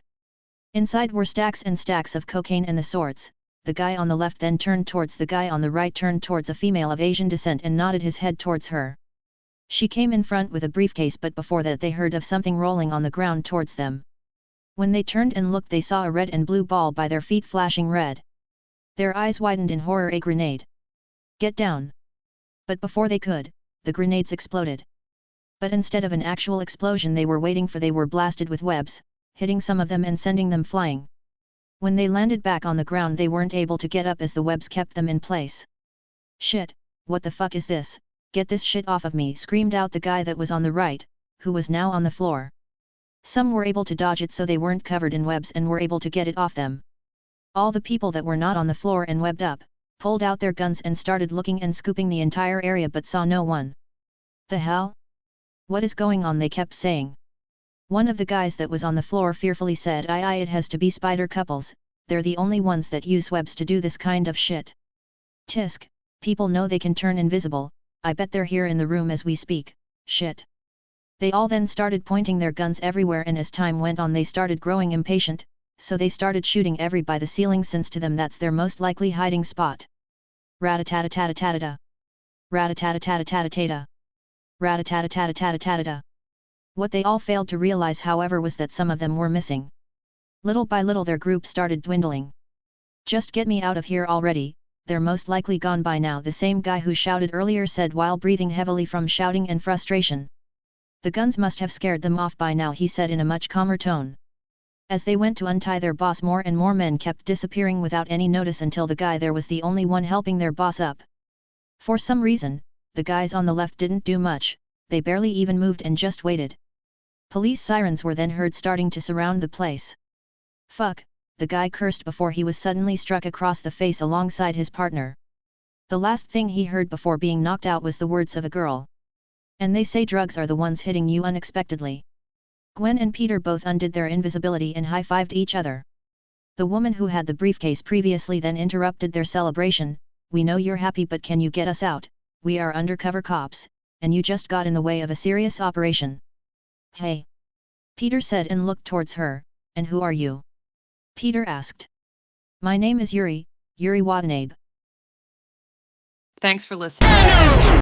Inside were stacks and stacks of cocaine and the sorts. The guy on the left then turned towards the guy on the right, turned towards a female of Asian descent and nodded his head towards her. She came in front with a briefcase, but before that they heard of something rolling on the ground towards them. When they turned and looked, they saw a red and blue ball by their feet, flashing red. Their eyes widened in horror. A grenade! Get down! But before they could, the grenades exploded. But instead of an actual explosion they were waiting for, they were blasted with webs, hitting some of them and sending them flying. When they landed back on the ground, they weren't able to get up as the webs kept them in place. Shit, what the fuck is this? Get this shit off of me, screamed out the guy that was on the right, who was now on the floor. Some were able to dodge it so they weren't covered in webs and were able to get it off them. All the people that were not on the floor and webbed up, pulled out their guns and started looking and scooping the entire area, but saw no one. The hell? What is going on? They kept saying. One of the guys that was on the floor fearfully said, it has to be spider couples, they're the only ones that use webs to do this kind of shit. Tisk, people know they can turn invisible, I bet they're here in the room as we speak, shit. They all then started pointing their guns everywhere, and as time went on they started growing impatient, so they started shooting every by the ceiling, since to them that's their most likely hiding spot. Rat-a-tat-a-tat-a-tat-a. Rat-a-tat-a-tat-a-tat-a-tat-a. Rat-a-tat-a-tat-a-tat-a-tat-a. What they all failed to realize, however, was that some of them were missing. Little by little their group started dwindling. Just get me out of here already, they're most likely gone by now, the same guy who shouted earlier said while breathing heavily from shouting and frustration. The guns must have scared them off by now, he said in a much calmer tone. As they went to untie their boss, more and more men kept disappearing without any notice, until the guy there was the only one helping their boss up. For some reason, the guys on the left didn't do much, they barely even moved and just waited. Police sirens were then heard starting to surround the place. Fuck, the guy cursed before he was suddenly struck across the face alongside his partner. The last thing he heard before being knocked out was the words of a girl. And they say drugs are the ones hitting you unexpectedly. Gwen and Peter both undid their invisibility and high-fived each other. The woman who had the briefcase previously then interrupted their celebration. We know you're happy, but can you get us out? We are undercover cops, and you just got in the way of a serious operation. Hey! Peter said and looked towards her. And who are you? Peter asked. My name is Yuri Watanabe. Thanks for listening.